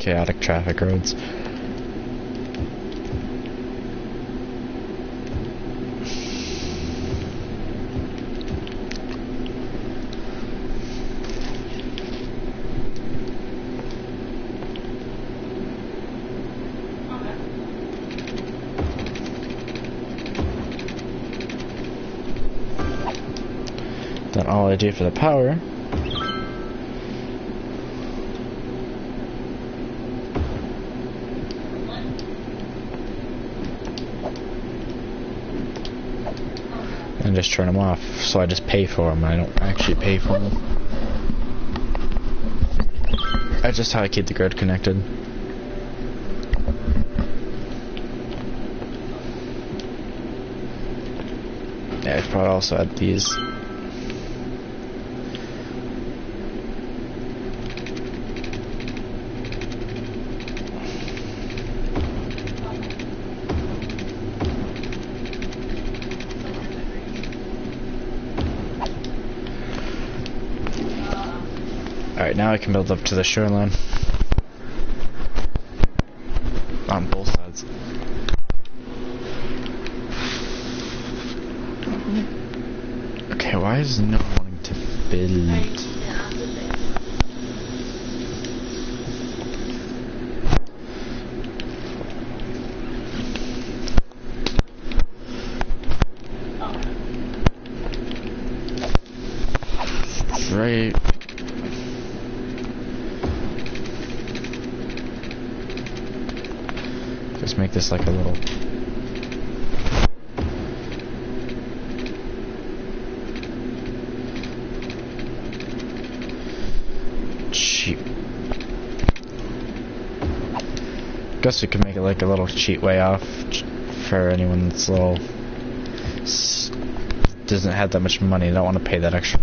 chaotic traffic roads. Then all I do for the power and just turn them off. So I just pay for them. I don't actually pay for them. That's just how I keep the grid connected. Yeah, I should probably also add these. Alright, now I can build up to the shoreline. On both sides. Okay, why is no one wanting to build? Right. Just make this like a little cheap. Guess we could make it like a little cheat way off for anyone that's doesn't have that much money. Don't want to pay that extra.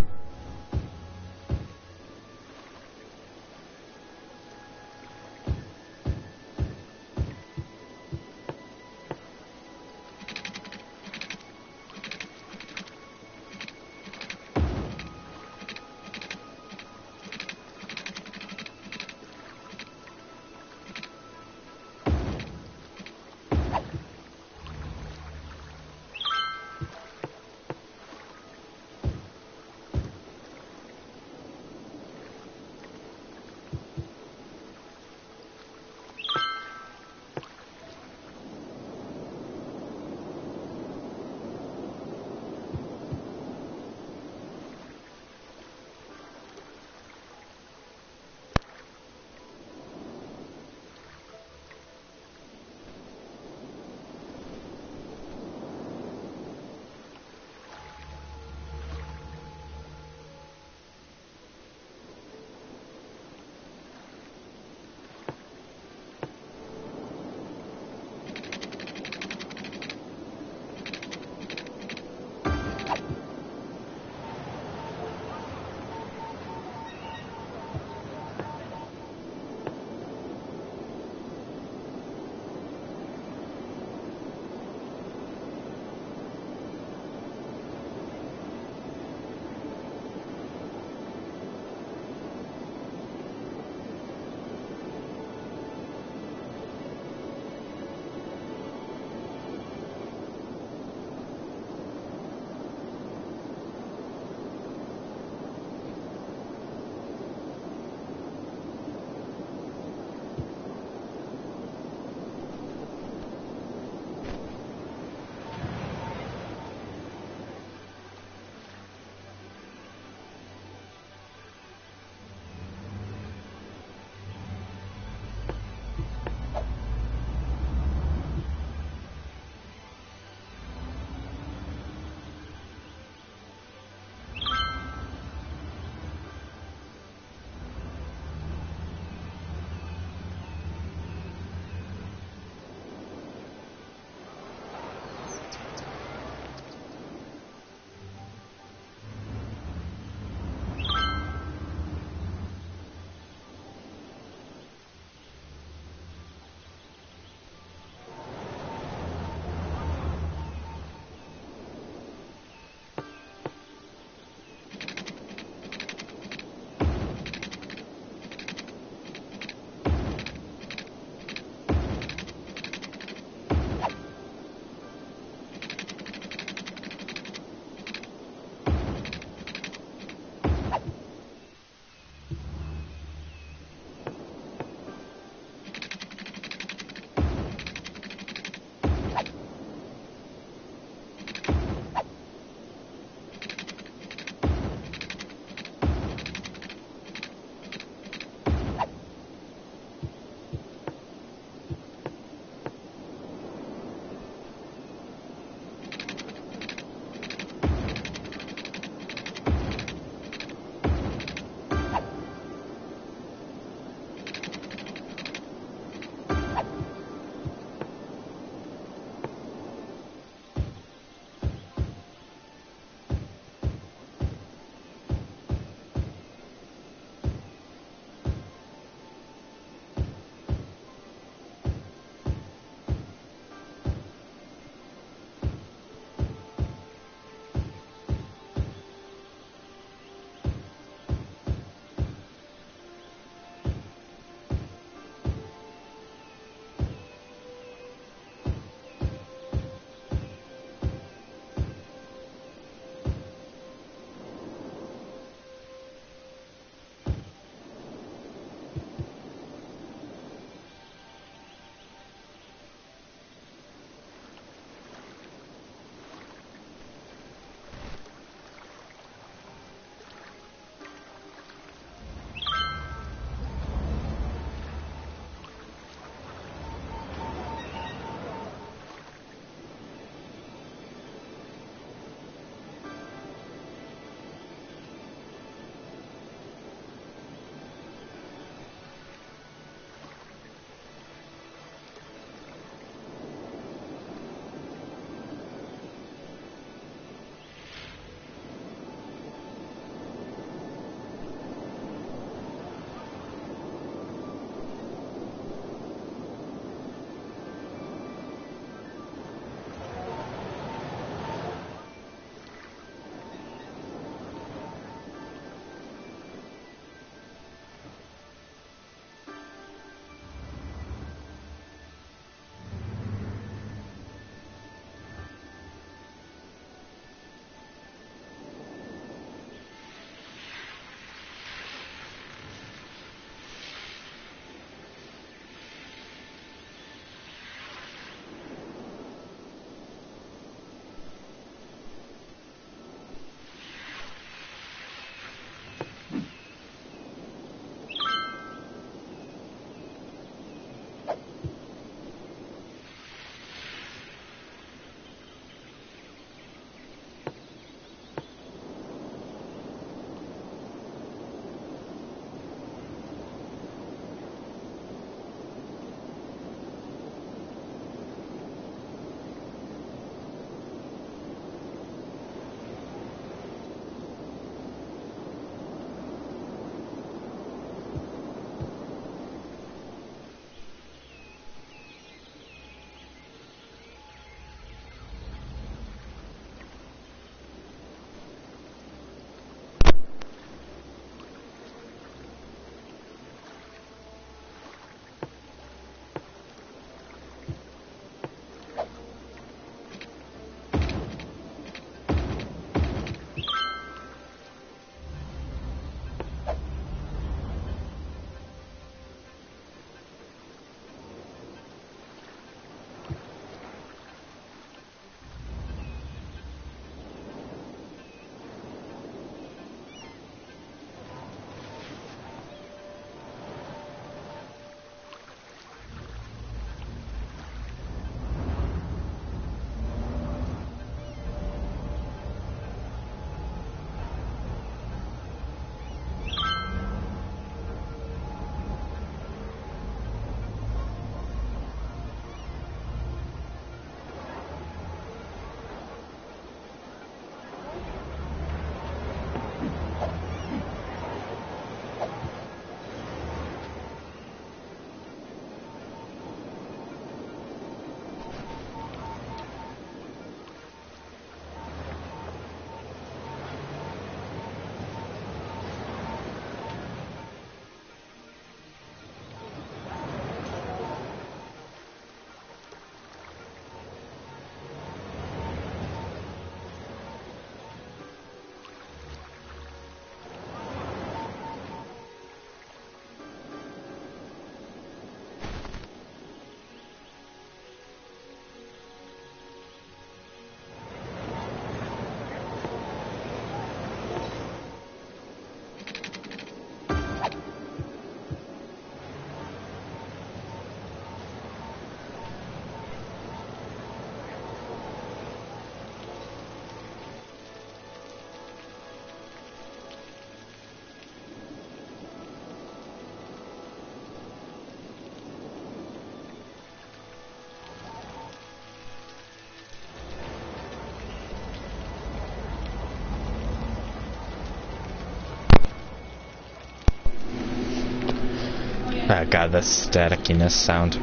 Oh god, that staticiness sound.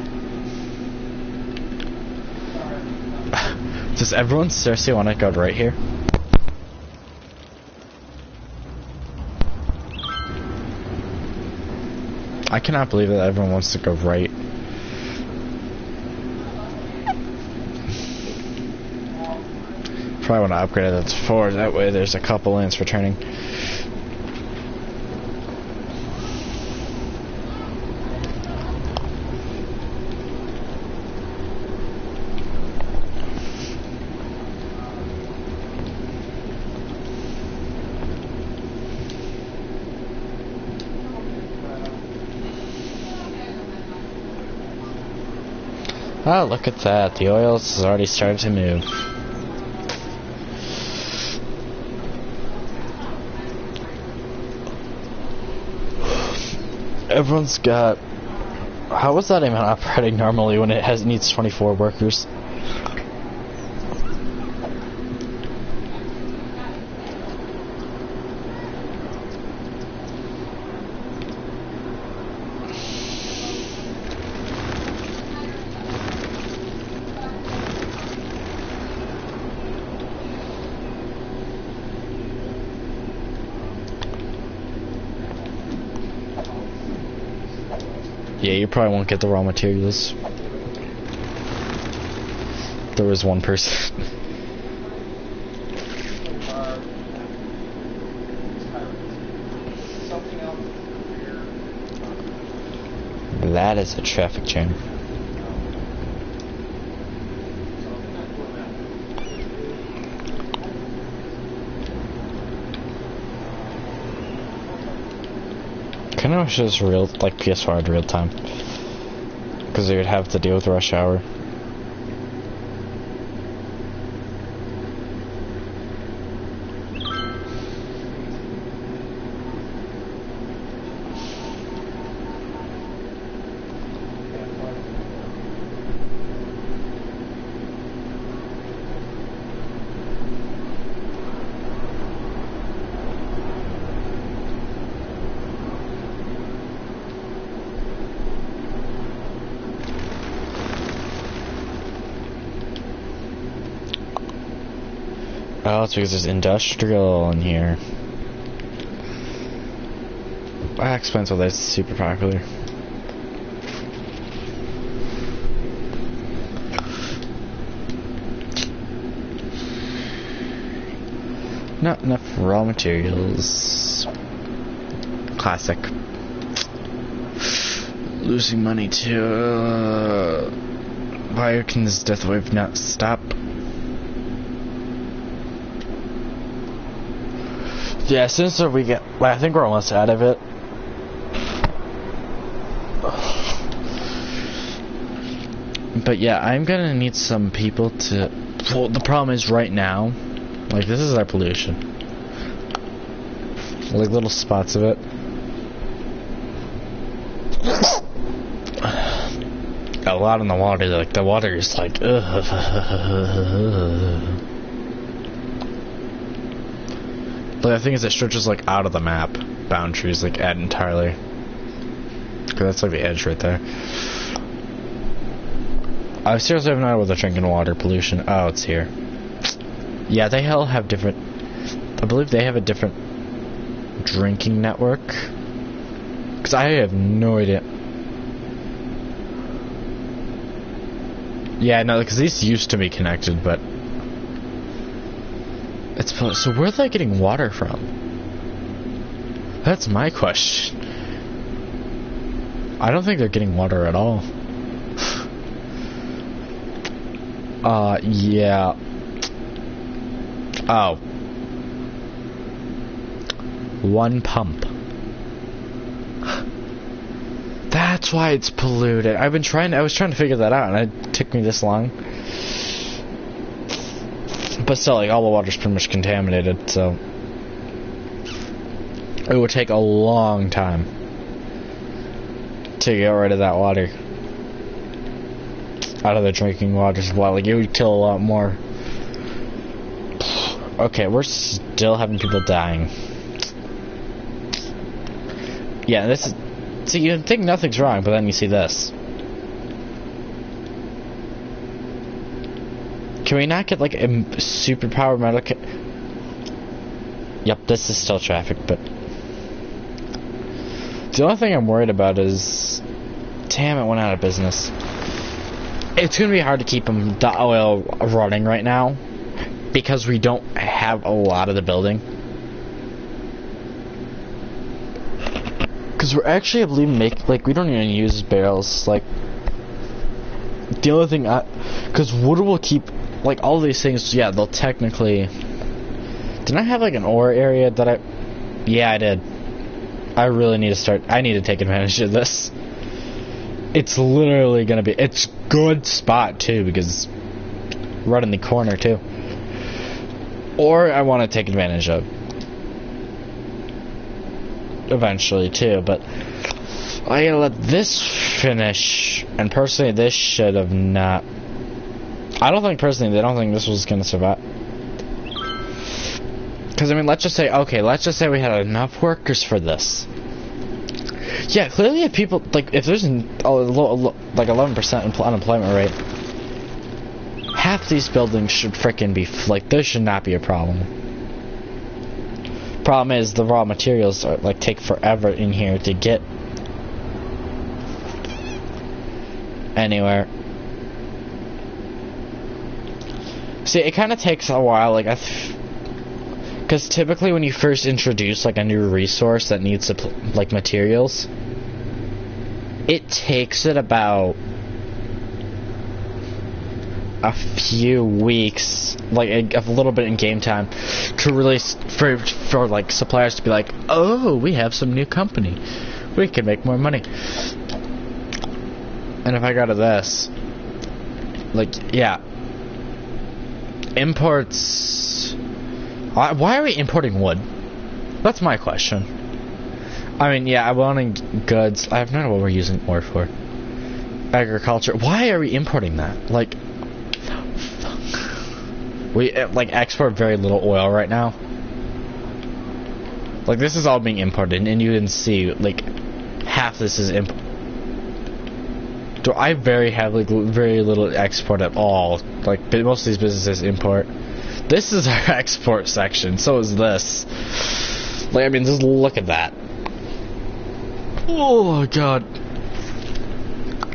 Does everyone seriously want to go right here? I cannot believe that everyone wants to go right. Probably want to upgrade it to 4, that way there's a couple lanes for turning. Oh, look at that. The oil has already started to move. Everyone's got... How was that even operating normally when it needs 24 workers? Yeah, you probably won't get the raw materials. There was one person. That is a traffic jam. I know it's just real, like PS4 in real time, because they would have to deal with rush hour. Oh, it's because there's industrial in here. That explains why that's super popular. Not enough raw materials. Classic. Losing money to why can this death wave not stop? Yeah, as soon as we get... I think we're almost out of it. But yeah, I'm gonna need some people to... Well, the problem is right now, like, this is our pollution. Like, little spots of it. A lot in the water, like, the water is like... But the thing is, it stretches like out of the map boundaries, like entirely. Cause that's like the edge right there. I seriously have no idea what they're drinking water pollution. Oh, it's here. Yeah, they all have different. I believe they have a different drinking network. Cause I have no idea. Yeah, no, because these used to be connected, but. It's so where are they getting water from? That's my question. I don't think they're getting water at all. Yeah. Oh. One pump. That's why it's polluted. I was trying to figure that out, and it took me this long. But still, like, all the water's pretty much contaminated, so it would take a long time to get rid of that water out of the drinking water as well. Like, it would kill a lot more. Okay, we're still having people dying. Yeah, this is See, you think nothing's wrong, but then you see this. Can we not get like a superpower medical? Yep, this is still traffic, but the only thing I'm worried about is, damn, it went out of business. It's gonna be hard to keep the oil running right now because we don't have a lot of the building. Because we're actually, I believe, we don't even use barrels. Like, the only thing because wood will keep, like, all these things, yeah, they'll technically. Didn't I have, like, an ore area that yeah, I did. I really need to I need to take advantage of this. It's literally gonna be, it's good spot, too, because right in the corner, too. Or I want to take advantage of. Eventually, too, but I gotta let this finish, and personally, this should have not. I don't think, personally, they don't think this was gonna survive. Because, I mean, let's just say we had enough workers for this. Yeah, clearly if people, like, if there's like 11% unemployment rate, half these buildings should frickin' be, like, there should not be a problem. Problem is, the raw materials are, like, take forever in here to get anywhere. See, it kind of takes a while, like, because typically when you first introduce, like, a new resource that needs, like, materials, it takes it about a few weeks, like, a little bit in game time, to really, for like, suppliers to be like, oh, we have some new company. We can make more money. And if I go to this, like, yeah. Imports. Why are we importing wood? That's my question. I mean, yeah, I'm wanting goods. I have no idea what we're using ore for. Agriculture. Why are we importing that? Like, we, like, export very little oil right now. Like, this is all being imported, and you can see, like, half this is import. Do I very little export at all? Like, most of these businesses import. This is our export section. So is this. Like, I mean, just look at that. Oh god.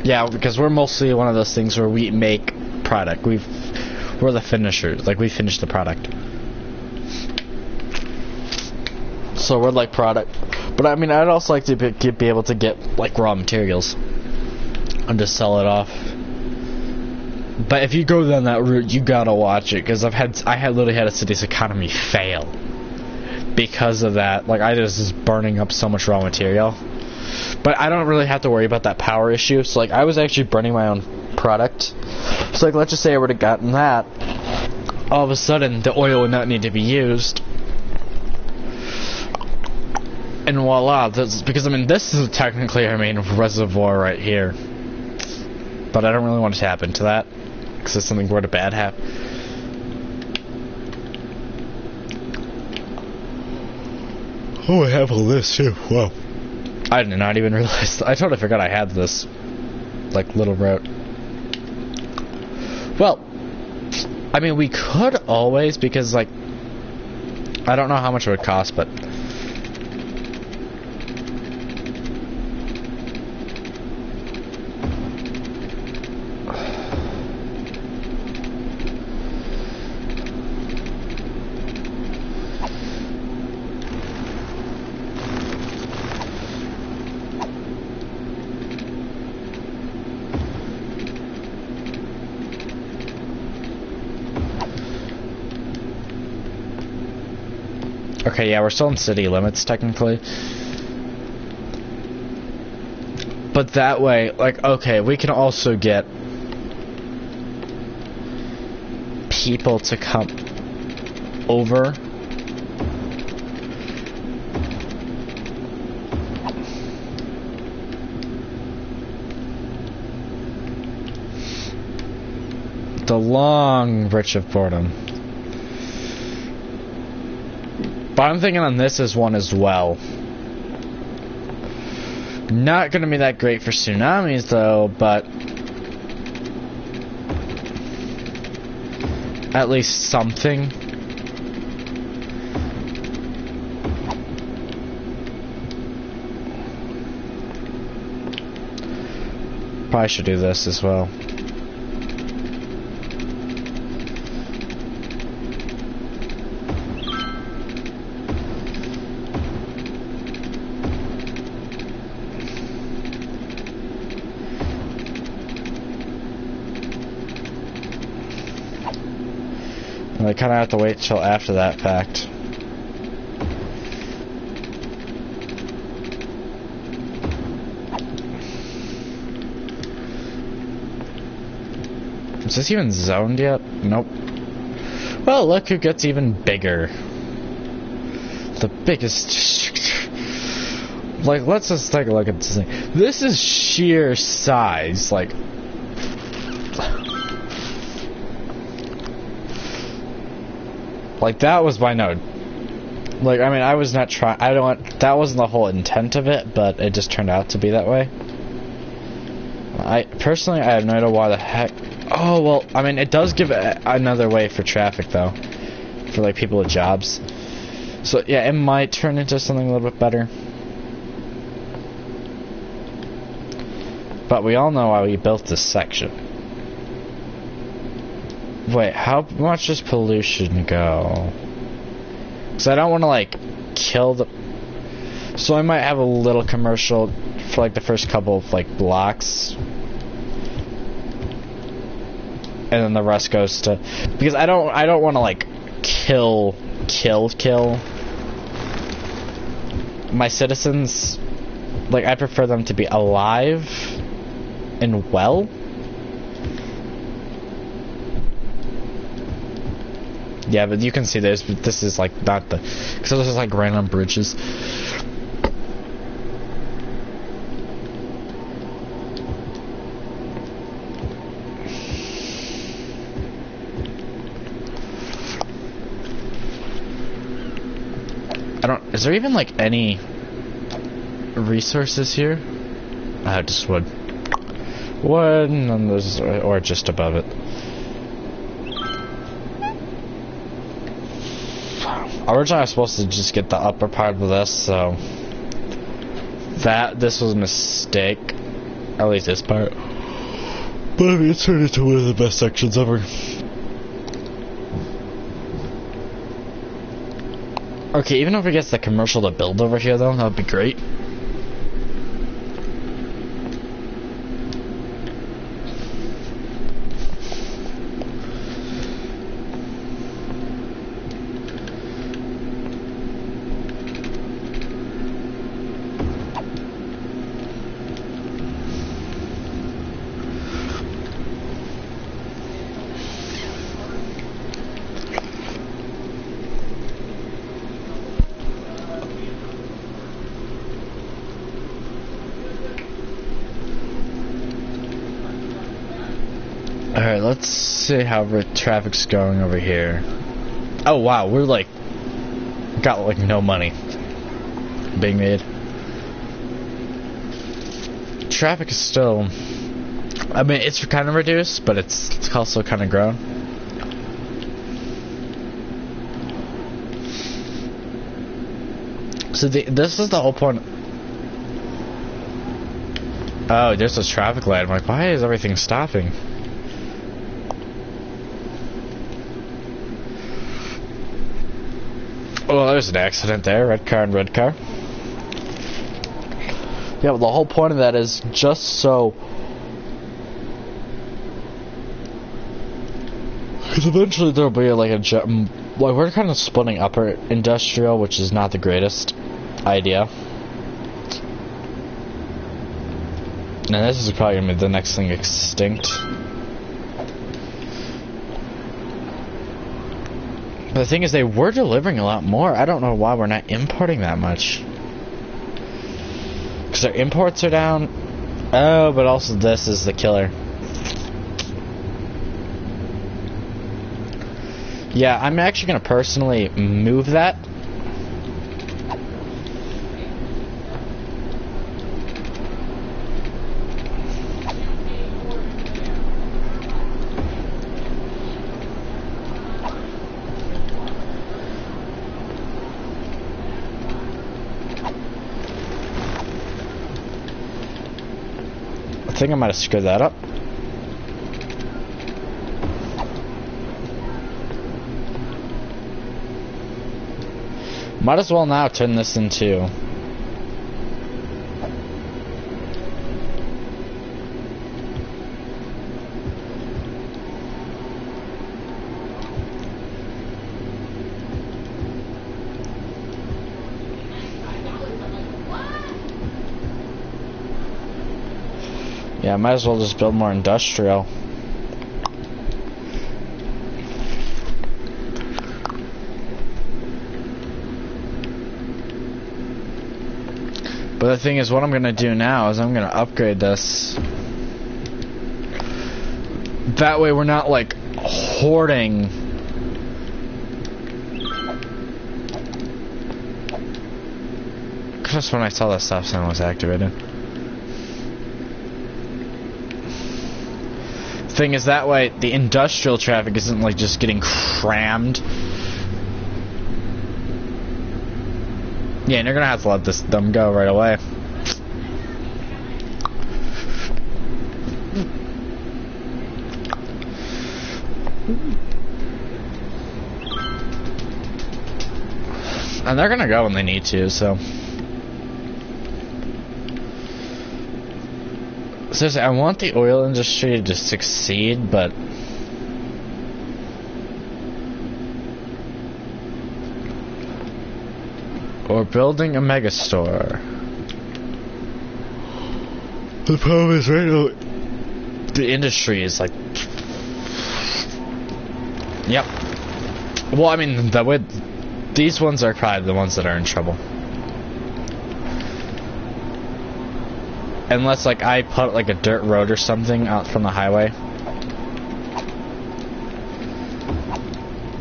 Yeah, because we're mostly one of those things where we make product. We're the finishers. Like, we finish the product. So we're like product. But I mean, I'd also like to be able to get, like, raw materials and just sell it off. But if you go down that route, you gotta watch it, because I had literally had a city's economy fail because of that. Like, I was just burning up so much raw material. But I don't really have to worry about that power issue. So, like, I was actually burning my own product. So, like, let's just say I would have gotten that. All of a sudden, the oil would not need to be used. And voila, because, I mean, this is technically our main reservoir right here. But I don't really want to tap into that, because if something were to bad happen. Oh, I have all this too. Whoa. I did not even realize. I totally forgot I had this, like, little route. Well, I mean, we could always, because, like, I don't know how much it would cost, but okay, yeah, we're still in city limits, technically. But that way, like, okay, we can also get people to come over. The long bridge of boredom. But I'm thinking on this as one as well. Not gonna be that great for tsunamis though, but at least something. Probably should do this as well. I kind of have to wait till after that fact. Is this even zoned yet? Nope. Well, look who gets even bigger. The biggest... Like, let's just take a look at this thing. This is sheer size, like... Like, that was my node. Like, I mean, I was not trying... I don't... That wasn't the whole intent of it, but it just turned out to be that way. Personally, I have no idea why the heck... Oh, well, I mean, it does give another way for traffic, though. For, like, people with jobs. So, yeah, it might turn into something a little bit better. But we all know why we built this section. Wait, how much does pollution go? Because I don't want to, like, kill the... So I might have a little commercial for, like, the first couple of, like, blocks. And then the rest goes to... Because I don't want to, like, kill my citizens. Like, I prefer them to be alive and well. Yeah, but you can see this is like not the... Because this is like random bridges. Is there even like any resources here? Just wood. Wood, and then there's... Or just above it. Originally I was supposed to just get the upper part of this, so this was a mistake. At least this part. But I mean, it turned into one of the best sections ever. Okay, even if we get the commercial to build over here though, that would be great. Alright, let's see how traffic's going over here. Oh wow, we're like... Got like no money being made. Traffic is still... I mean, it's kind of reduced, but it's also kind of grown. So this is the whole point... Oh, there's a traffic light. I'm like, why is everything stopping? Well, there's an accident there. Red car and red car. Yeah, but the whole point of that is just so... Because eventually there'll be like a... Like, we're kind of splitting upper industrial, which is not the greatest idea. And this is probably going to be the next thing extinct. But the thing is, they were delivering a lot more. I don't know why we're not importing that much. Because their imports are down. Oh, but also this is the killer. Yeah, I'm actually going to personally move that. think I might have screwed that up. Might as well now turn this into... Yeah, might as well just build more industrial. But the thing is, what I'm gonna do now is I'm gonna upgrade this. That way we're not like hoarding. Just when I saw that stop sign was activated. Thing is, that way the industrial traffic isn't like just getting crammed. Yeah, and you're gonna have to let them go right away. And they're gonna go when they need to, so. Seriously, I want the oil industry to succeed, but we're building a megastore. The problem is right now, the industry is like, yep. Well, I mean, these ones are probably the ones that are in trouble. Unless, like, I put, like, a dirt road or something out from the highway.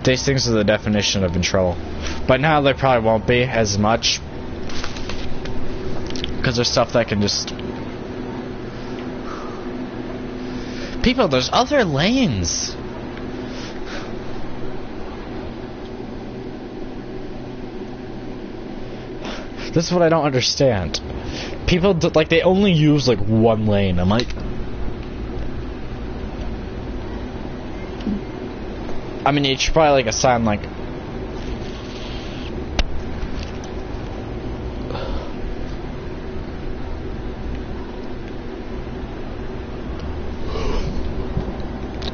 These things are the definition of in trouble. But now they probably won't be as much. Because there's stuff that can just... People, there's other lanes! This is what I don't understand. People, like, they only use, like, one lane. I'm like... I mean, you should probably, like, assign, like...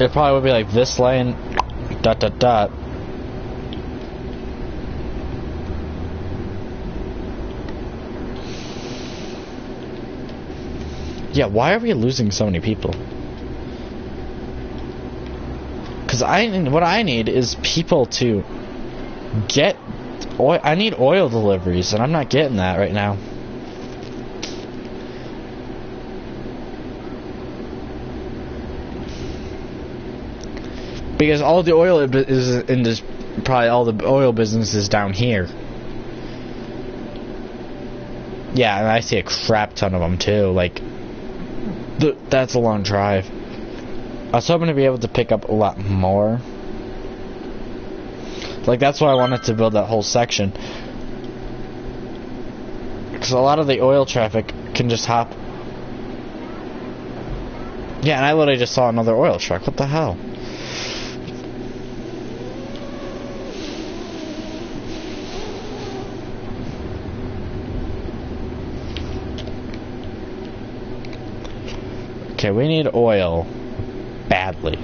It probably would be, like, this lane... ... Yeah, why are we losing so many people? Because what I need is people to get oil. I need oil deliveries, and I'm not getting that right now. Because all the oil is in this, probably all the oil business is down here. Yeah, and I see a crap ton of them too. Like. That's a long drive. I was hoping to be able to pick up a lot more. Like, that's why I wanted to build that whole section. Because a lot of the oil traffic can just hop. Yeah, and I literally just saw another oil truck. What the hell? Okay, we need oil badly.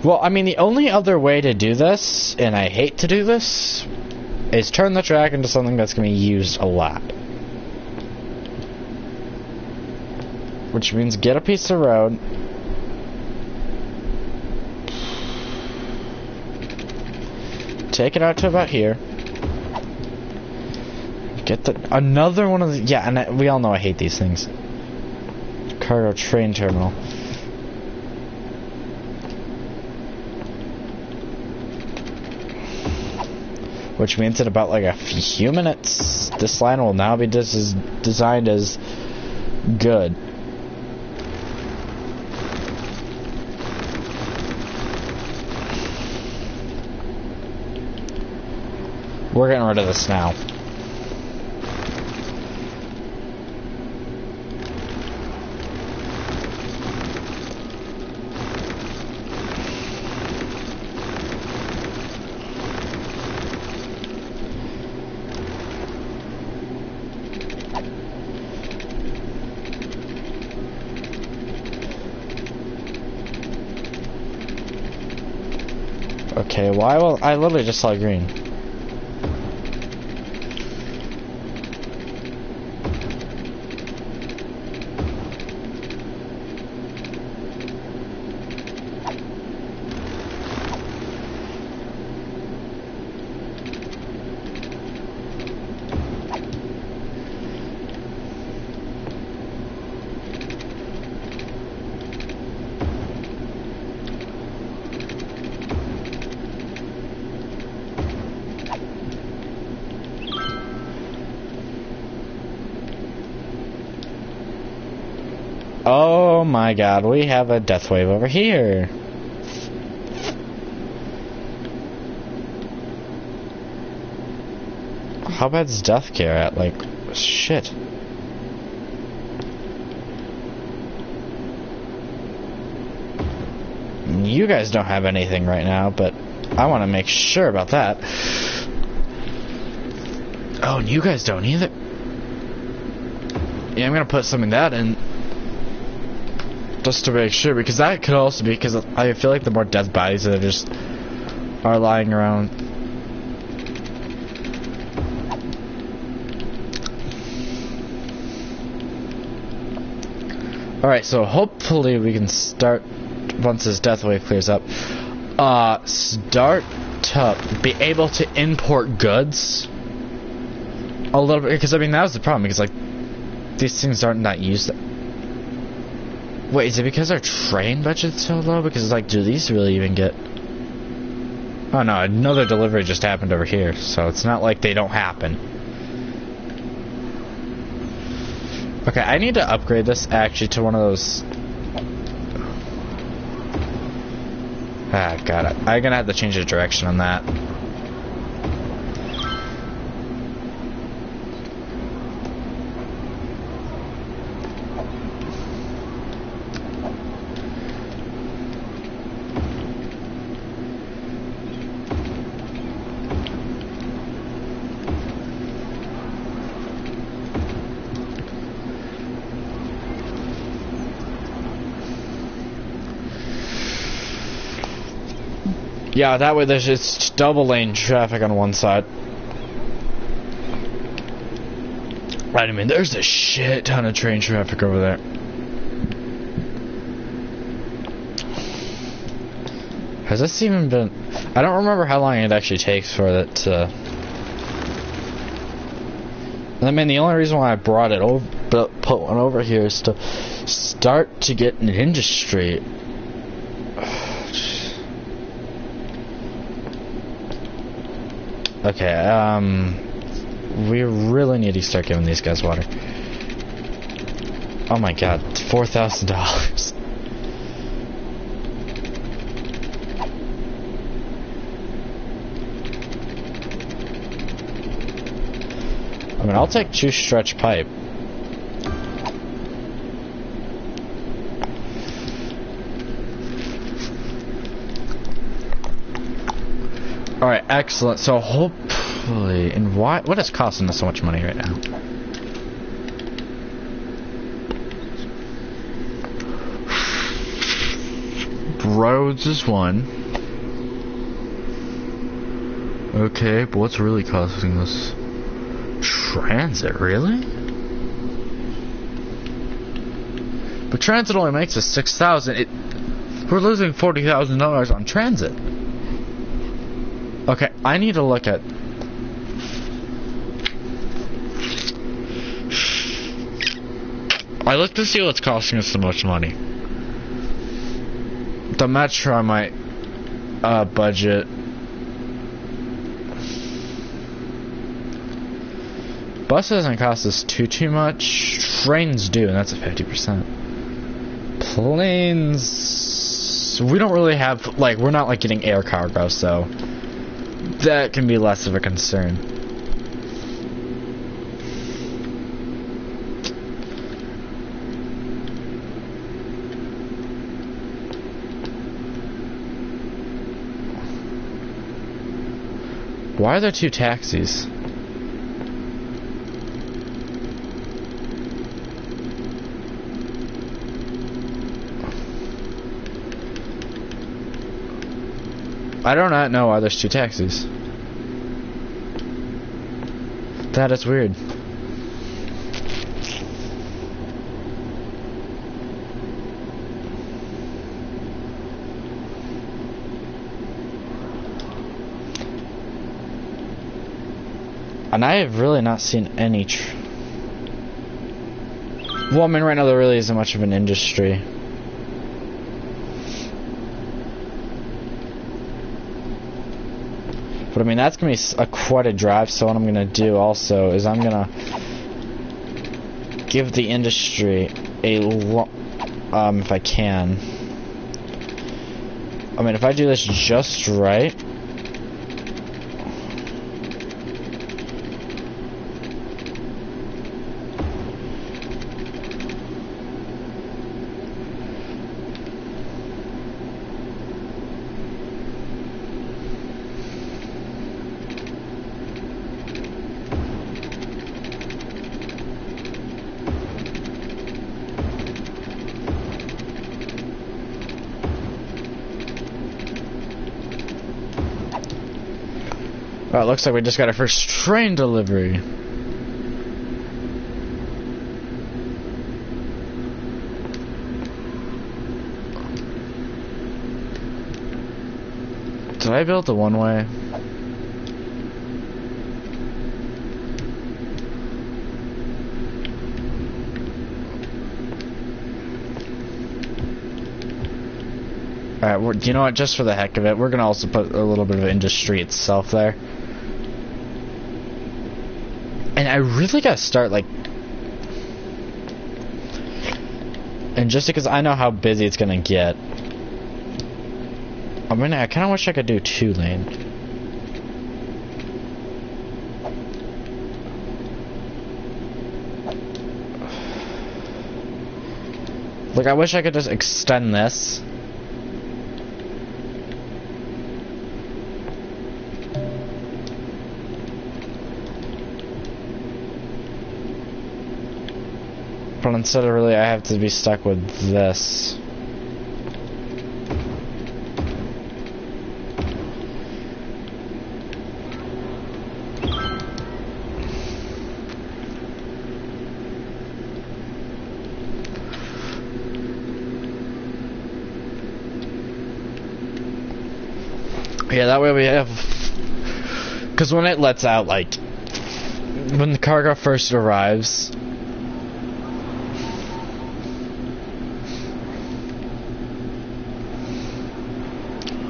Well, I mean, the only other way to do this, and I hate to do this, is turn the track into something that's going to be used a lot. Which means get a piece of road. Take it out to about here. Get another one of the... Yeah, and we all know I hate these things. Cargo train terminal. Which means in about like a few minutes, this line will now be designed as good. We're getting rid of this now. Okay, why will I literally just saw green? Oh my god, we have a death wave over here. How bad's death care at? Like, shit. You guys don't have anything right now, but I want to make sure about that. Oh, and you guys don't either. Yeah, I'm gonna put something that in. Just to make sure, because that could also be because I feel like the more dead bodies that just are lying around. Alright, so hopefully we can start, once this death wave clears up, start to be able to import goods a little bit, because I mean that was the problem, because like these things aren't not used. Wait, is it because our train budget's so low? Because, like, do these really even get... Oh, no, another delivery just happened over here, so it's not like they don't happen. Okay, I need to upgrade this, actually, to one of those... Ah, got it. I'm gonna have to change the direction on that. Yeah, that way there's just double lane traffic on one side. I mean, there's a shit ton of train traffic over there. Has this even been... I don't remember how long it actually takes for it to... I mean, the only reason why I brought it over, put one over here is to start to get an industry. Okay, we really need to start giving these guys water. Oh my god, $4,000. I mean, I'll take 2 stretch pipe. Alright, excellent. So hopefully, and what is costing us so much money right now? Roads is one. Okay, but what's really costing us? Transit, really? But transit only makes us $6,000. We're losing $40,000 on transit. Okay, I need to look at... I look to see what's costing us so much money. The Metro I might budget. Bus doesn't cost us too much. Trains do, and that's a 50%. Planes... We don't really have... Like, we're not, like, getting air cargo, so... that can be less of a concern. Why are there two taxis? I do not know why there's two taxis. That is weird. And I have really not seen any well, I mean, right now there really isn't much of an industry. But I mean, that's gonna be quite a drive, so what I'm gonna do also is I'm gonna give the industry a if I can. I mean, if I do this just right. Oh, it looks like we just got our first train delivery. Did I build the one-way? Alright, you know what, just for the heck of it, we're gonna also put a little bit of industry itself there. And I really gotta start, like... And just because I know how busy it's gonna get... I mean, I kinda wish I could do 2-lane. Like, I wish I could just extend this. But instead of really, I have to be stuck with this. Yeah, that way we have... Because when it lets out, like... When the cargo first arrives...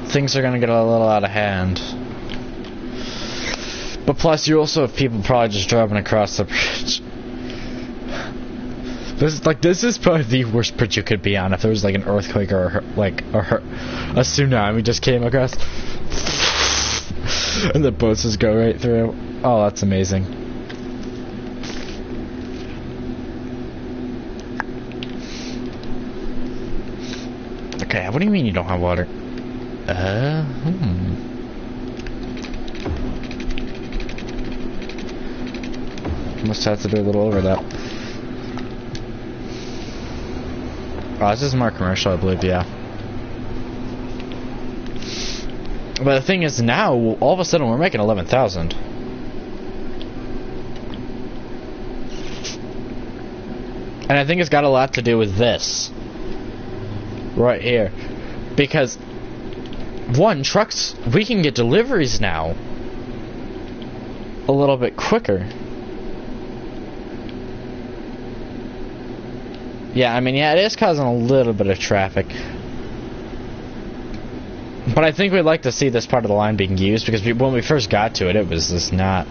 Things are gonna get a little out of hand. But plus, you also have people probably just driving across the bridge. This is probably the worst bridge you could be on if there was like an earthquake or a tsunami just came across, and the boats just go right through. Oh, that's amazing. Okay, what do you mean you don't have water? Must have to do a little over that. Oh, this is more commercial, I believe, yeah. But the thing is, now, all of a sudden, we're making 11,000. And I think it's got a lot to do with this. Right here. Because... One, trucks, we can get deliveries now a little bit quicker. Yeah, I mean, yeah, it is causing a little bit of traffic. But I think we'd like to see this part of the line being used, because when we first got to it, it was just not...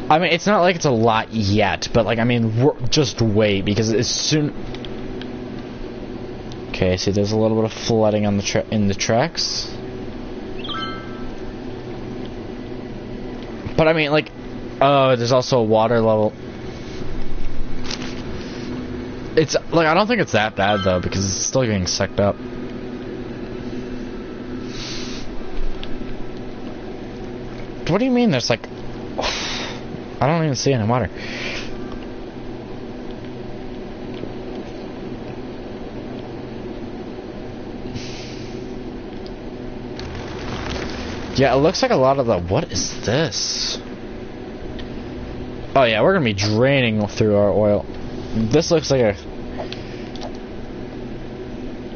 I mean, it's not like it's a lot yet, but like, I mean, just wait, because as soon... Okay, see, there's a little bit of flooding on the in the tracks. But I mean, like, oh, there's also a water level. It's, like, I don't think it's that bad, though, because it's still getting sucked up. What do you mean there's, like... I don't even see any water. Yeah, it looks like a lot of the... What is this? Oh yeah, we're gonna be draining through our oil. This looks like a...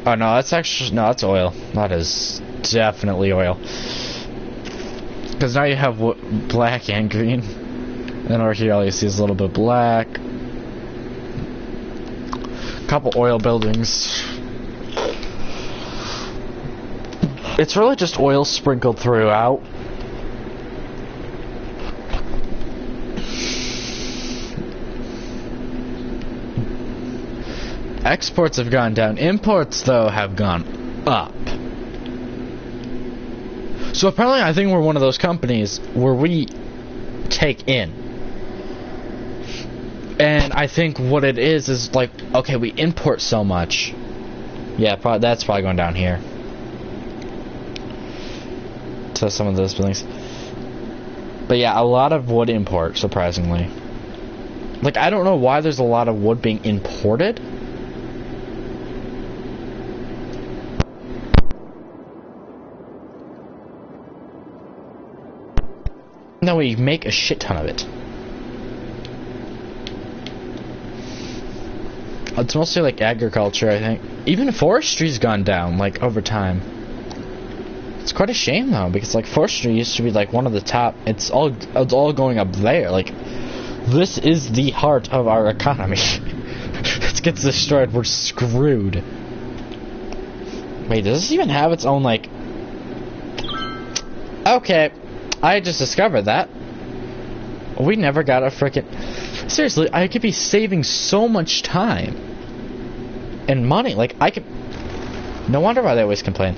Oh no, that's actually... No, that's oil. That is definitely oil. Because now you have black and green. And over here all you see is a little bit of black. Couple oil buildings. It's really just oil sprinkled throughout. Exports have gone down. Imports, though, have gone up. So apparently I think we're one of those companies where we take in. And I think what it is like, okay, we import so much. Yeah, that's probably going down here. To some of those buildings. But yeah, a lot of wood import, surprisingly. Like, I don't know why there's a lot of wood being imported. No, we make a shit ton of it. It's mostly like agriculture, I think. Even forestry's gone down, like, over time. It's quite a shame, though, because, like, forestry used to be, like, one of the top... It's all going up there. Like, this is the heart of our economy. If it gets destroyed, we're screwed. Wait, does this even have its own, like... Okay, I just discovered that. We never got a frickin'... Seriously, I could be saving so much time. And money, like, I could... No wonder why they always complain.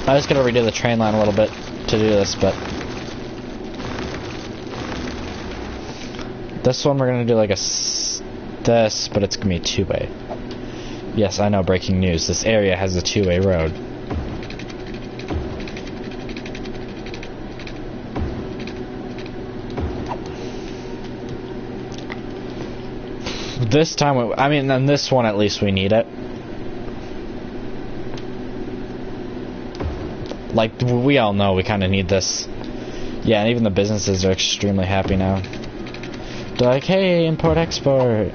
I was gonna redo the train line a little bit to do this, but... This one we're gonna do like this, but it's gonna be two-way. Yes, I know, breaking news. This area has a two-way road. This time, I mean, on this one at least we need it. Like, we all know we kind of need this. Yeah, and even the businesses are extremely happy now. They're like, hey, import, export.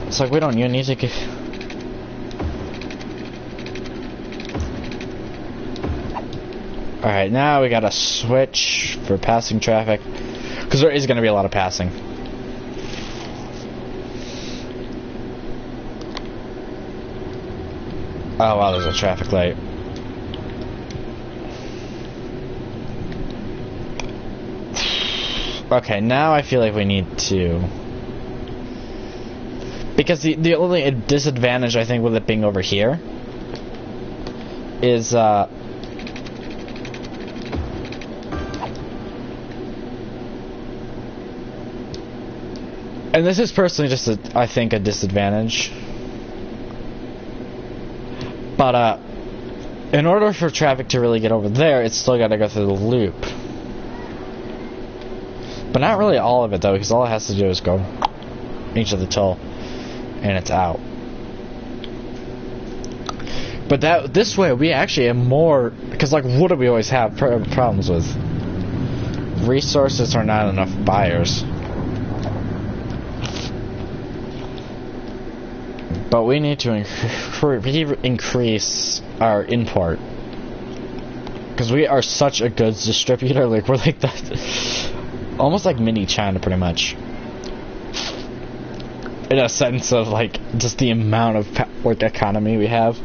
It's like, we don't even need to give... Alright, now we gotta switch for passing traffic. Because there is gonna be a lot of passing. Oh wow, there's a traffic light. Okay, now I feel like we need to... Because the only disadvantage, I think, with it being over here is, and this is personally just, I think, a disadvantage. But, in order for traffic to really get over there, it's still got to go through the loop. But not really all of it, though, because all it has to do is go into the toll. And it's out. But this way we actually have more, because like, what do we always have problems with? Resources are not enough buyers. But we need to increase our import. Because we are such a goods distributor, like we're like that, almost like mini China, pretty much. In a sense of like just the amount of like economy we have.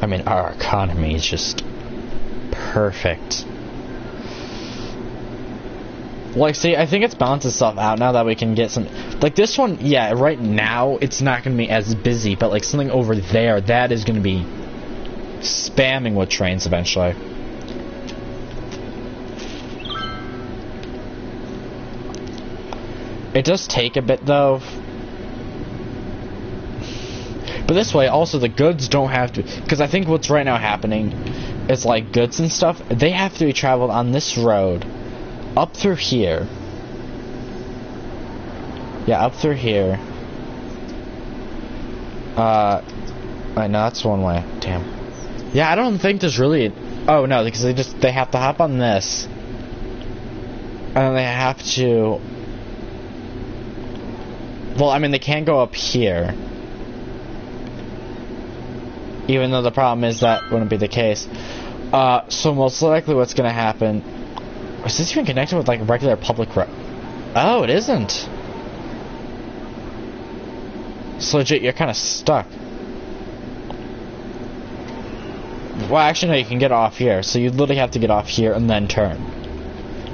I mean, our economy is just perfect. Like, see, I think it's balanced itself out now that we can get some... Like, this one, yeah, right now, it's not going to be as busy, but, like, something over there, that is going to be spamming with trains eventually. It does take a bit, though. But this way, also, the goods don't have to... Because I think what's right now happening is, like, goods and stuff, they have to be traveled on this road. Up through here. Yeah, up through here. I know that's one way. Damn. Yeah, I don't think there's really... Oh, no, because they have to hop on this. And then they have to... Well, I mean, they can't go up here. Even though the problem is that wouldn't be the case. So most likely what's going to happen... Is this even connected with, like, regular public road? Oh, it isn't. So legit, you're kind of stuck. Well, actually, no, you can get off here. So you literally have to get off here and then turn.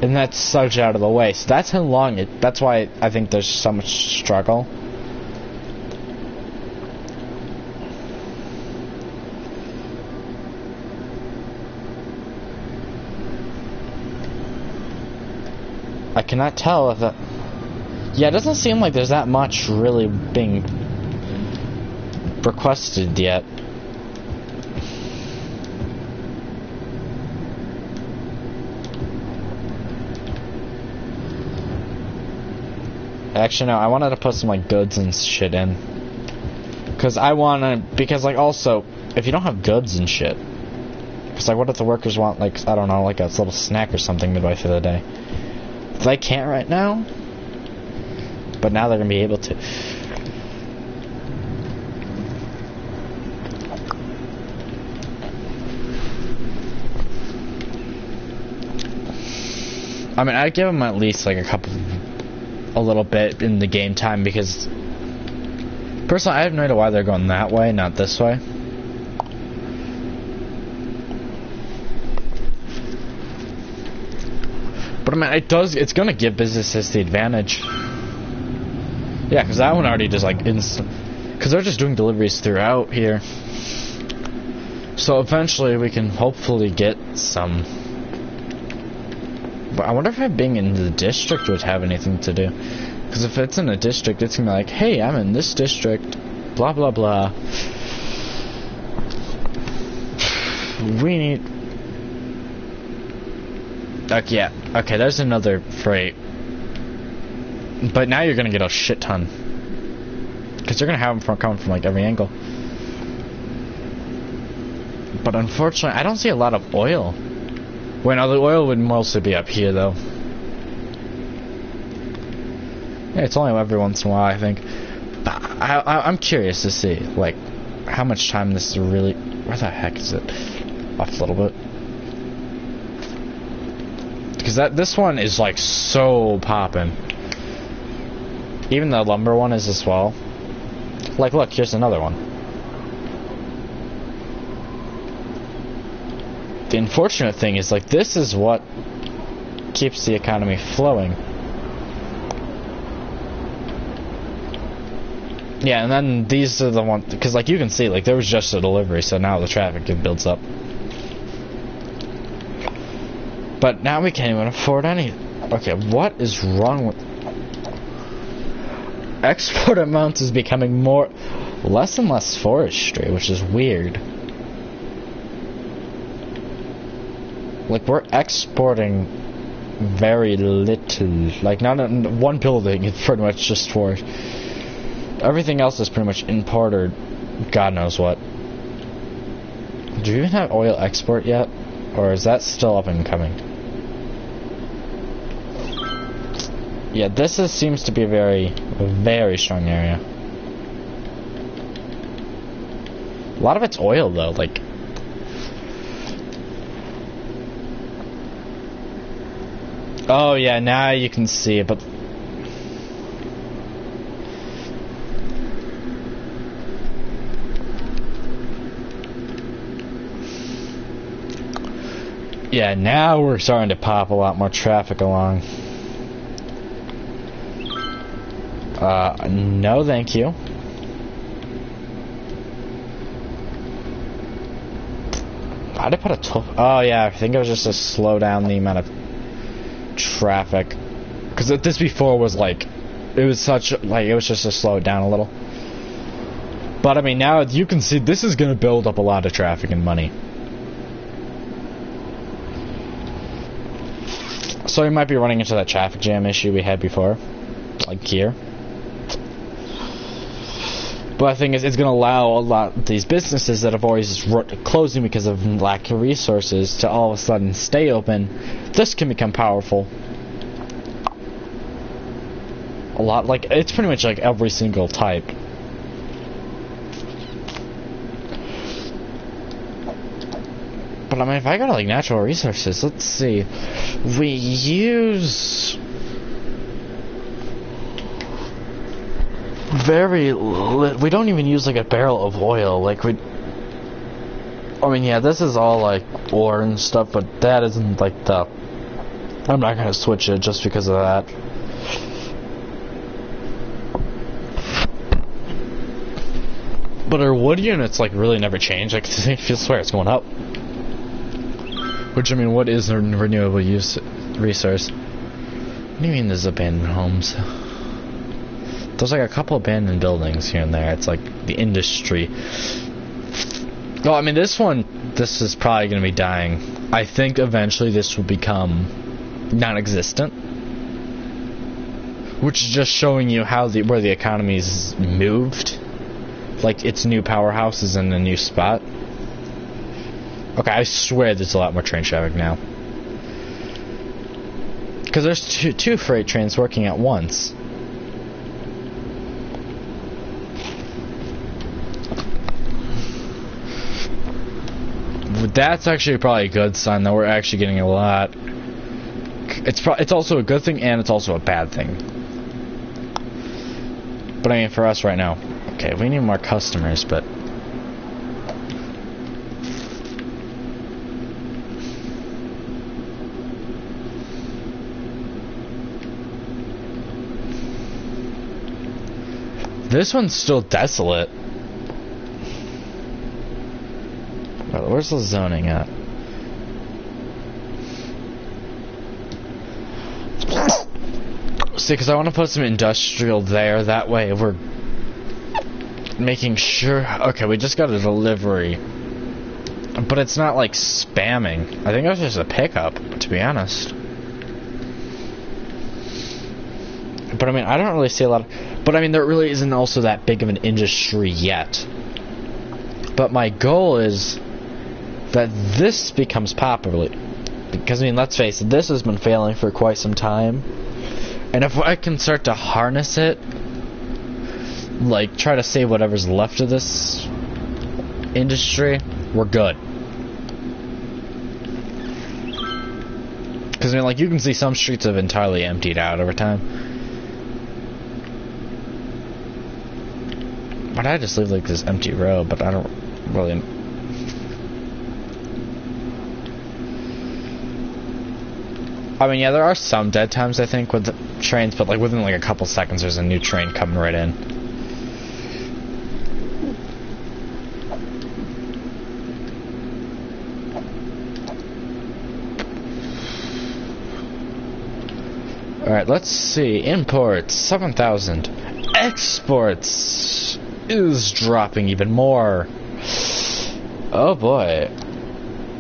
And that's such out of the way. So that's how long it... That's why I think there's so much struggle. I cannot tell if that... Yeah, it doesn't seem like there's that much really being requested yet. Actually, no, I wanted to put some, like, goods and shit in. Because I want to... Because, like, also, if you don't have goods and shit... Because, like, what if the workers want, like, I don't know, like a little snack or something midway through the day? They can't right now, but now they're gonna be able to. I mean, I'd give them at least like a little bit in the game time, because personally I have no idea why they're going that way, not this way. But I mean, it's gonna give businesses the advantage. Yeah, because that one already just like because they're just doing deliveries throughout here. So eventually we can hopefully get some. But I wonder if being in the district would have anything to do. Because if it's in a district, it's gonna be like, hey, I'm in this district, blah blah blah. We need. Okay, yeah. Okay, there's another freight. But now you're gonna get a shit ton. Because you're gonna have them coming from like every angle. But unfortunately, I don't see a lot of oil. Well, no, the oil would mostly be up here, though. Yeah, it's only every once in a while, I think. But I'm curious to see, like, how much time this is really... Where the heck is it? Off a little bit. Because this one is, like, so poppin'. Even the lumber one is as well. Like, look, here's another one. The unfortunate thing is, like, this is what keeps the economy flowing. Yeah, and then these are the ones, because, like, you can see, like, there was just a delivery, so now the traffic builds up. But now we can't even afford any. Okay, what is wrong with... Export amounts is becoming less and less forestry, which is weird. Like, we're exporting very little. Like, not one building is pretty much just forest. Everything else is pretty much imported. God knows what. Do you even have oil export yet? Or is that still up and coming? Yeah, seems to be a very strong area. A lot of it's oil, though, like... Oh, yeah, now you can see it, but... Yeah, now we're starting to pop a lot more traffic along. No thank you. Why'd I put a toll? Oh yeah, I think it was just to slow down the amount of traffic. Because this before was like, it was just to slow it down a little. But I mean, now you can see this is going to build up a lot of traffic and money. So we might be running into that traffic jam issue we had before, like here. But the thing is, it's going to allow a lot of these businesses that have always closing because of lack of resources to all of a sudden stay open. This can become powerful. A lot, like, it's pretty much like every single type. But I mean, if I go to like natural resources, let's see. We use we don't even use like a barrel of oil. Like I mean, yeah, this is all like ore and stuff, but that isn't like the. I'm not gonna switch it just because of that. But our wood units like really never change. Like I swear it's going up. Which I mean, what is a renewable use resource? What do you mean there's abandoned homes? There's like a couple abandoned buildings here and there. It's like the industry. Well, I mean, this is probably going to be dying. I think eventually this will become non-existent. Which is just showing you how where the economy's moved. Like, its new powerhouse is in a new spot. Okay, I swear there's a lot more train traffic now. Because there's two freight trains working at once. That's actually probably a good sign that we're actually getting a lot. It's also a good thing and it's also a bad thing. But I mean, for us right now, okay, we need more customers, but this one's still desolate. Well, where's the zoning at? See, because I want to put some industrial there. That way we're making sure. Okay, we just got a delivery. But it's not like spamming. I think it was just a pickup, to be honest. But I mean, I don't really see a lot of... But I mean, there really isn't also that big of an industry yet. But my goal is that this becomes popular. Because, I mean, let's face it, this has been failing for quite some time. And if I can start to harness it, like, try to save whatever's left of this industry, we're good. Because, I mean, like, you can see some streets have entirely emptied out over time. But I just leave, like, this empty road, but I don't really... I mean, yeah, there are some dead times, I think, with the trains, but, like, within, like, a couple seconds, there's a new train coming right in. Alright, let's see. Imports, 7,000. Exports is dropping even more. Oh, boy.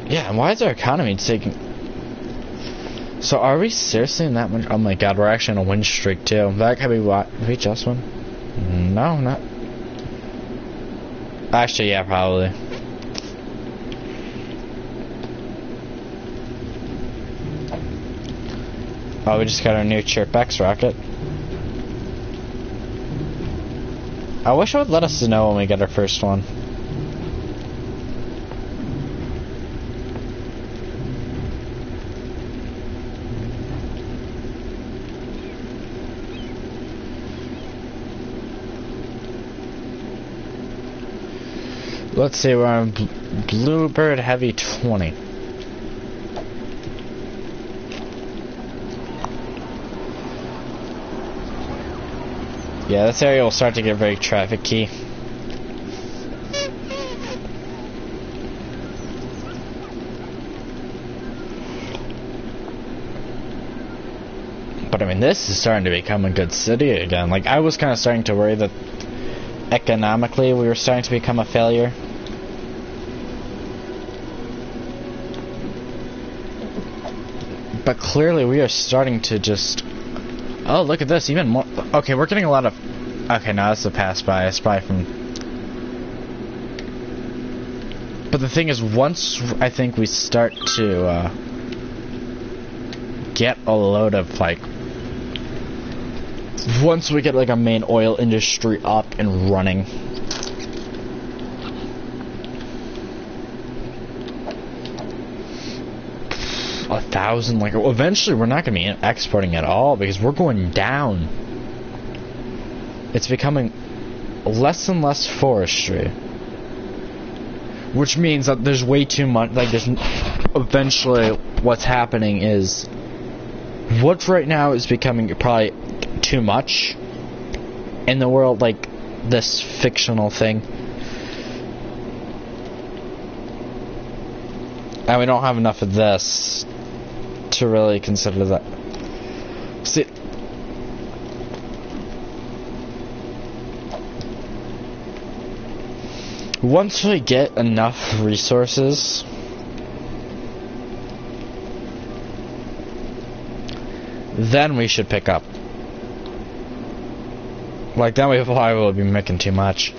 Yeah, and why is our economy taking... So are we seriously in that much? Oh my god, we're actually on a win streak too. That could be what? Did we just win? No, not. Actually, yeah, probably. Oh, we just got our new Chirp X rocket. I wish it would let us know when we get our first one. Let's see, we're on Bluebird Heavy 20. Yeah, this area will start to get very traffic-y. But I mean, this is starting to become a good city again. Like, I was kind of starting to worry that economically we were starting to become a failure. But clearly we are starting to just... Oh, look at this, even more... Okay, we're getting a lot of... Okay, now that's a pass-by. It's probably from... But the thing is, once I think we start to get a load of, like... Once we get, like, a main oil industry up and running... 1,000, like, eventually we're not going to be exporting at all because we're going down. It's becoming less and less forestry, which means that there's way too much. Like, there's eventually what's happening is what right now is becoming probably too much in the world, like this fictional thing. And we don't have enough of this to really consider that. See, once we get enough resources, then we should pick up. Like, then we probably will be making too much.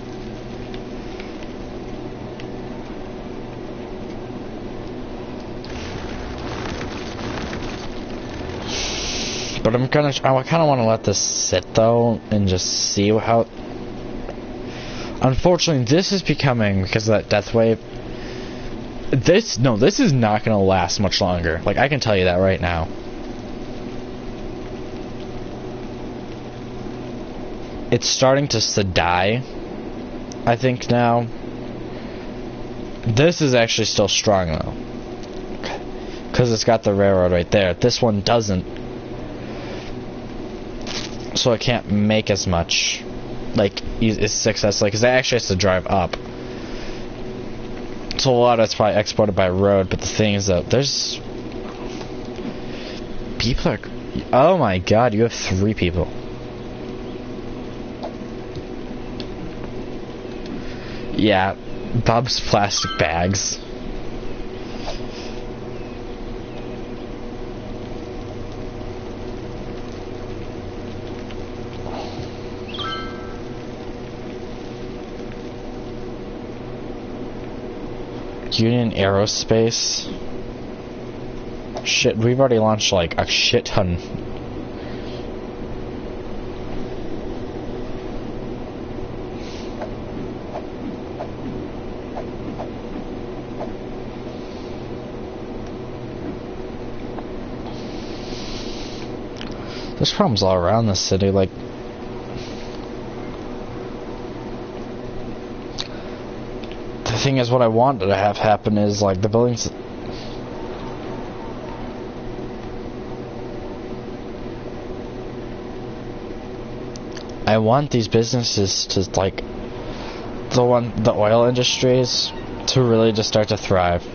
But I kind of want to let this sit though and just see how. Unfortunately, this is becoming, because of that death wave. This is not going to last much longer. Like, I can tell you that right now. It's starting to die, I think now. This is actually still strong though, because it's got the railroad right there. This one doesn't. So it can't make as much, like, it's successful, because it actually has to drive up. So a lot of it's probably exported by road, but the thing is that there's... People are... Oh my god, you have 3 people. Yeah, Bob's plastic bags. Union Aerospace. Shit, we've already launched like a shit ton. There's problems all around the city, like... The thing is, what I wanted to have happen is, like, the buildings... I want these businesses to, like, the oil industries to really just start to thrive.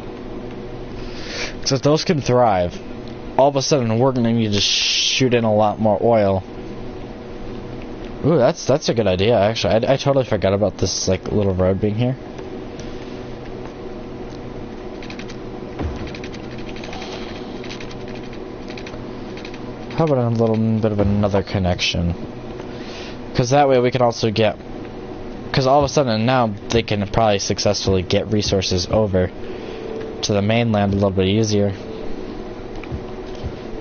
Because if those can thrive, all of a sudden we're going to need to shoot in a lot more oil. Ooh, that's a good idea, actually. I totally forgot about this, like, little road being here. How about a little bit of another connection? Because that way we can also get... Because all of a sudden now they can probably successfully get resources over to the mainland a little bit easier.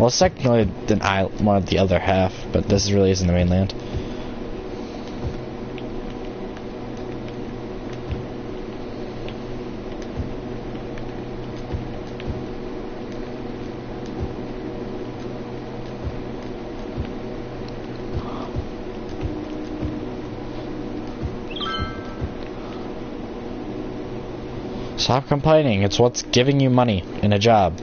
Well, it's technically one of the other half, but this really isn't the mainland. Stop complaining. It's what's giving you money in a job.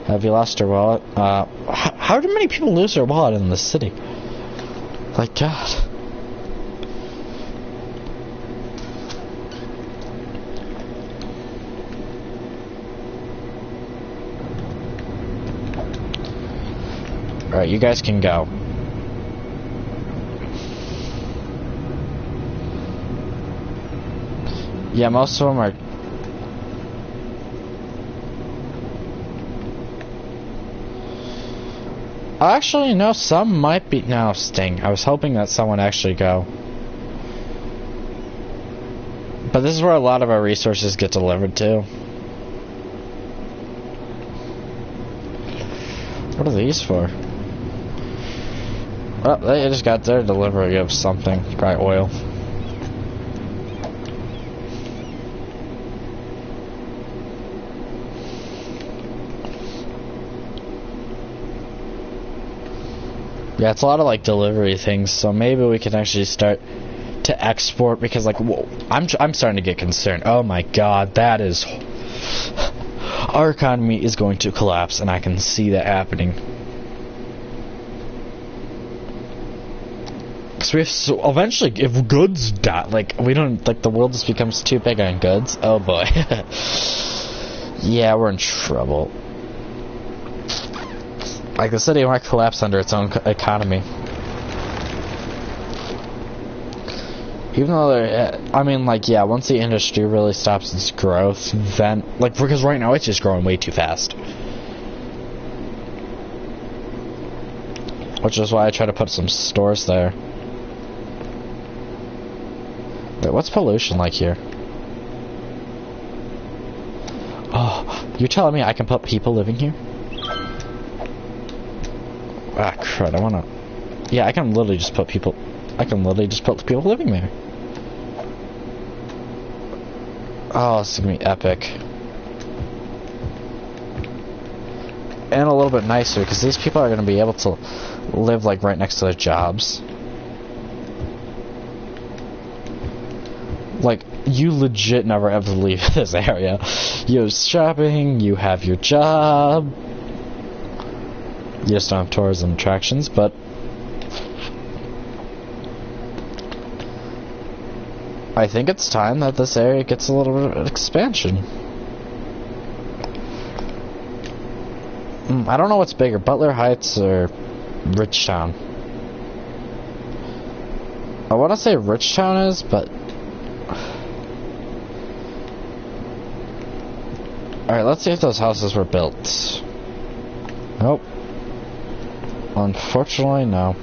Have you lost your wallet? How do many people lose their wallet in this city? Like, God. Alright, you guys can go. Yeah, most of them are... Actually, no, some might be... No, Sting. I was hoping that someone actually go. But this is where a lot of our resources get delivered to. What are these for? Well, they just got their delivery of something. Probably oil. Yeah, it's a lot of like delivery things, so maybe we can actually start to export, because like, whoa, I'm starting to get concerned. Oh my God, that is... Our economy is going to collapse, and I can see that happening. Because we have eventually, if goods die, like, we don't, like, the world just becomes too big on goods. Oh boy. Yeah, we're in trouble. Like, the city might collapse under its own economy. Even though they're, I mean, like, yeah, once the industry really stops its growth, then, like, because right now it's just growing way too fast. Which is why I try to put some stores there. Wait, what's pollution like here? Oh, you're telling me I can put people living here? Ah, crud, I wanna... Yeah, I can literally just put people... I can literally just put people living there. Oh, this is gonna be epic. And a little bit nicer, because these people are gonna be able to live, like, right next to their jobs. Like, you legit never have to leave this area. You have shopping, you have your job. You just don't have tourism attractions, but I think it's time that this area gets a little bit of expansion. I don't know what's bigger, Butler Heights or Richtown. I want to say Richtown is, but... Alright, let's see if those houses were built. Nope. Unfortunately, no.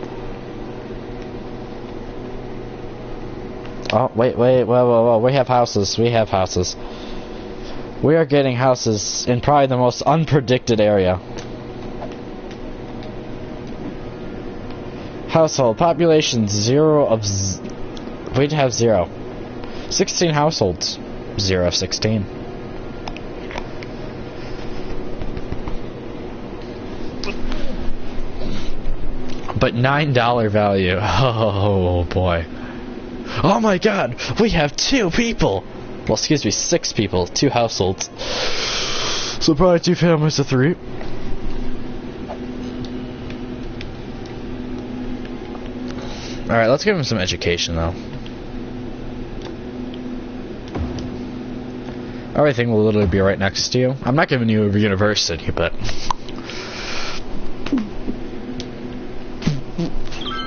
Oh, wait, whoa, we have houses, we are getting houses in probably the most unpredicted area. Household, population 0 of... We'd have 0. 16 households. 0 of 16. But $9 value. Oh boy. Oh my God, we have 2 people. Well, excuse me, 6 people, 2 households. So probably 2 families of 3. Alright, let's give him some education though. Everything will literally be right next to you. I'm not giving you a university, but...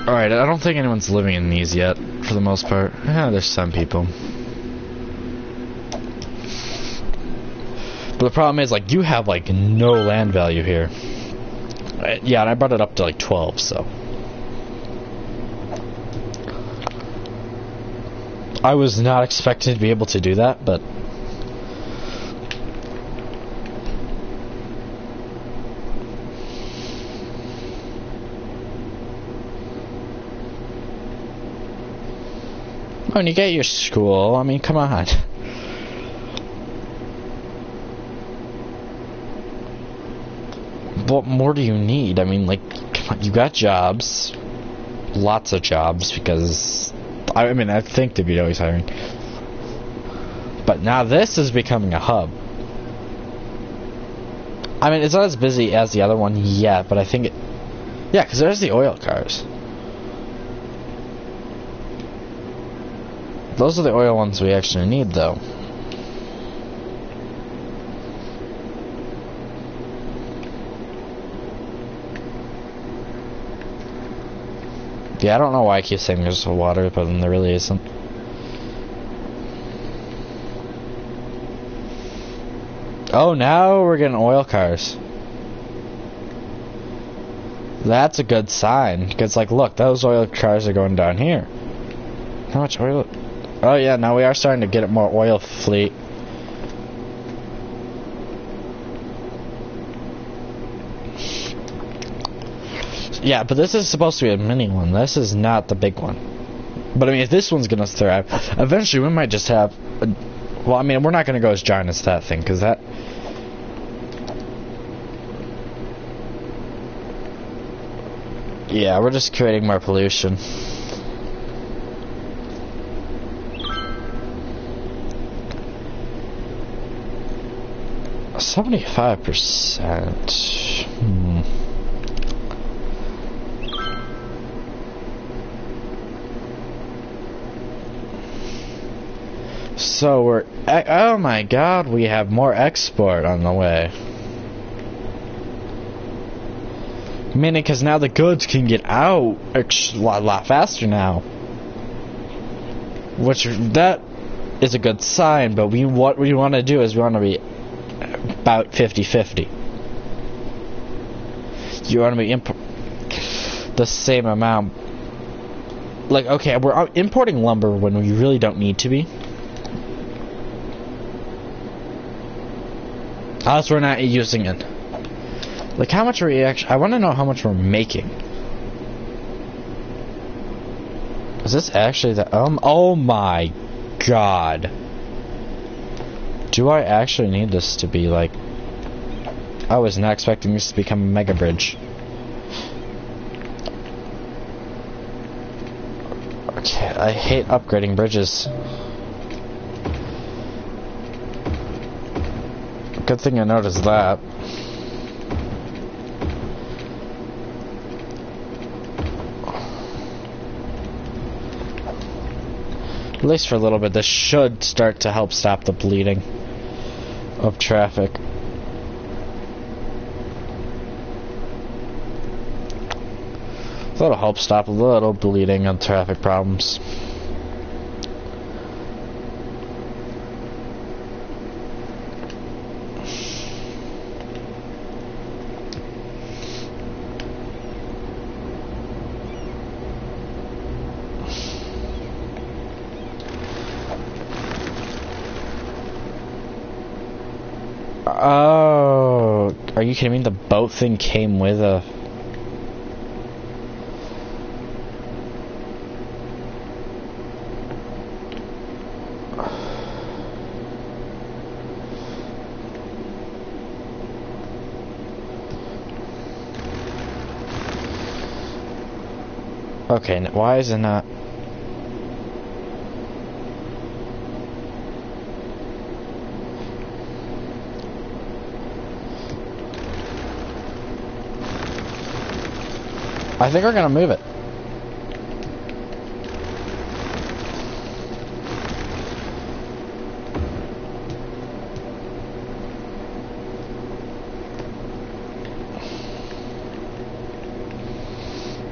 Alright, I don't think anyone's living in these yet, for the most part. Yeah, there's some people. But the problem is, like, you have, like, no land value here. Yeah, and I brought it up to, like, 12, so... I was not expecting to be able to do that, but... When you get your school, I mean, come on. What more do you need? I mean, like, come on, you got jobs. Lots of jobs, because... I mean, I think they'd be always hiring. But now this is becoming a hub. I mean, it's not as busy as the other one yet, but I think it... Yeah, because there's the oil cars. Those are the oil ones we actually need, though. Yeah, I don't know why I keep saying there's water, but then there really isn't. Oh, now we're getting oil cars. That's a good sign. Because, like, look, those oil cars are going down here. How much oil? Oh, yeah, now we are starting to get a more oil fleet. Yeah, but this is supposed to be a mini one. This is not the big one. But, I mean, if this one's going to thrive, eventually we might just have... well, I mean, we're not going to go as giant as that thing, because that... Yeah, we're just creating more pollution. $75%. So we're... oh my god, we have more export on the way. Meaning, because now the goods can get out a lot faster now. Which, that is a good sign, but what we want to do is we want to be about 50-50. You want to be the same amount. Like, okay, we're importing lumber when we really don't need to be. Unless we're not using it. Like, how much are we actually... I want to know how much we're making. Is this actually the... oh my god. Do I actually need this to be, like... I was not expecting this to become a mega bridge. Okay, I hate upgrading bridges. Good thing I noticed that. At least for a little bit, this should start to help stop the bleeding of traffic. That'll help stop a little bleeding of traffic problems. Oh, are you kidding me? The boat thing came with a... Okay, why is it not... I think we're gonna move it.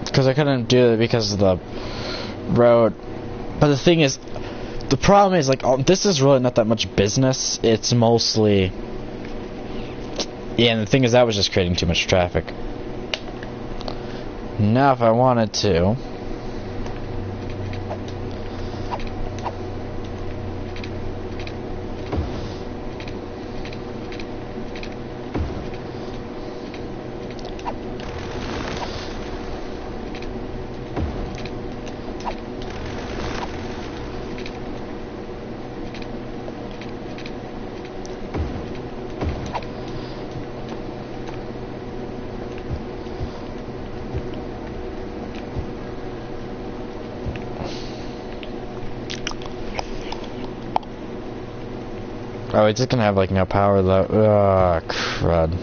Because I couldn't do it because of the road. But the thing is, the problem is, like, this is really not that much business. It's mostly... Yeah, and the thing is, that was just creating too much traffic. Now, if I wanted to... Oh, it's just gonna have like no power though. Ugh, crud.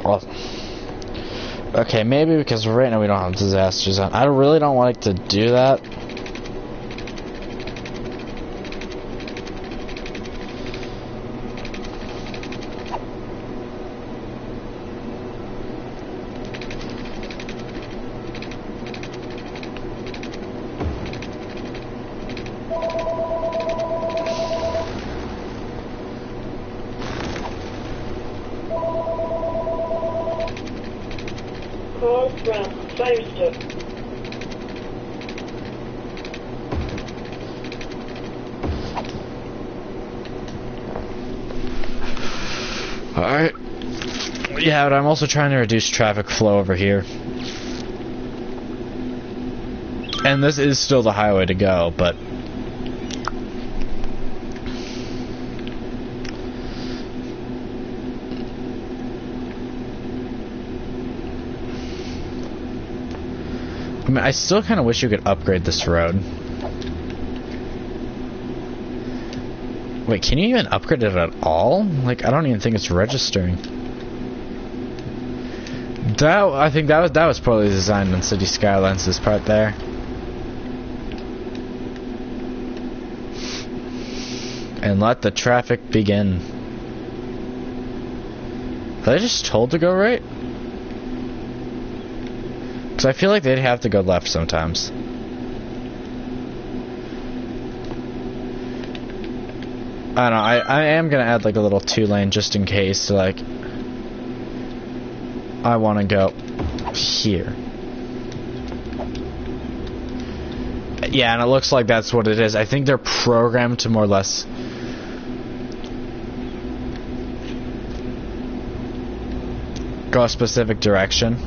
Well, okay, maybe because right now we don't have disasters on. I really don't like to do that. Call from Firestone. Alright. Yeah, but I'm also trying to reduce traffic flow over here. And this is still the highway to go, but... I mean, I still kind of wish you could upgrade this road. Wait, can you even upgrade it at all? Like, I don't even think it's registering. I think that was probably designed in City Skylines, this part there. And let the traffic begin. Are they just told to go right? Because I feel like they'd have to go left sometimes. I don't know, I am gonna add like a little 2-lane just in case, like I wanna go here. Yeah, and it looks like that's what it is. I think they're programmed to more or less go a specific direction.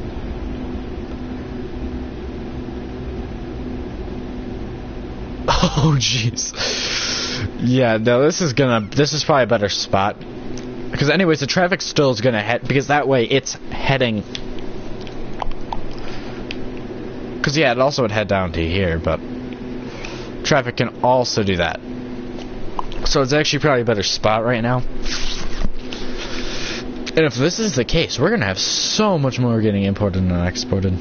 Oh jeez. Yeah, no, this is probably a better spot. Because anyways, the traffic still is gonna head, because that way it's heading. Because yeah, it also would head down to here, but traffic can also do that. So it's actually probably a better spot right now. And if this is the case, we're gonna have so much more getting imported and exported.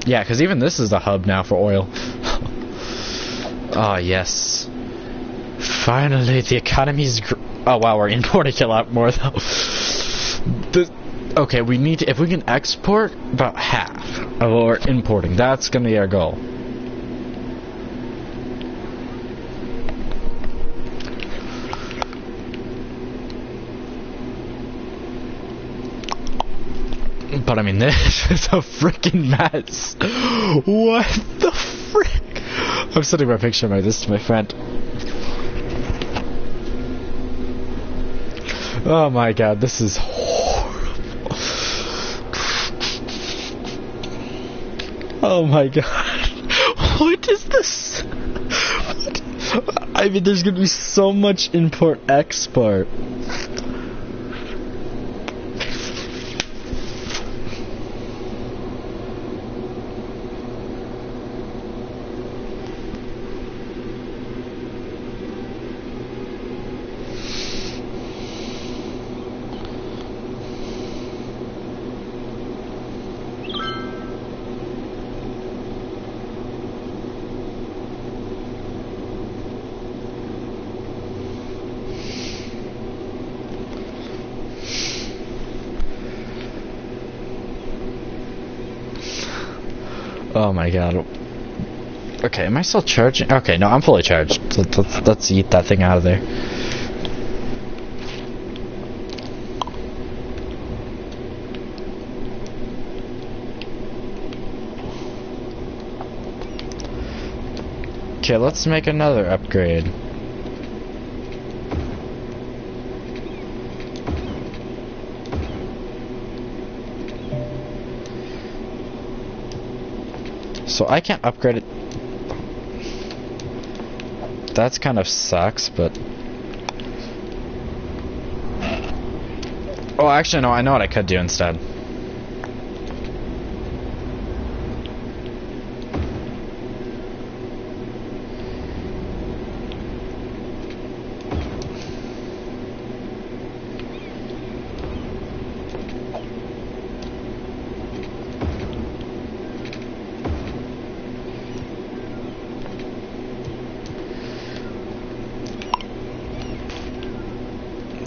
Yeah, because even this is the hub now for oil. Oh yes. Finally, the economy's. Oh wow, we're importing a lot more though. Okay, we need to. If we can export about half of what we're importing, that's gonna be our goal. But I mean, this is a freaking mess. What the frick? I'm sending my picture of this to my friend. Oh my god, this is horrible. Oh my god. What is this? I mean, there's gonna be so much import-export. Oh my god. Okay, am I still charging? Okay, no, I'm fully charged. Let's eat that thing out of there. Okay, let's make another upgrade. So I can't upgrade it. That's kind of sucks, but... Oh, actually, no, I know what I could do instead.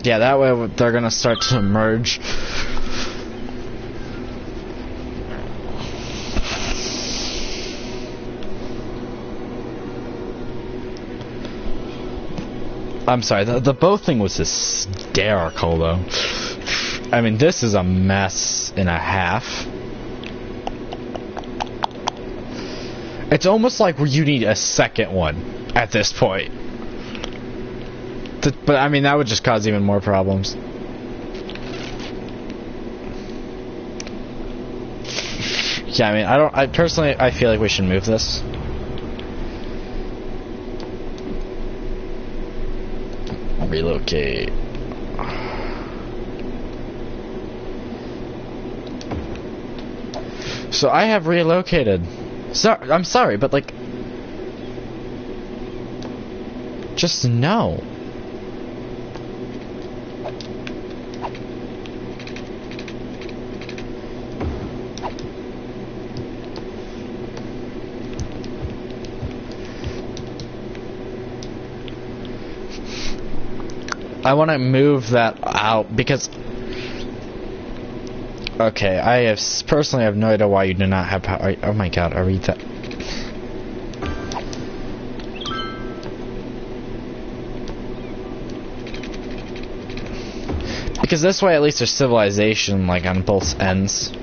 Yeah, that way they're gonna start to merge. I'm sorry, the bow thing was hysterical though. I mean, this is a mess and a half. It's almost like you need a second one at this point. But I mean, that would just cause even more problems. Yeah, I mean, I personally feel like we should move this. Relocate. So I have relocated. I'm sorry, but like, just no. I want to move that out because, okay, I have personally have no idea why you do not have power. Oh my god, I read that. Because this way at least there's civilization like on both ends.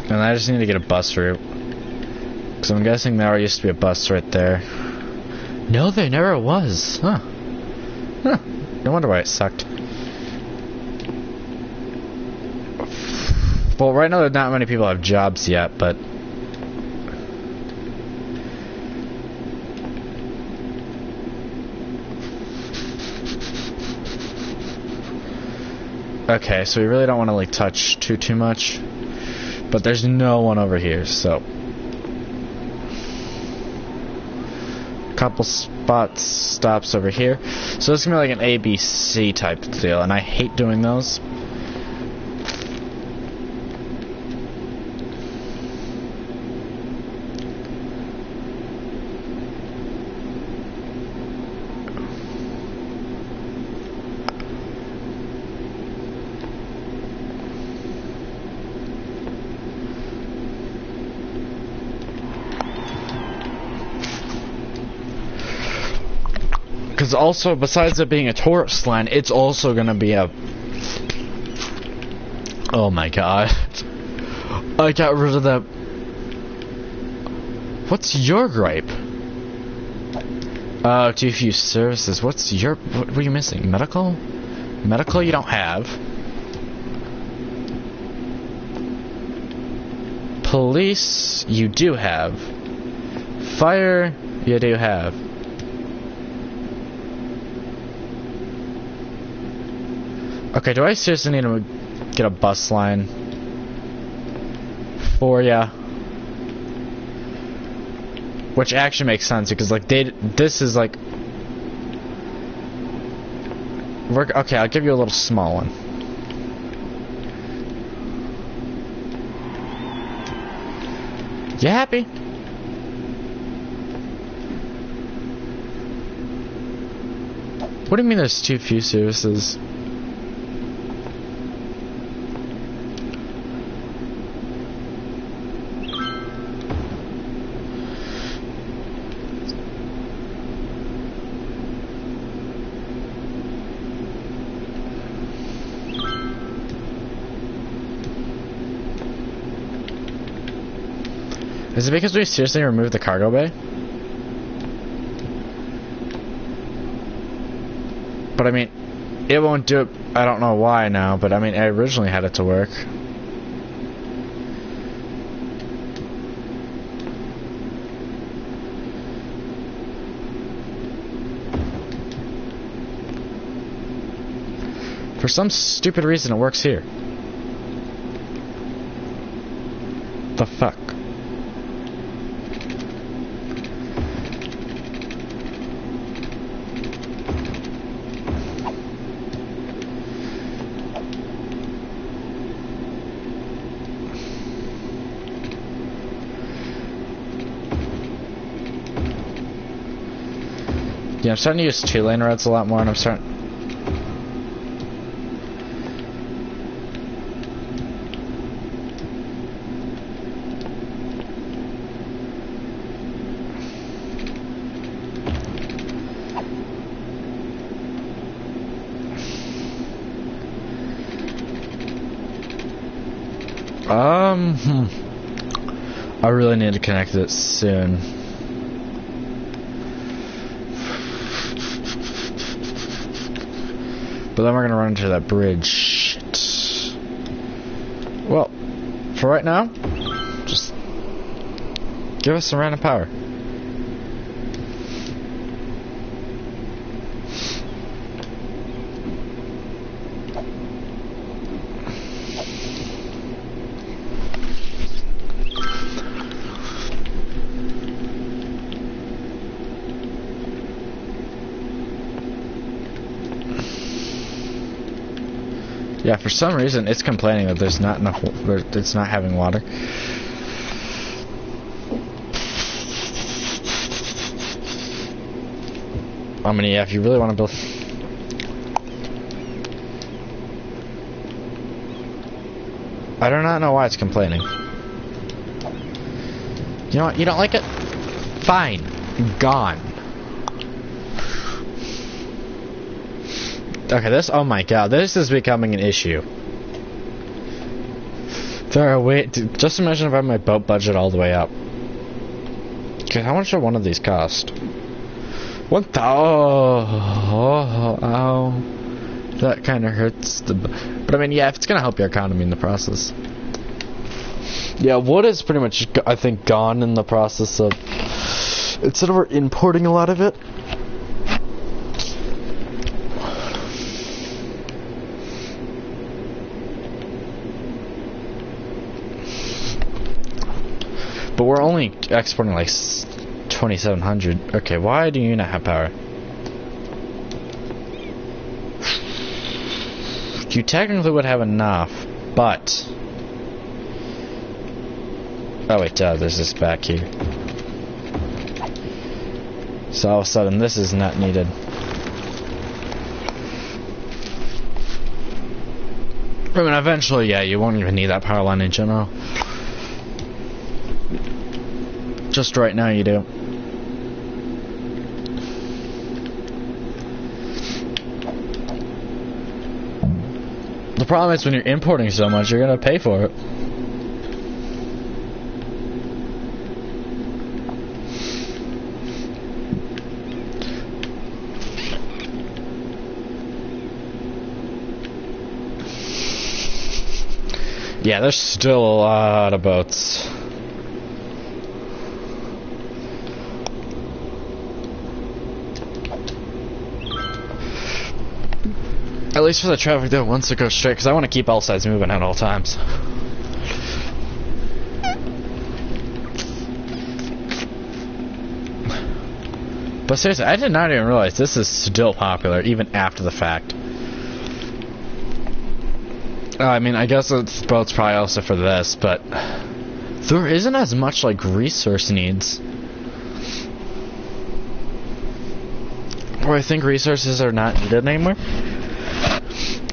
And I just need to get a bus route. Because I'm guessing there used to be a bus right there. No, there never was. Huh. Huh. No wonder why it sucked. Well, right now not many people have jobs yet, but... Okay, so we really don't want to like touch too much. But there's no one over here, so... Couple stops over here. So this is going to be like an ABC type deal, and I hate doing those. Because also, besides it being a tourist line, it's also going to be a... Oh my god. I got rid of that... What's your gripe? Too few services. What's your... What are you missing? Medical? Medical you don't have. Police you do have. Fire you do have. Okay, do I seriously need to get a bus line for ya? Which actually makes sense because like this is like okay, I'll give you a little small one. You happy? What do you mean there's too few services? Is it because we seriously removed the cargo bay? But I mean, it won't do it. I don't know why now, but I mean, I originally had it to work. For some stupid reason, it works here. The fuck? Yeah, I'm starting to use 2-lane roads a lot more, and I'm starting... I really need to connect it soon. But then we're gonna run into that bridge. Shit. Well, for right now, just give us some random power. Yeah, for some reason it's complaining that there's not enough. It's not having water. I mean, yeah, if you really want to build. I do not know why it's complaining. You know what? You don't like it? Fine. Gone. Okay, this, oh my god, this is becoming an issue. Just imagine if I had my boat budget all the way up. Okay, how much would one of these cost? 1,000. Ow. That kind of hurts but I mean, yeah, if it's gonna help your economy in the process. Yeah, wood is pretty much, I think, gone in the process of, instead of importing a lot of it. But we're only exporting like 2,700. Okay, why do you not have power? You technically would have enough, but... Oh wait, there's this back here. So all of a sudden this is not needed. I mean, eventually, yeah, you won't even need that power line in general. Just right now you do. The problem is when you're importing so much, you're gonna pay for it. Yeah, there's still a lot of boats. At least for the traffic that wants to go straight, because I want to keep all sides moving at all times. But seriously, I did not even realize this is still popular, even after the fact. I mean, I guess it's boats probably also for this, but there isn't as much like resource needs. Or I think resources are not needed anymore.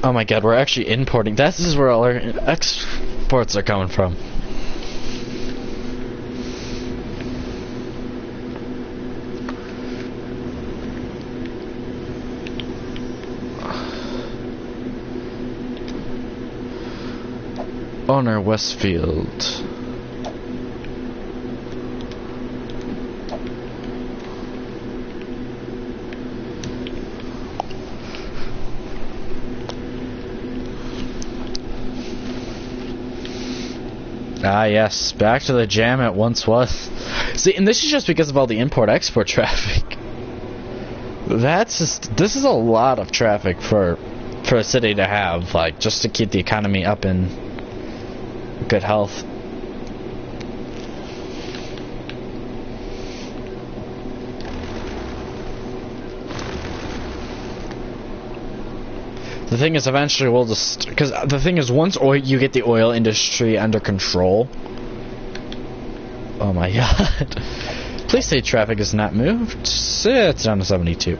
Oh my god, we're actually importing. This is where all our exports are coming from. Owner Westfield. Ah, yes. Back to the jam it once was. See, and this is just because of all the import-export traffic. This is a lot of traffic for a city to have, like, just to keep the economy up in good health. The thing is, eventually we'll just... Because the thing is, once you get the oil industry under control... Oh my god. Please say traffic is not moved. It's down to 72.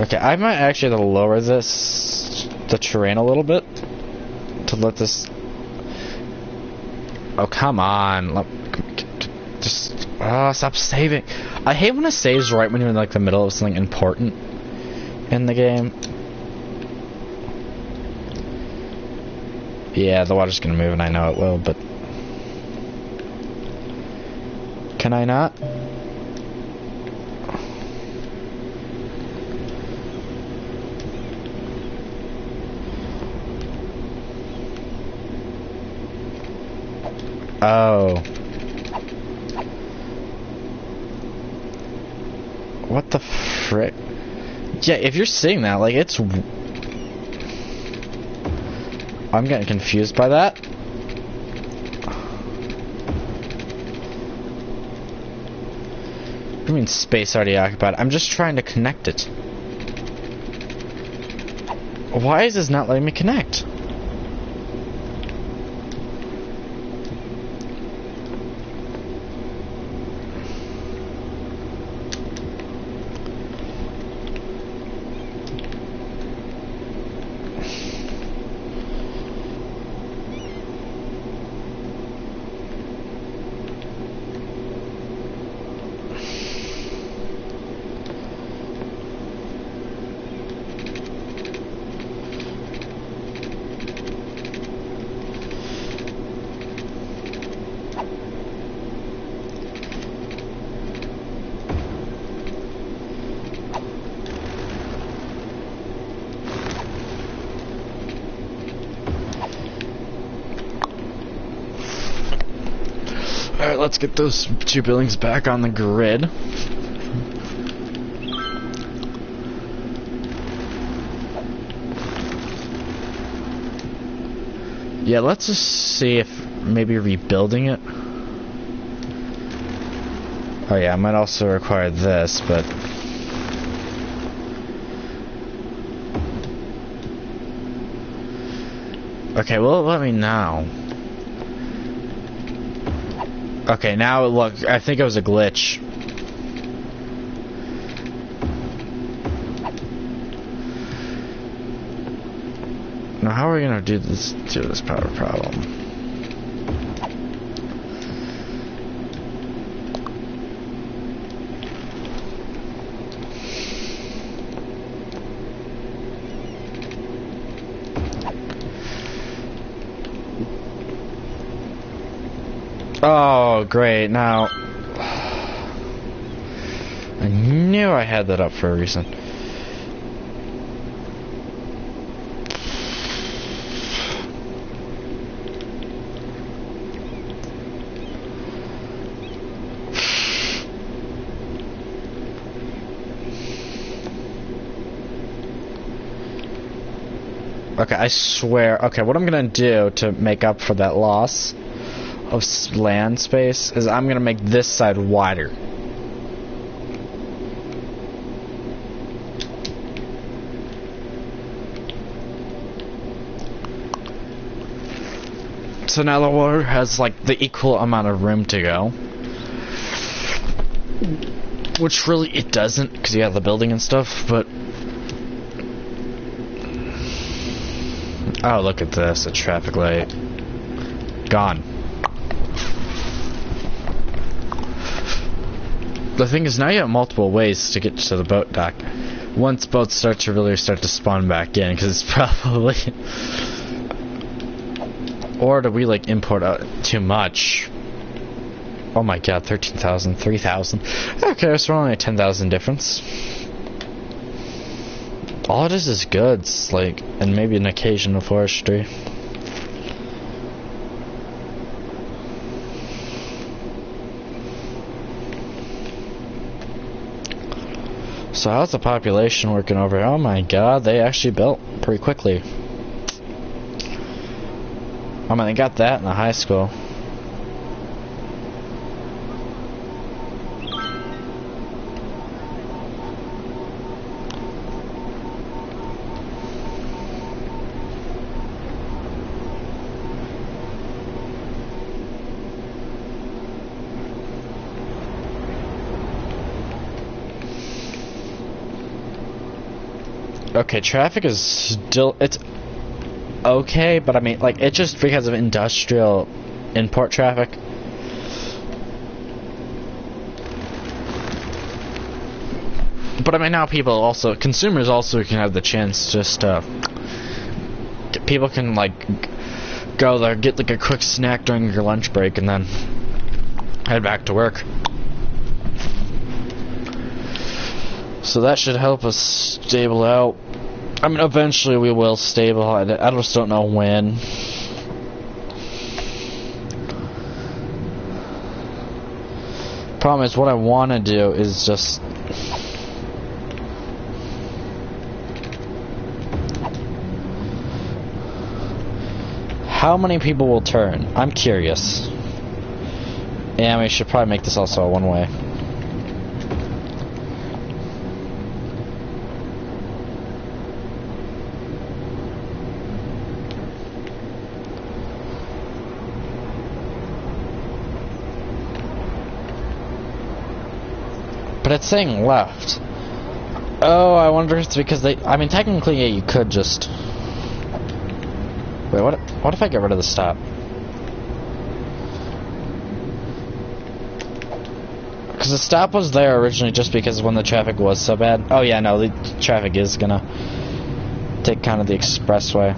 Okay, I might actually have to lower the terrain a little bit. To let this... Oh, come on. Just... stop saving. I hate when it saves right when you're in, like, the middle of something important in the game. Yeah, the water's gonna move and I know it will, but can I not? Oh. What the frick? Yeah, if you're seeing that, like, it's... I'm getting confused by that. What do you mean space already occupied? I'm just trying to connect it. Why is this not letting me connect? Alright, let's get those two buildings back on the grid. Yeah, let's just see if maybe rebuilding it. Oh yeah, I might also require this, but... Okay, well, let me know. Okay, now look, I think it was a glitch. Now how are we gonna do this power problem? Oh, great. Now, I knew I had that up for a reason. Okay, I swear. Okay, what I'm gonna do to make up for that loss of land space is I'm gonna make this side wider. So now the water has like the equal amount of room to go, which really it doesn't because you have the building and stuff, but oh, look at this, a traffic light gone. The thing is, now you have multiple ways to get to the boat dock. Once boats start to spawn back in, because it's probably... Or do we, like, import out too much? Oh my god, 13,000, 3,000. Okay, so we're only a 10,000 difference. All it is goods, like, and maybe an occasional forestry. So how's the population working over here? Oh my god, they actually built pretty quickly. I mean, they got that in the high school. Okay, traffic is still, it's okay, but I mean, like, it's just because of industrial import traffic. But I mean, now people also, consumers also can have the chance just people can, like, go there, get, like, a quick snack during your lunch break, and then head back to work. So that should help us stable out. I mean, eventually we will stabilize. I just don't know when. Problem is, what I want to do is just... How many people will turn? I'm curious. And we should probably make this also a one-way. But it's saying left. Oh, I wonder if it's because they... I mean, technically, yeah, you could just... Wait, what if I get rid of the stop? Because the stop was there originally just because when the traffic was so bad. Oh, yeah, no, the traffic is gonna take kind of the expressway.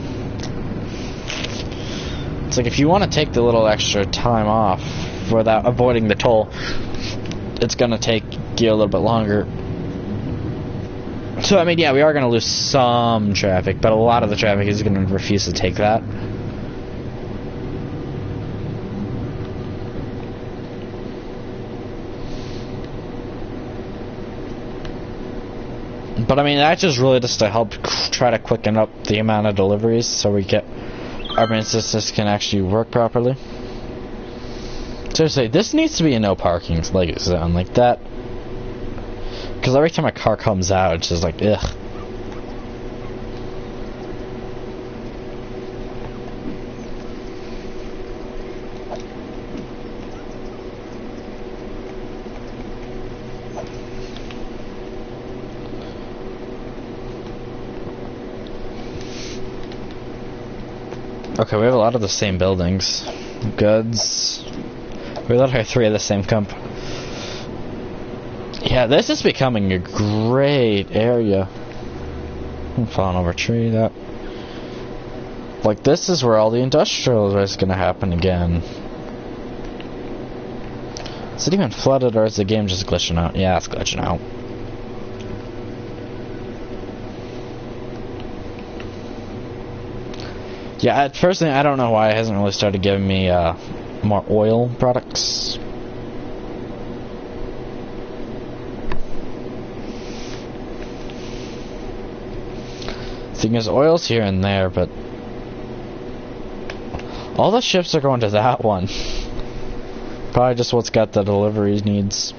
It's like if you want to take the little extra time off without avoiding the toll, it's gonna take you a little bit longer. So I mean, yeah, we are gonna lose some traffic, but a lot of the traffic is gonna refuse to take that. But I mean, that's just really just to help try to quicken up the amount of deliveries so we get our businesses can actually work properly. Seriously, this needs to be a no parking zone like that. Because every time a car comes out, it's just like, ugh. Okay, we have a lot of the same buildings. Goods. We literally have 3 of the same company. Yeah, this is becoming a great area. I'm falling over a tree. That, like, this is where all the industrial is going to happen again. Is it even flooded, or is the game just glitching out? Yeah, it's glitching out. Yeah, personally, I don't know why it hasn't really started giving me more oil products. Thing is, oil's here and there, but all the ships are going to that one. Probably just what's got the delivery needs.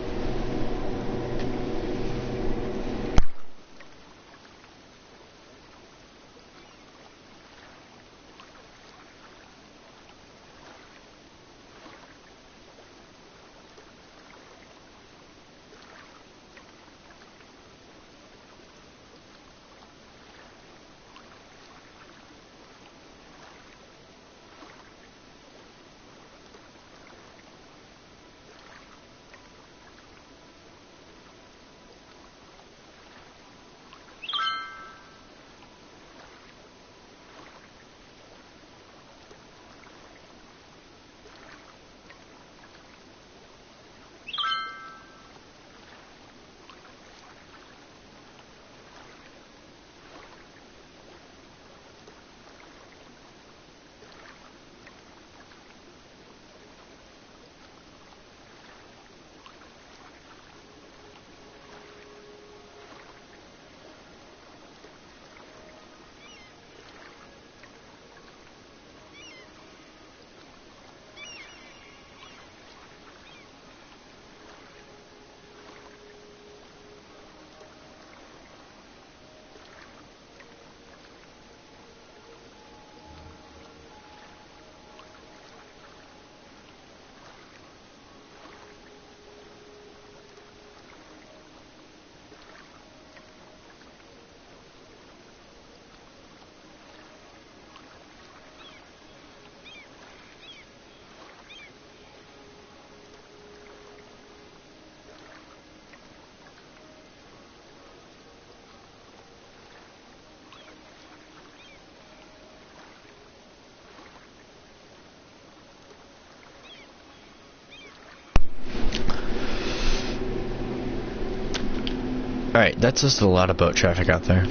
Alright, that's just a lot of boat traffic out there.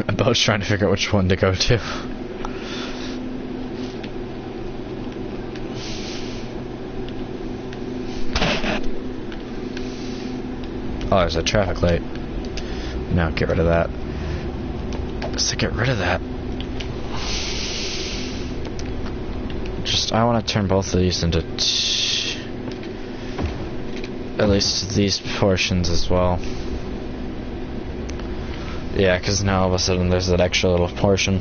A boat's trying to figure out which one to go to. Oh, there's a traffic light. No, get rid of that. So get rid of that. I want to turn both of these into at least these portions as well. Yeah, because now all of a sudden there's that extra little portion.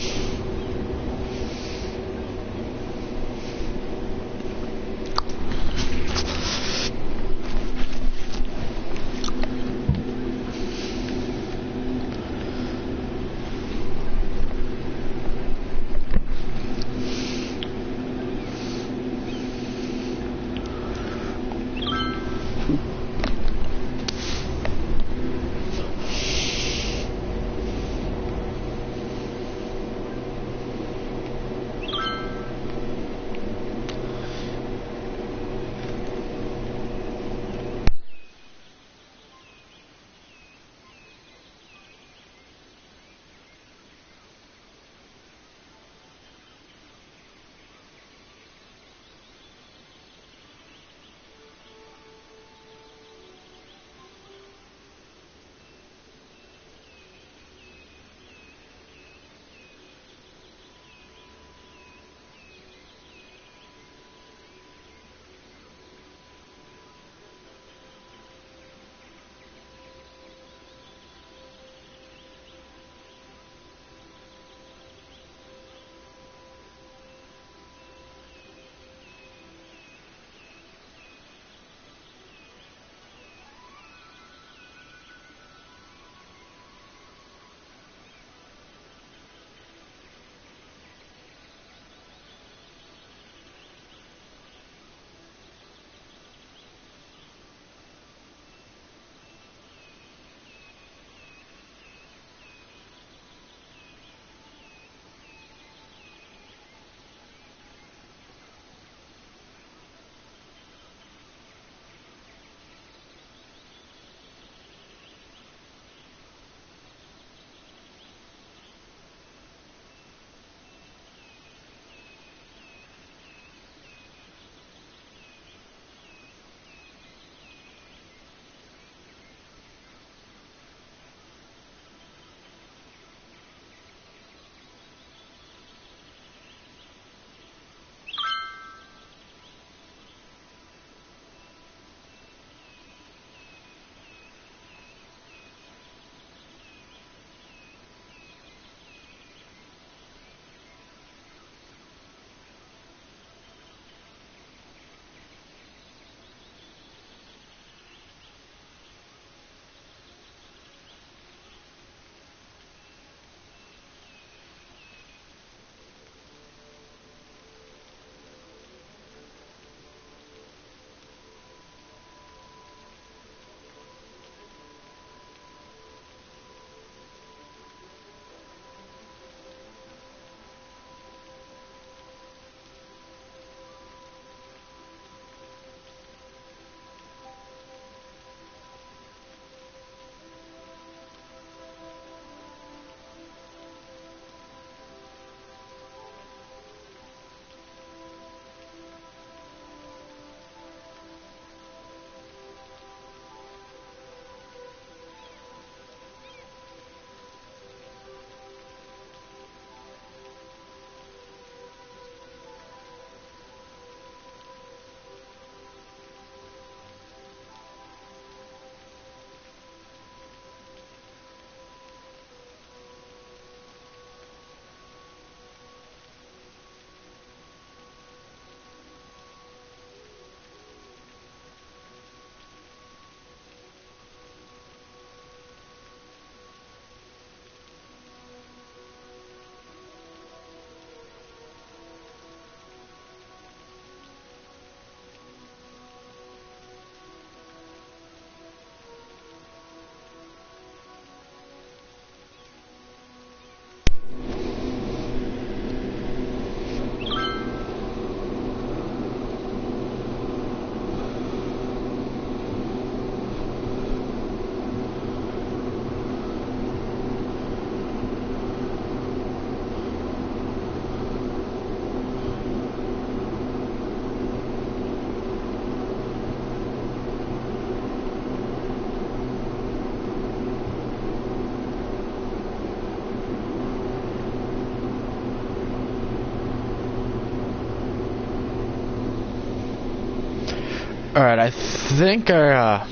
Alright, I think our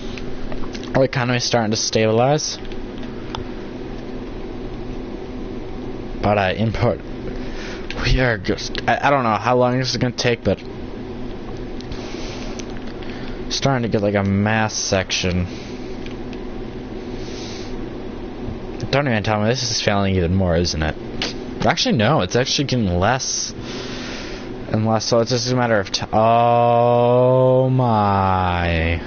economy is starting to stabilize. But import... We are just... I don't know how long this is going to take, but... Starting to get like a mass section. Don't even tell me, this is failing even more, isn't it? Actually, no, it's actually getting less and less, so it's just a matter of oh my.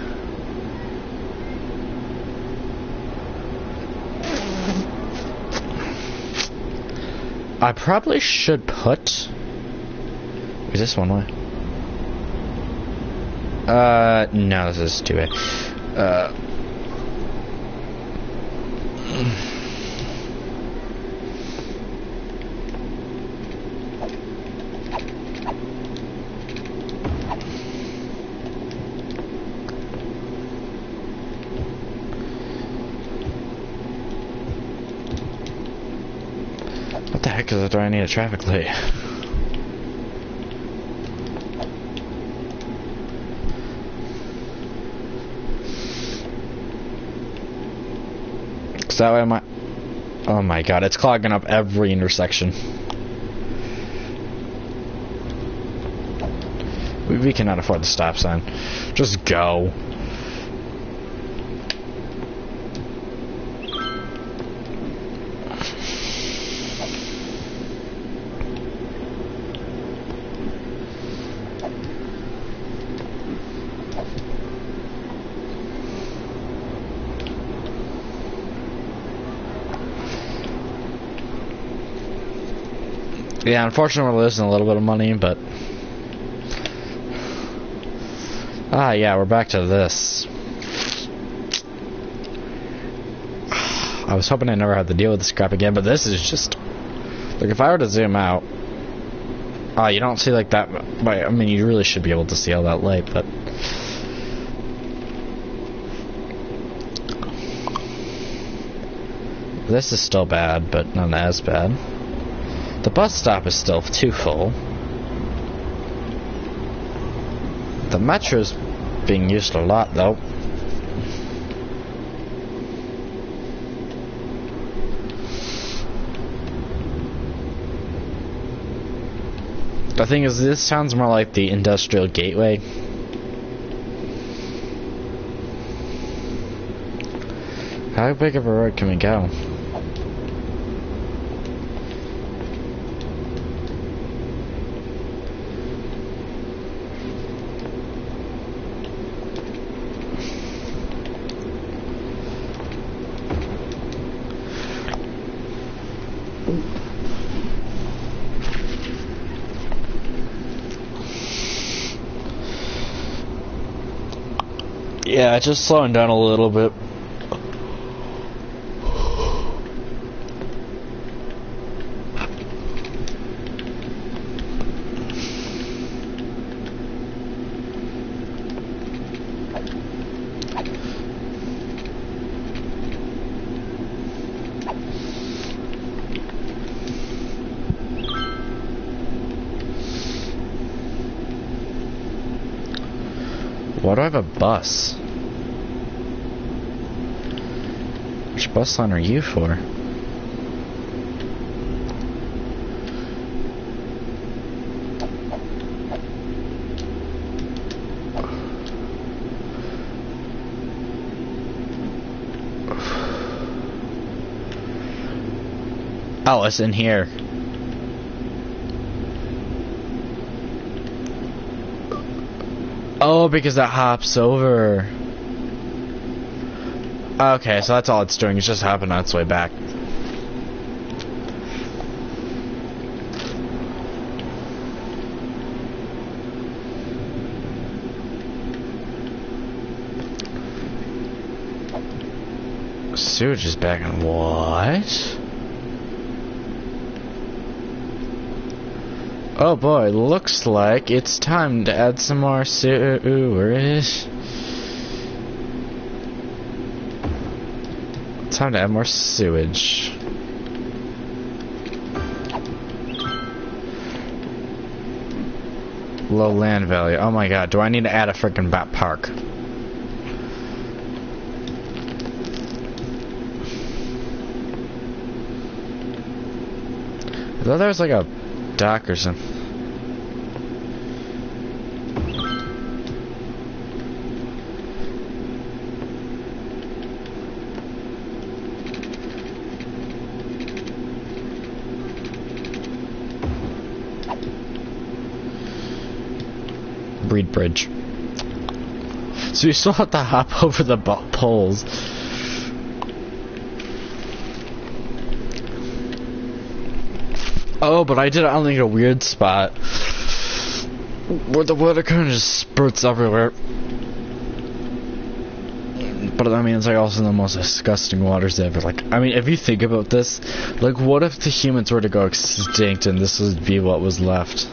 I probably should put... Is this one way? No, this is two way. What the heck do I need a traffic light? Cause that way oh my god, it's clogging up every intersection. We cannot afford the stop sign. Just go. Yeah, unfortunately we're losing a little bit of money, but... Ah, yeah, we're back to this. I was hoping I never had to deal with this crap again, but this is just... Like, if I were to zoom out... Ah, you don't see like that... I mean, you really should be able to see all that light, but... This is still bad, but not as bad. The bus stop is still too full. The metro's being used a lot, though. The thing is, this sounds more like the industrial gateway. How big of a road can we go? Yeah, just slowing down a little bit. Why do I have a bus? Which bus line are you for? Oh, it's in here. Oh, because that hops over. Okay, so that's all it's doing. It's just hopping on its way back. Sewage is back on what? Oh boy, looks like it's time to add some more sewage. Time to add more sewage. Low land value. Oh my god, do I need to add a freaking bat park? I thought there was like a dock or something. Breed bridge. So you still have to hop over the poles. Oh, but I did it on like a weird spot where the water kind of just spurts everywhere. But I mean, it's like also the most disgusting waters ever. Like, I mean, if you think about this, like, what if the humans were to go extinct and this would be what was left?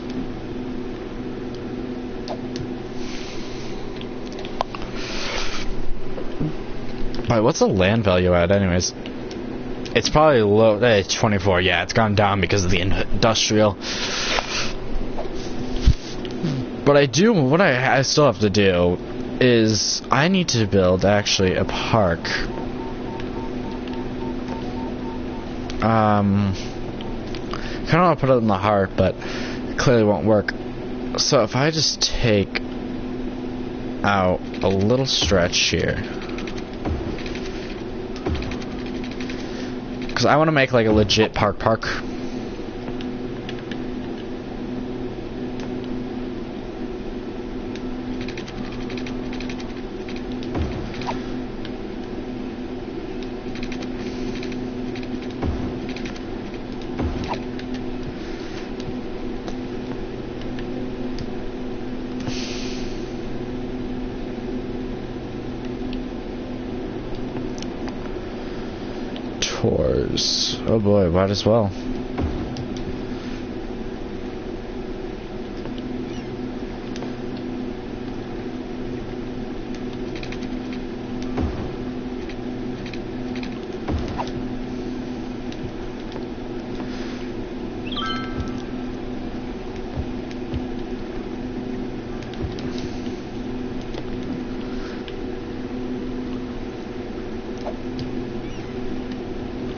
Wait, what's the land value at, anyways? It's probably low. 24. Yeah, it's gone down because of the industrial. But what I still have to do is I need to build actually a park. Kind of want to put it in the heart, but it clearly won't work. So if I just take out a little stretch here. Because I want to make like a legit park. Tours. Oh boy, might as well.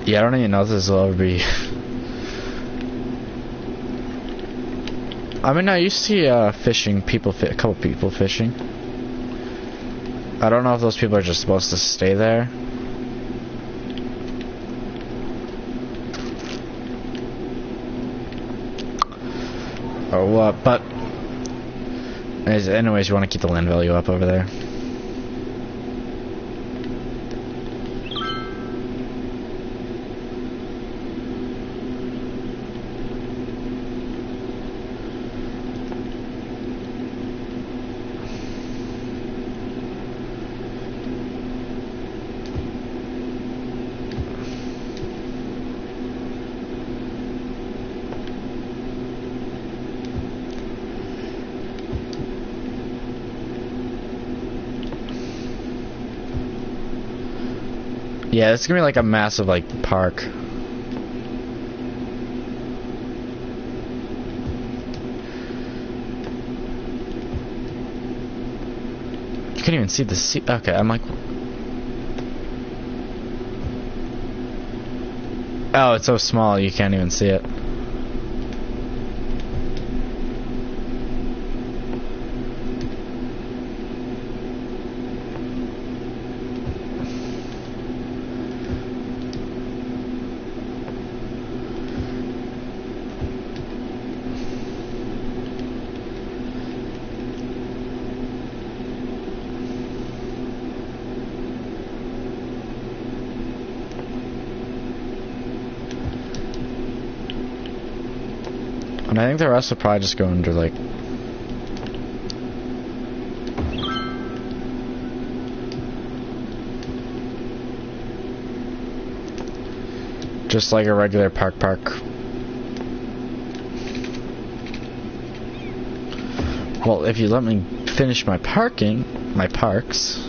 Yeah, I don't even know if this will ever be. I mean, I used to see fishing, a couple people fishing. I don't know if those people are just supposed to stay there. Or what, but anyways, you want to keep the land value up over there. Yeah, it's gonna be like a massive like park. You can't even see the sea. Okay, I'm like, oh, it's so small you can't even see it. And I think the rest will probably just go under like just like a regular park. Well, if you let me finish my parks.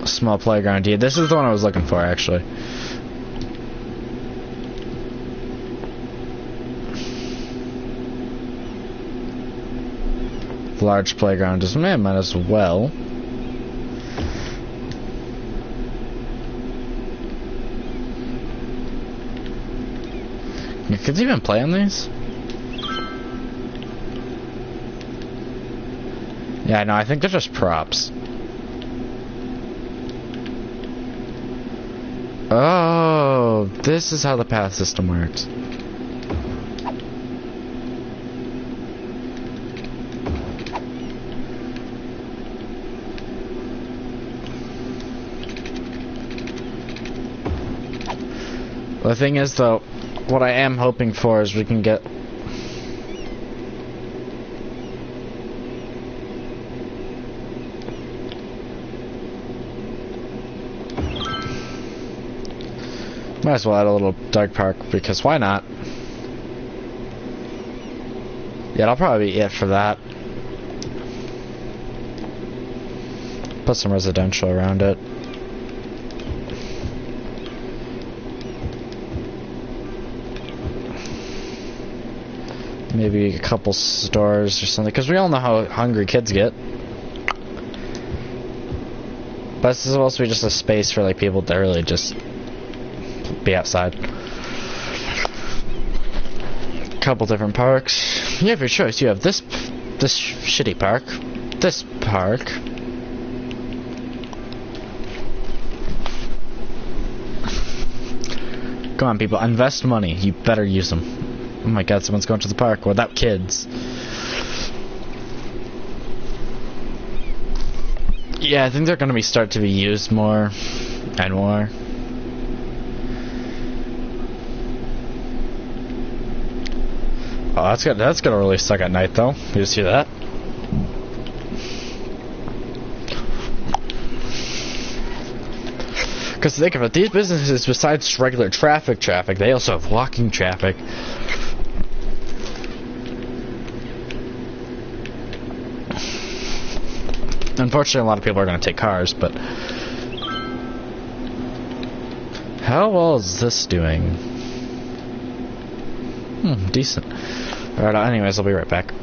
Small playground. Yeah, this is the one I was looking for actually. large playground is, man, might as well. Can kids even play on these? Yeah, no, I think they're just props. Oh, this is how the path system works. The thing is, though, what I am hoping for is we can get... Might as well add a little dog park, because why not? Yeah, that'll probably be it for that. Put some residential around it. Maybe a couple stores or something, because we all know how hungry kids get. But this is supposed to be just a space for like people to really just be outside. Couple different parks. You have your choice. You have this shitty park, this park. Come on, people, invest money. You better use them. Oh my god, someone's going to the park without kids. Yeah, I think they're going to start to be used more and more. Oh, that's gonna really suck at night, though. You see that? Because think of it, these businesses, besides regular traffic, they also have walking traffic. Unfortunately, a lot of people are going to take cars, but... How well is this doing? Decent. Alright, anyways, I'll be right back.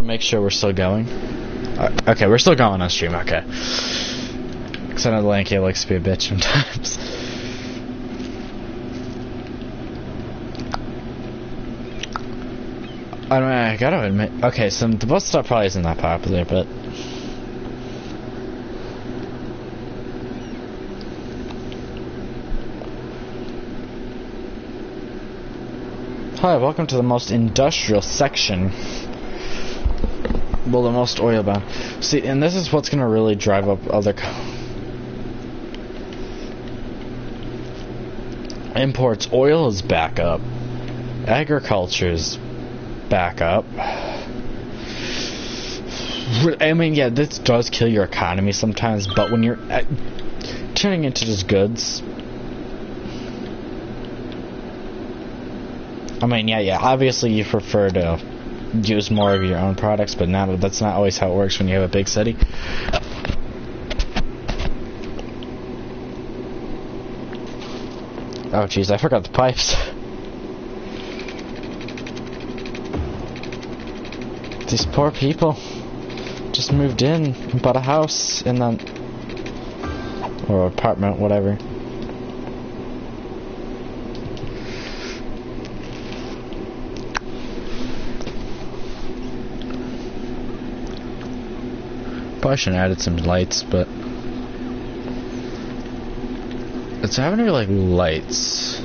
Make sure we're still going. Okay, we're still going on stream, okay. Because I know the Lanky likes to be a bitch sometimes. I mean, I gotta admit... Okay, so the bus stop probably isn't that popular, but... Hi, welcome to the most industrial section. Well, the most oil bound. See, and this is what's gonna really drive up other imports. Oil is back up. Agriculture's back up. I mean, yeah, this does kill your economy sometimes, but when you're turning into just goods. I mean, yeah, obviously you prefer to use more of your own products, but that's not always how it works when you have a big city. Oh jeez, I forgot the pipes. These poor people just moved in and bought a house and then, or apartment, whatever. Probably should have added some lights, but it's having to be like lights.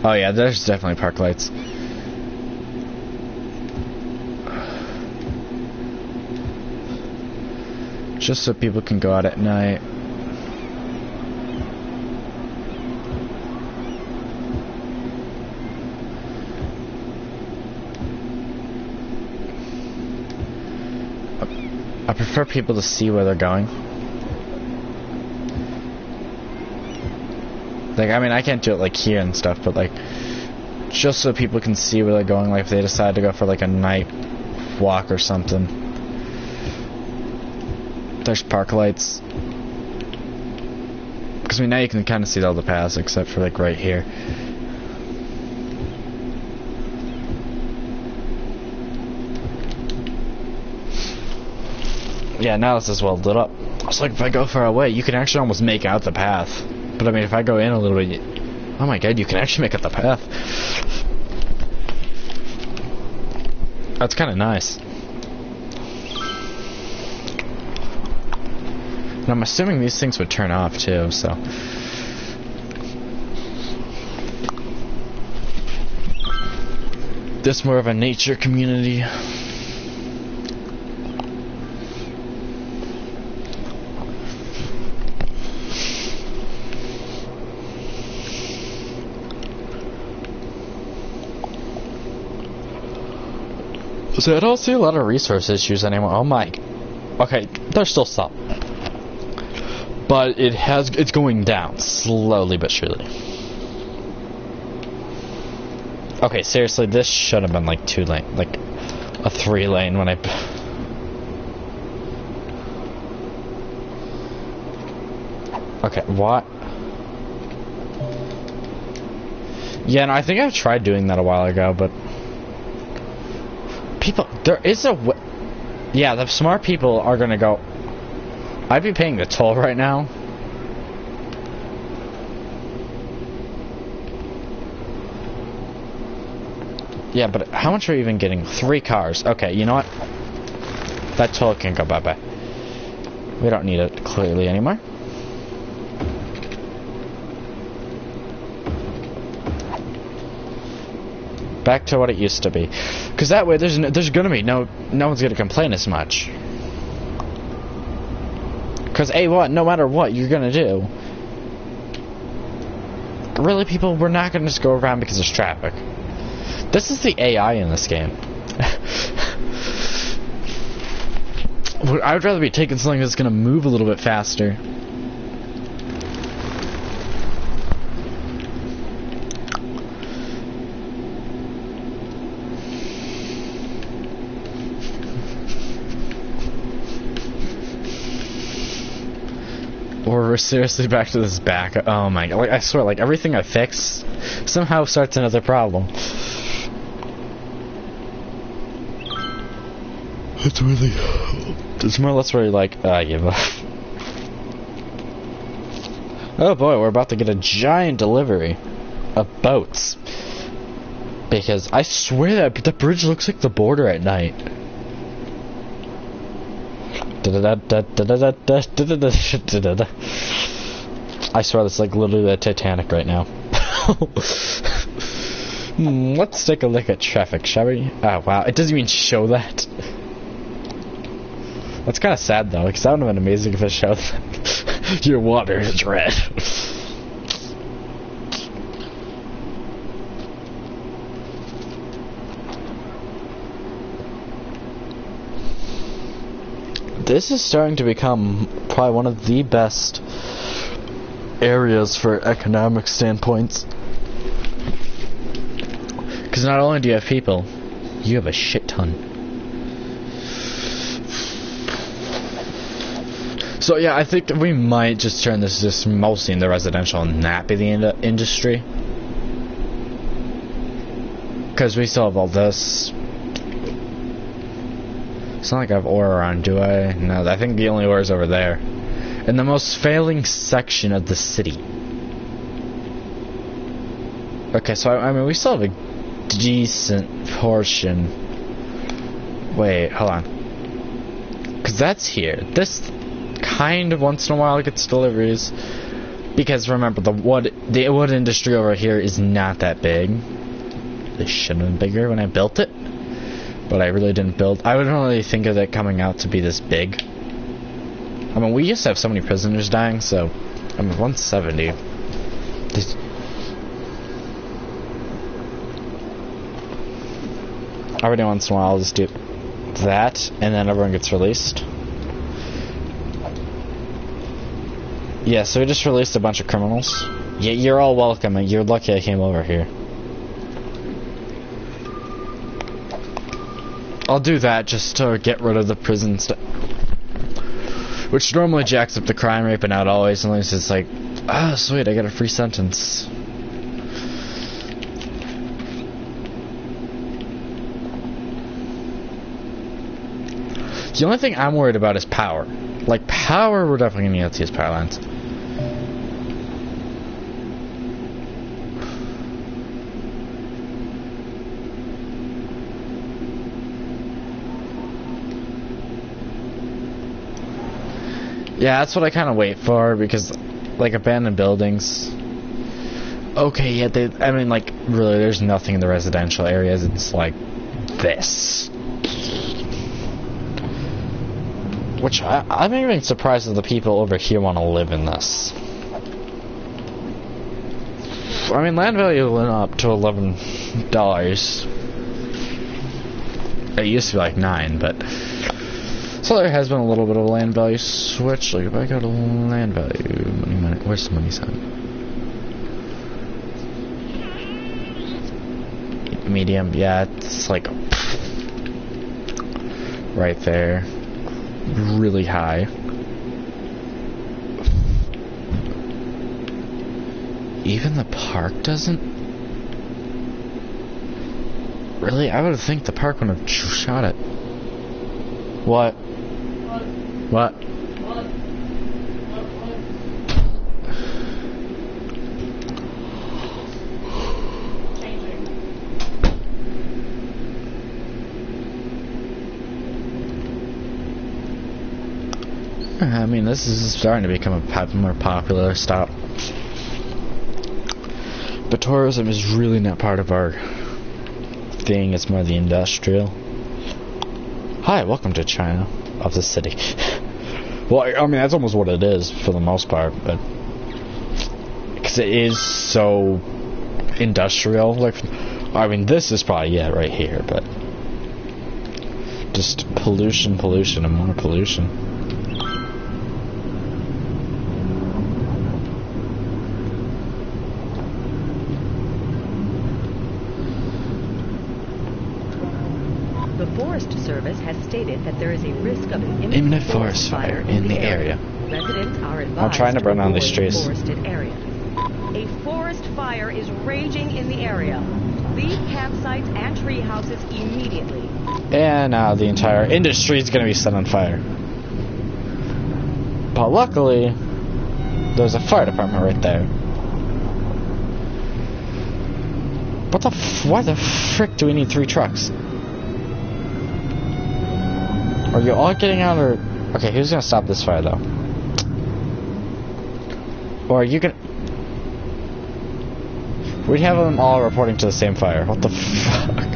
Oh yeah, there's definitely park lights. Just so people can go out at night. I prefer people to see where they're going. Like, I mean, I can't do it like here and stuff, but like, just so people can see where they're going, like if they decide to go for like a night walk or something. There's park lights. Because I mean, now you can kind of see all the paths except for like right here. Yeah, now this is well lit up. It's like if I go far away, you can actually almost make out the path. But I mean, if I go in a little bit, oh my god, you can actually make out the path. That's kind of nice. And I'm assuming these things would turn off too, so. This more of a nature community. So I don't see a lot of resource issues anymore. Oh my. Okay, there's still some. But it's going down slowly but surely. Okay, seriously, this should have been like 2-lane, like a 3-lane when I. Okay, what? Yeah, no, I think I've tried doing that a while ago, but people, there is a way. Yeah, the smart people are gonna go. I'd be paying the toll right now. Yeah, but how much are you even getting? 3 cars. Okay, you know what? That toll can go bye-bye. We don't need it clearly anymore. Back to what it used to be. Because that way there's gonna be no one's gonna complain as much. Because no matter what you're gonna do, really, people, we're not gonna just go around because there's traffic. This is the AI in this game. I would rather be taking something that's gonna move a little bit faster. Or we're seriously back to this back. Oh my god! Like, I swear, like everything I fix somehow starts another problem. It's really. It's more or less where you're like, I give up. Oh boy, we're about to get a giant delivery of boats. Because I swear that the bridge looks like the border at night. I swear that's like literally the Titanic right now. Let's take a look at traffic, shall we? Oh wow, it doesn't even show that. That's kind of sad though, because that would have been amazing if it showed that your water is red. This is starting to become probably one of the best areas for economic standpoints. Because not only do you have people, you have a shit ton. So yeah, I think we might just turn this just mostly into residential and not be the industry. Because we still have all this. It's not like I have ore around, do I? No, I think the only ore is over there. In the most failing section of the city. Okay, so I mean, we still have a decent portion. Wait, hold on. Because that's here. This kind of once in a while gets deliveries. Because remember, the wood industry over here is not that big. It should have been bigger when I built it. But I really didn't build. I wouldn't really think of it coming out to be this big. I mean, we used to have so many prisoners dying, so I mean, 170. Every once in a while, I'll just do that, and then everyone gets released. Yeah, so we just released a bunch of criminals. Yeah, you're all welcome, and you're lucky I came over here. I'll do that just to get rid of the prison stuff. Which normally jacks up the crime rate, but not always, unless it's like, ah, oh, sweet, I got a free sentence. The only thing I'm worried about is power. Like, power, we're definitely going to need to use power lines. Yeah, that's what I kind of wait for, because, like, abandoned buildings. Okay, yeah, I mean, like, really, there's nothing in the residential areas. It's like this. Which, I'm even surprised that the people over here want to live in this. I mean, land value went up to $11. It used to be like 9, but... So there has been a little bit of a land value switch. Like, if I go to land value... Money, where's the money sign? Medium, yeah, it's like... right there. Really high. Even the park doesn't? Really? I would think the park would have shot it. What? What? I mean, this is starting to become a more popular stop. But tourism is really not part of our thing. It's more the industrial. Hi, welcome to China of the city. Well, I mean, that's almost what it is for the most part, but because it is so industrial. Like, I mean, this is probably right here, but just pollution, and more pollution. The Forest Service has stated that there is a risk of an imminent forest fire in the area. Residents are advised I'm trying to burn down these trees. Forested area. A forest fire is raging in the area. Leave campsites and tree houses immediately. And now the entire industry is going to be set on fire. But luckily, there's a fire department right there. What the why the frick do we need 3 trucks? Are you all getting out, or... Okay, who's gonna stop this fire, though? Or are you gonna... We'd have them all reporting to the same fire. What the fuck?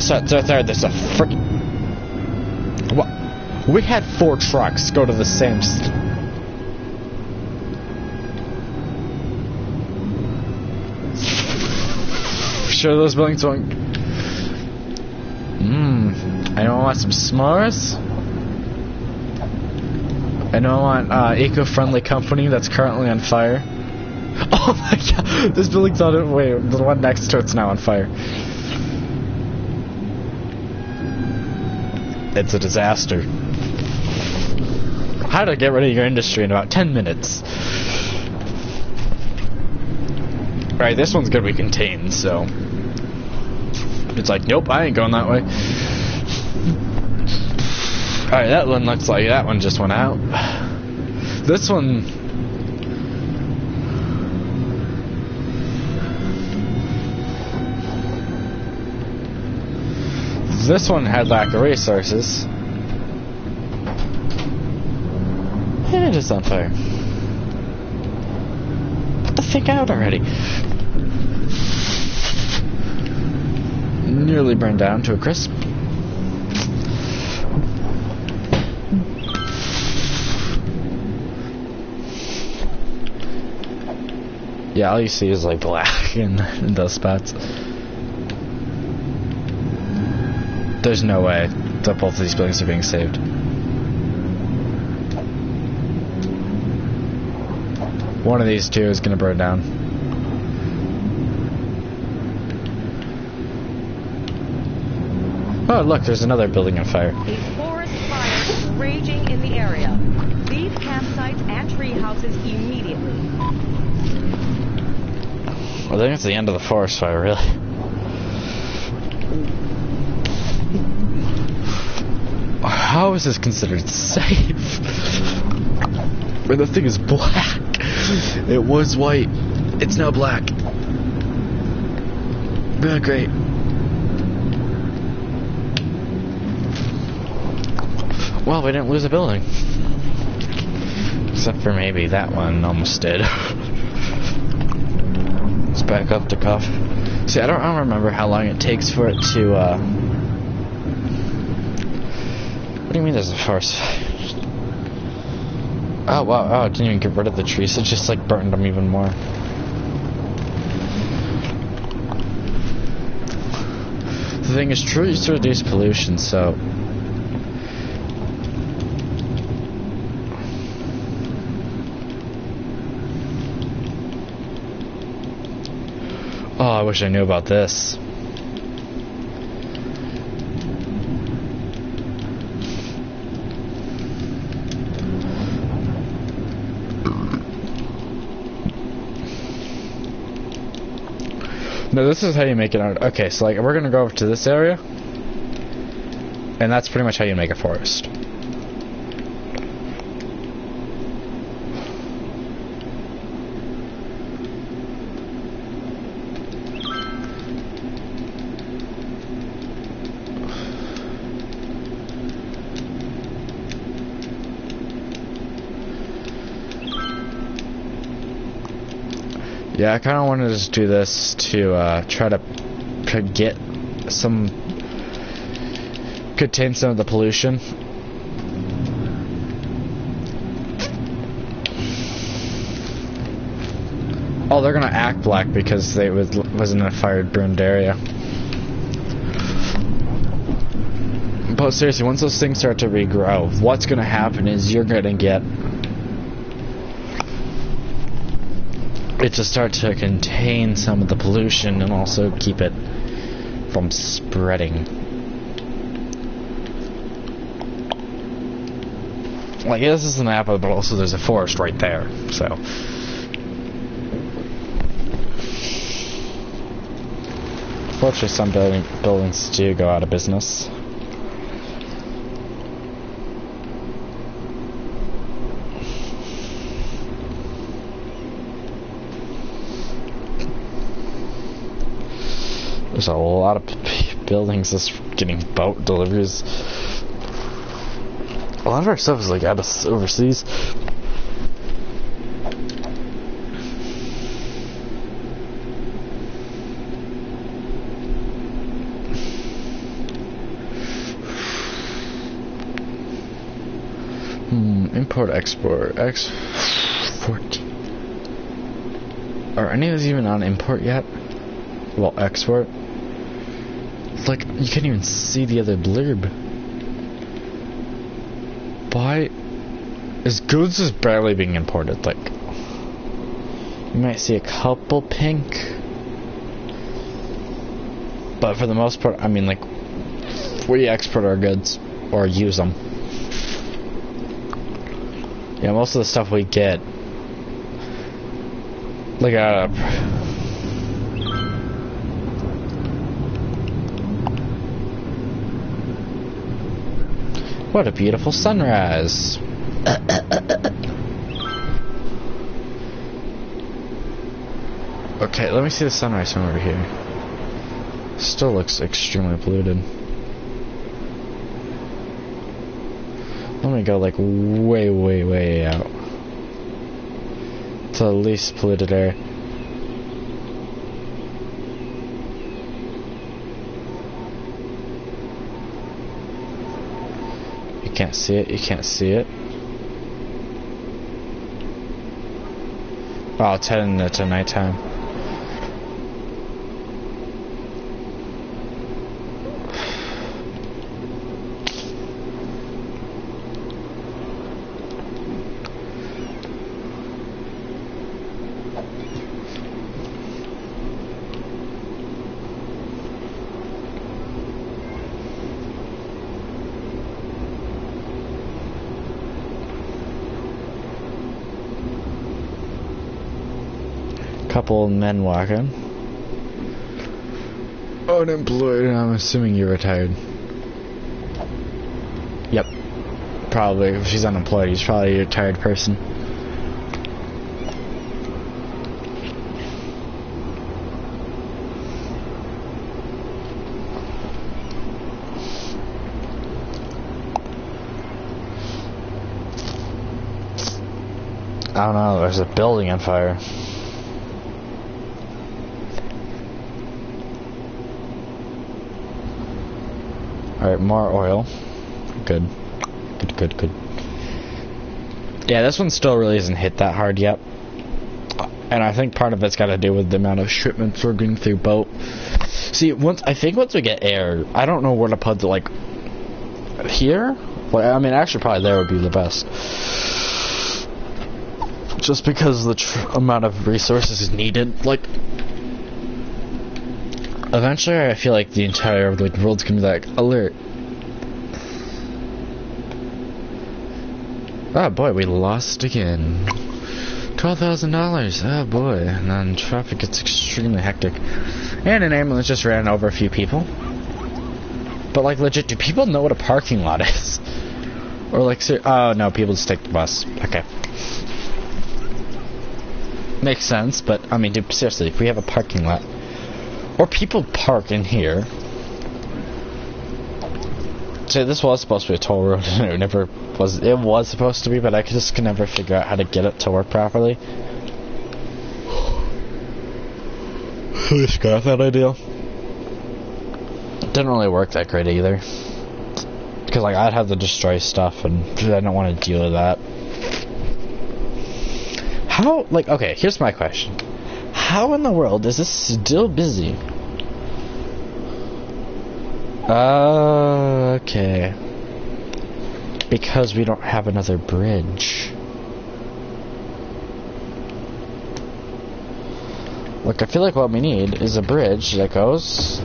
So, there's a frick... What? We had 4 trucks go to the same... Sure those buildings don't... Anyone want some s'mores? Anyone want eco-friendly company that's currently on fire? Oh my god, this building's on it. Wait, the one next to it's now on fire. It's a disaster. how to get rid of your industry in about 10 minutes. Alright, this one's gonna be contained, so it's like, nope, I ain't going that way. Alright, that one looks like that one just went out. This one, had lack of resources. And it is on fire. Put the thing out already. Nearly burned down to a crisp. Yeah, all you see is like black in those spots. There's no way that both of these buildings are being saved. One of these two is gonna burn down. Oh, look, there's another building on fire. A forest fire is raging in the area. Leave campsites and tree houses immediately. I think it's the end of the forest fire, really. How is this considered safe? When the thing is black. It was white. It's now black. Yeah, great. Well, we didn't lose a building. Except for maybe that one almost did. Let's back up to coffee. See, I don't remember how long it takes for it to, What do you mean there's a forest fire? Oh, wow, oh, it didn't even get rid of the trees. It just, like, burned them even more. The thing is, trees reduce pollution, so... Oh, I wish I knew about this. No, this is how you make it out. Okay, so like we're gonna go over to this area, and that's pretty much how you make a forest. Yeah, I kind of wanted to just do this to try to get some, contain some of the pollution. Oh, they're gonna act black because they was in a fire-burned area. But seriously, once those things start to regrow, what's gonna happen is you're gonna get it to start to contain some of the pollution and also keep it from spreading. Like, yeah, this is an apple, but also there's a forest right there, so. Fortunately, some buildings do go out of business. There's a lot of buildings just getting boat deliveries. A lot of our stuff is like out of overseas. Import, export, export. Are any of these even on import yet? Well, export. Like, you can't even see the other blurb. Why is goods just barely being imported? Like, you might see a couple pink, but for the most part, I mean, like, we export our goods or use them. Yeah, most of the stuff we get, like what a beautiful sunrise. Okay, let me see the sunrise from over here. Still looks extremely polluted. Let me go like way out to the least polluted area. You can't see it, you can't see it. Oh, it's heading into nighttime. Couple men walking. Unemployed, I'm assuming you're retired. Yep. Probably. If she's unemployed, he's probably a retired person. I don't know, there's a building on fire. Alright, more oil. Good. Good. Yeah, this one still really isn't hit that hard yet. And I think part of it's got to do with the amount of shipments we're getting through boat. See, once we get air, I don't know where to put the, like, here? Well, I mean, actually probably there would be the best. Just because the amount of resources is needed. Like, eventually I feel like the entire world's gonna be like, alert. Oh boy, we lost again. $12,000, oh boy. And then traffic gets extremely hectic. And an ambulance just ran over a few people. But like legit, do people know what a parking lot is? Or like, oh no, people just take the bus. Okay. Makes sense, but I mean, dude, seriously, if we have a parking lot, or people park in here. So this was supposed to be a toll road, and it never was. It was supposed to be, but I just could never figure out how to get it to work properly. Who got that idea? It didn't really work that great either, because like I'd have to destroy stuff, and I don't want to deal with that. How? Like, okay, here's my question: how in the world is this still busy? Okay. Because we don't have another bridge. Look, I feel like what we need is a bridge that goes...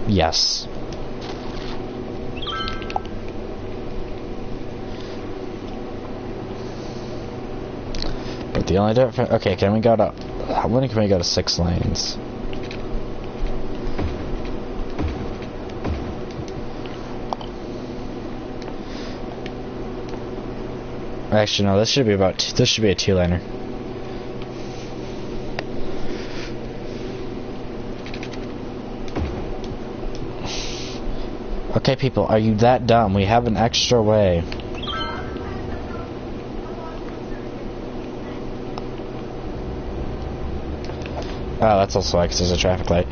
Yes. But the only difference... Okay, can we go to... When can we go to 6 lanes? Actually, no, this should be about... This should be a 2-laner. Okay, people, are you that dumb? We have an extra way. Oh, that's also why, because there's a traffic light.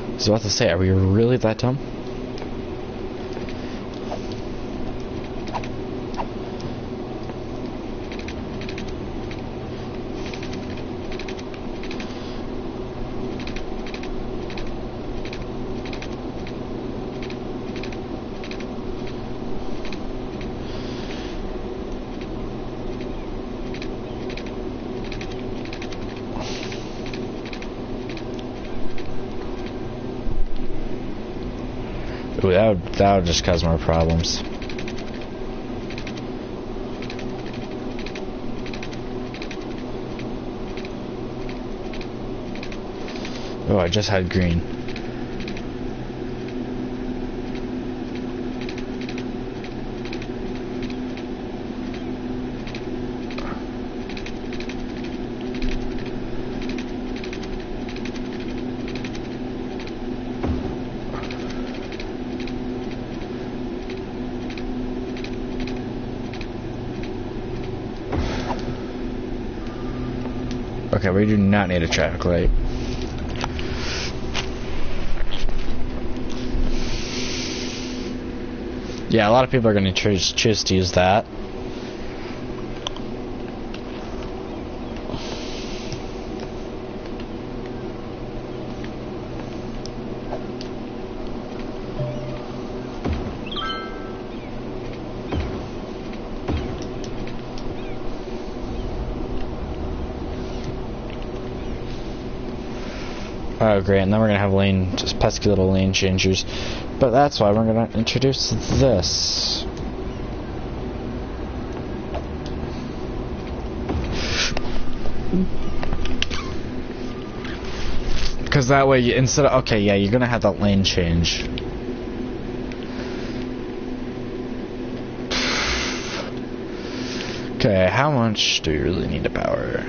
I was about to say, are we really that dumb? Ooh, that would just cause more problems. Oh, I just had green. Okay, we do not need a traffic light. Yeah, a lot of people are going to choose to use that. Oh great, and then we're gonna have just pesky little lane changers. But that's why we're gonna introduce this. Because that way, instead of, okay, yeah, you're gonna have that lane change. Okay, how much do you really need to power?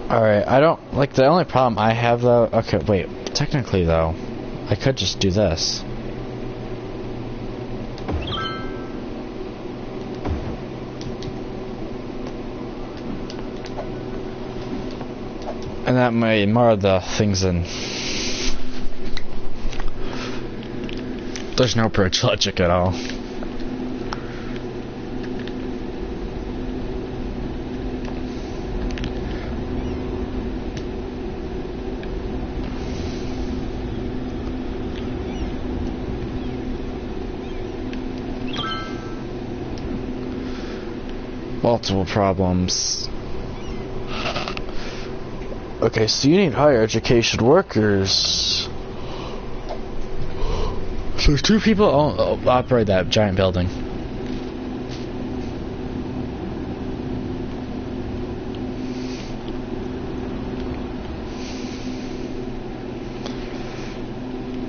Alright, I don't, like, the only problem I have, though, okay, wait, technically, though, I could just do this. And that may mar the things in. There's no bridge logic at all. Multiple problems. Okay, so you need higher education workers. So 2 people operate that giant building.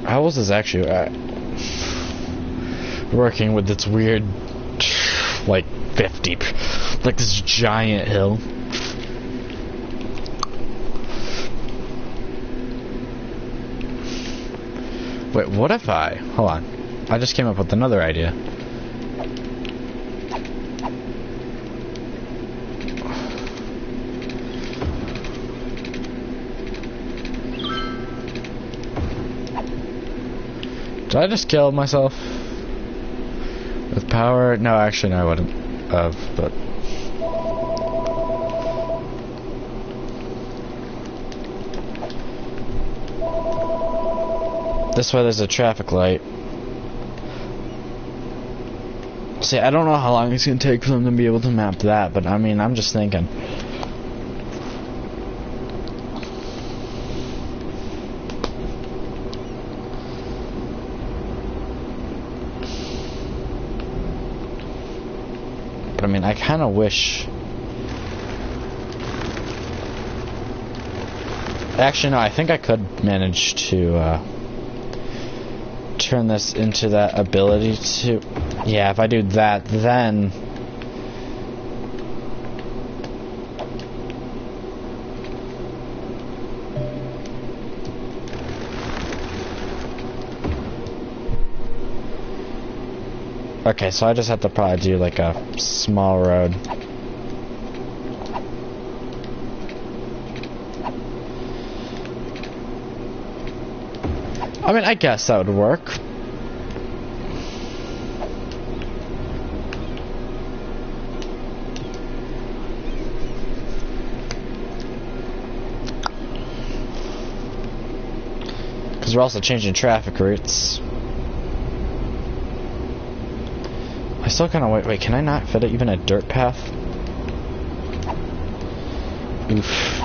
How was this actually working with this weird, like, 50, like this giant hill? Wait, what if hold on, I just came up with another idea. Did I just kill myself with power? No, actually, no, I wouldn't have, but this way there's a traffic light. See, I don't know how long it's gonna take for them to be able to map that, but I mean, I'm just thinking. But I mean, I kind of wish. Actually, no, I think I could manage to turn this into that ability to. Yeah, if I do that, then Okay, so I just have to probably do like a small road. I mean, I guess that would work. Because we're also changing traffic routes. I still kind of wait, can I not fit even a dirt path? Oof.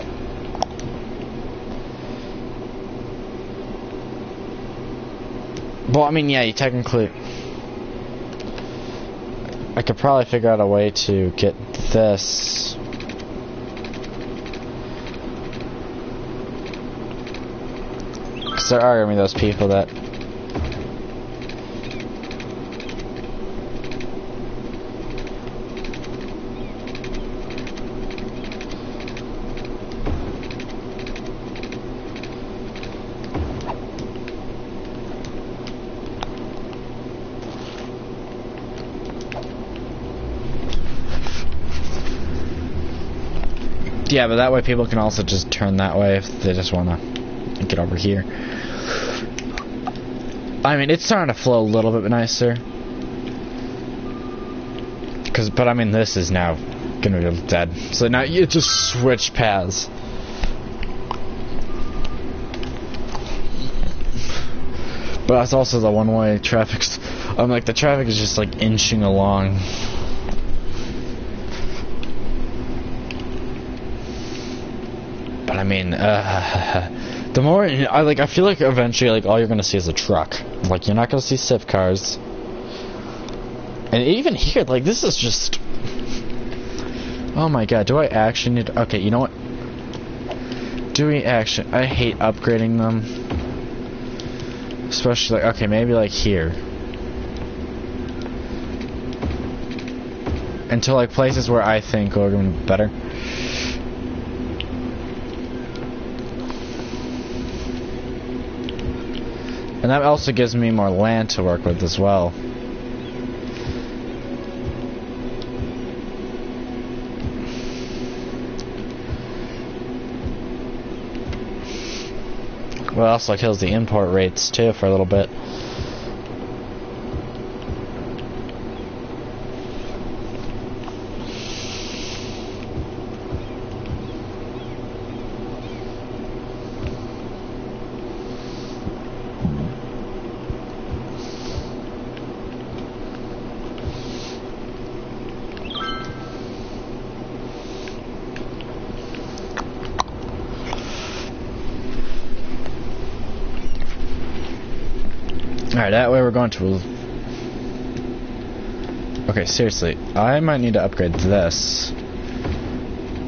Well, I mean, yeah, you technically... I could probably figure out a way to get this... Because there are going to be those people that... Yeah, but that way people can also just turn that way if they just want to get over here. I mean, it's starting to flow a little bit nicer. But I mean, this is now gonna be dead. So now you just switch paths. But that's also the one-way traffic. I'm like, the traffic is just like inching along. But I mean, the more I feel like eventually, like, all you're gonna see is a truck. Like, you're not gonna see SIF cars. And even here, like, this is just... Oh my god, do I actually need... Okay, you know what? Do we actually... I hate upgrading them. Especially, like, okay, maybe, like, here. Until, like, places where I think are going to be better. And that also gives me more land to work with as well. Well, it also kills the import rates too for a little bit. Alright, that way we're going to... Okay, seriously, I might need to upgrade this.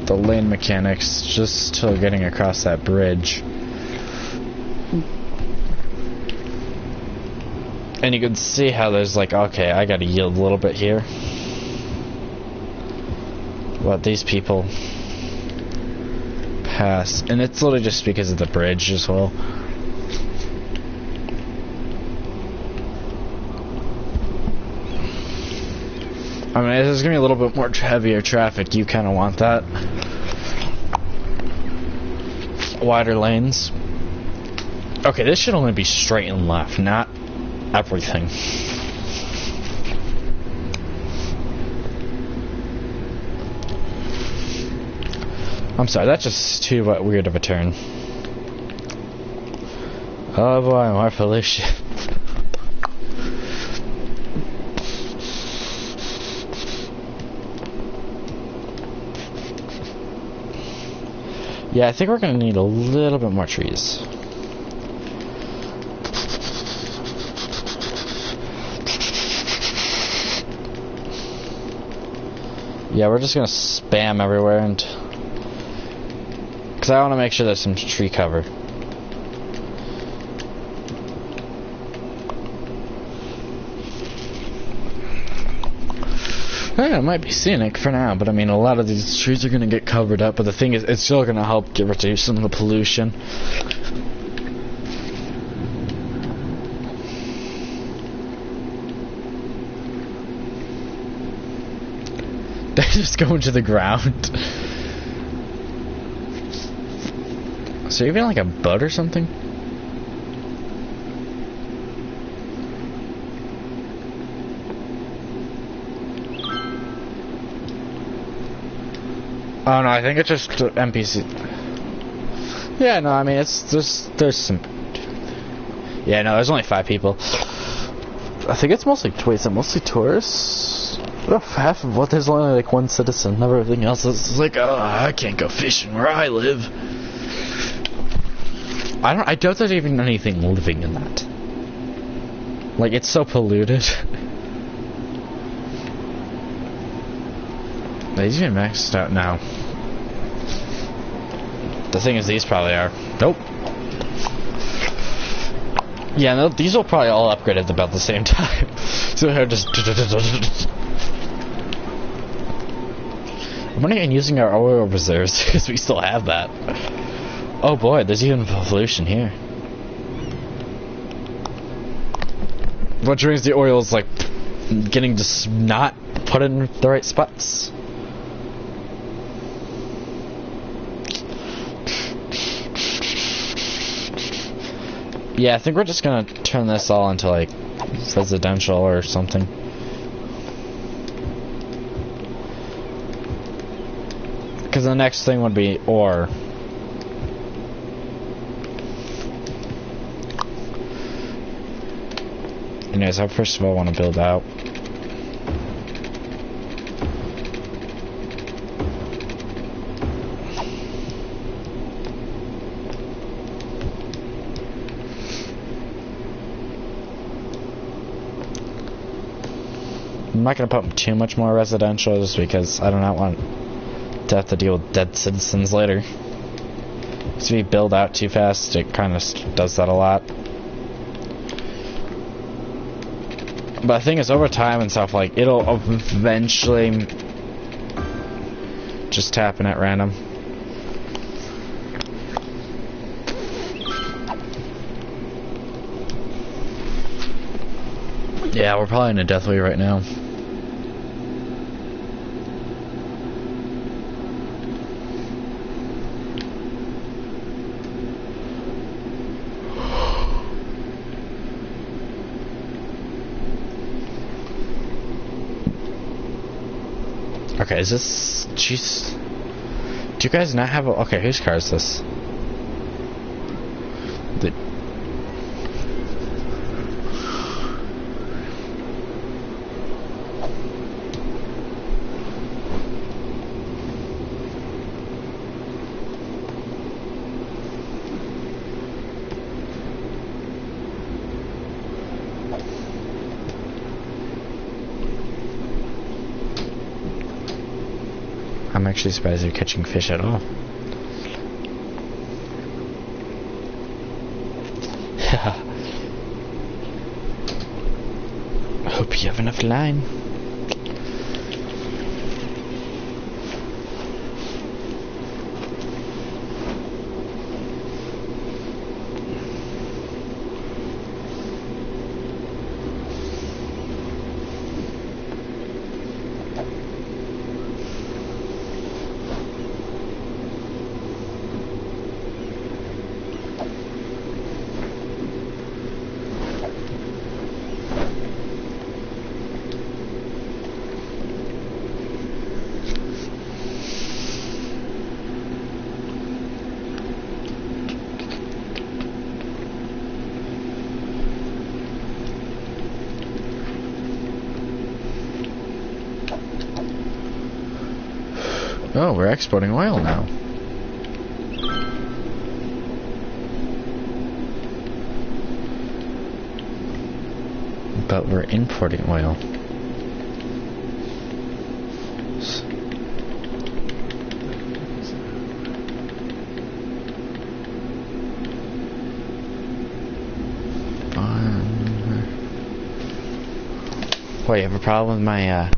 The lane mechanics, just till getting across that bridge. And you can see how there's like, okay, I gotta yield a little bit here. Let these people pass. And it's literally just because of the bridge as well. I mean, there's gonna be a little bit more heavier traffic. You kind of want that. Wider lanes. Okay, this should only be straight and left, not everything. I'm sorry, that's just too weird of a turn. Oh boy, more pollution. Yeah, I think we're gonna need a little bit more trees. Yeah, we're just gonna spam everywhere and... Because I want to make sure there's some tree cover. Yeah, it might be scenic for now, but I mean, a lot of these trees are going to get covered up, but the thing is, it's still going to help reduce some of the pollution. They just go into the ground. Is there even like a boat or something? Oh no, I think it's just NPC. Yeah, no, I mean there's some. Yeah, no, there's only 5 people. I think it's mostly. Wait, is it mostly tourists? What if half of what? There's only like 1 citizen. Everything else is like, oh, I can't go fishing where I live. I doubt there's even anything living in that. Like, it's so polluted. These even maxed out now. The thing is, these probably are. Nope. Yeah, no, these will probably all upgrade at about the same time. So they're just. I'm wondering using our oil reserves because we still have that. Oh boy, there's even pollution here. Which means the oil is like getting just not put in the right spots. Yeah, I think we're just gonna turn this all into like residential or something. Because the next thing would be ore. Anyways, I first of all want to build out. I'm not going to put too much more residential just because I do not want to have to deal with dead citizens later. If we build out too fast, it kind of does that a lot. But the thing is, over time and stuff, like, it'll eventually just happen at random. Yeah, we're probably in a death wave right now. Okay, is this... Jeez. Do you guys not have a... Okay, whose car is this? The... I'm actually surprised they're catching fish at all. I hope you have enough line. Oh, we're exporting oil now. But we're importing oil. Wait, you have a problem with my,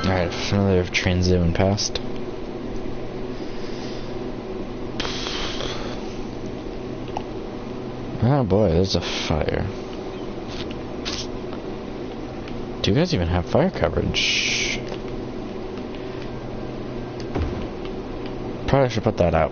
Alright, familiar train zooming past. Oh boy, there's a fire. Do you guys even have fire coverage? Probably should put that out.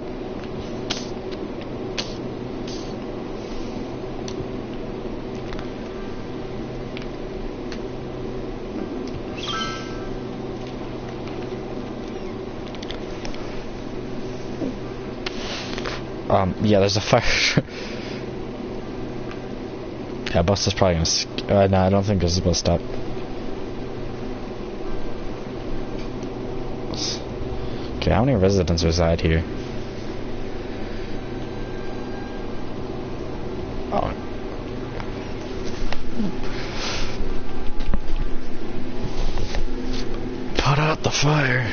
Yeah, there's a fire. Yeah, bus is probably gonna. No, I don't think this is a bus stop. Okay, how many residents reside here? Oh. Put out the fire.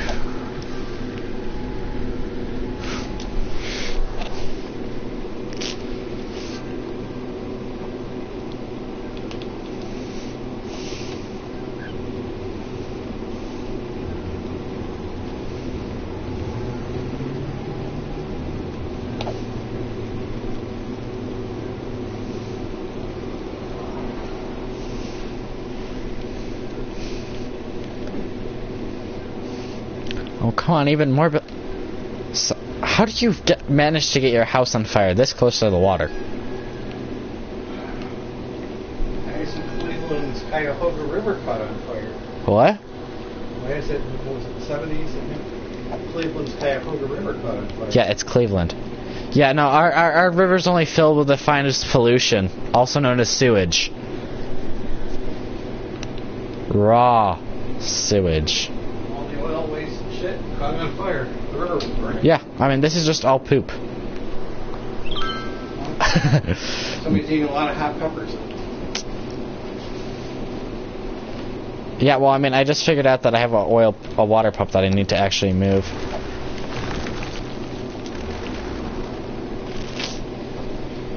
Oh, come on, even more. So, how did you manage to get your house on fire this close to the water? I said Cleveland's Cuyahoga River caught on fire. What? Why is it, what was it, the 70s? I think Cleveland's Cuyahoga River caught on fire. Yeah, it's Cleveland. Yeah, no, our river's only filled with the finest pollution, also known as sewage. Raw sewage. All the oil, waste, and shit caught on fire. The river was burning. Yeah, I mean, this is just all poop. Somebody's eating a lot of hot peppers. Yeah, well, I mean, I just figured out that I have a water pump that I need to actually move.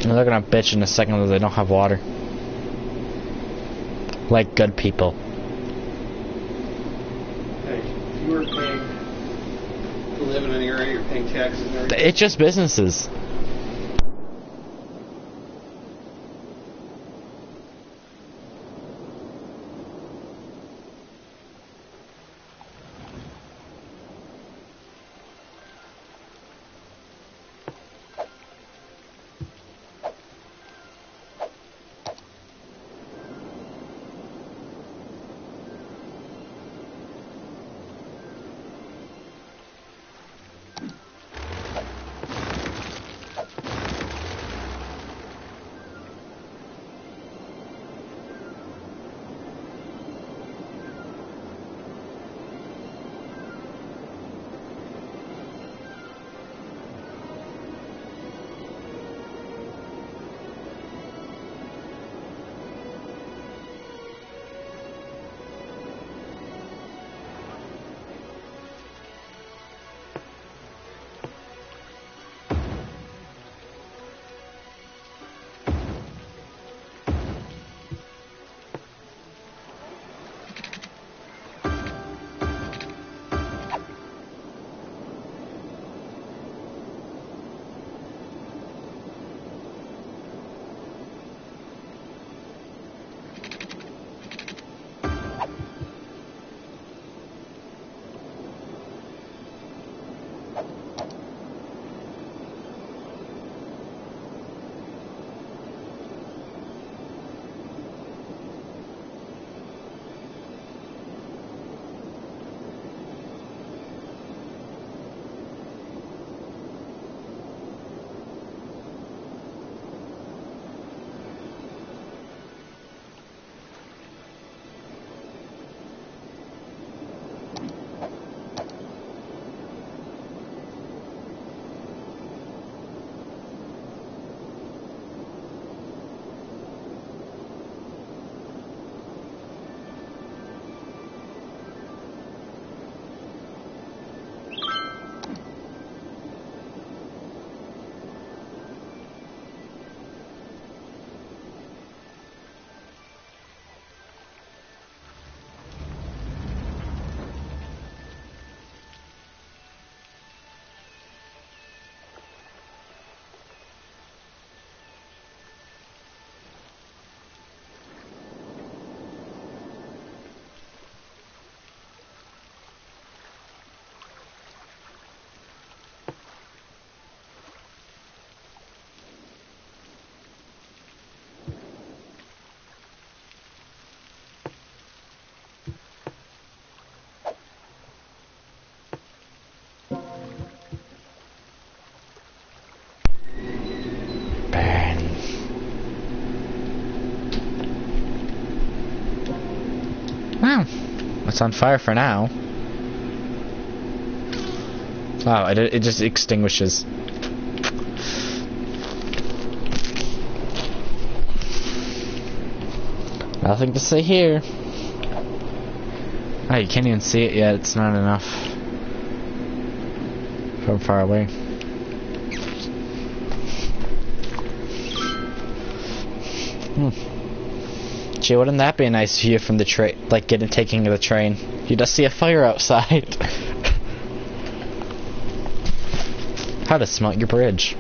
And they're gonna bitch in a second that they don't have water. Like good people. Hey, you were paying to live in an area, you're paying taxes and everything. It's just businesses. It's on fire for now. Oh, it just extinguishes. Nothing to say here. Oh, you can't even see it yet. It's not enough. From far away. Gee, wouldn't that be a nice view from the train? Like taking the train. You just see a fire outside. How to smelt your bridge.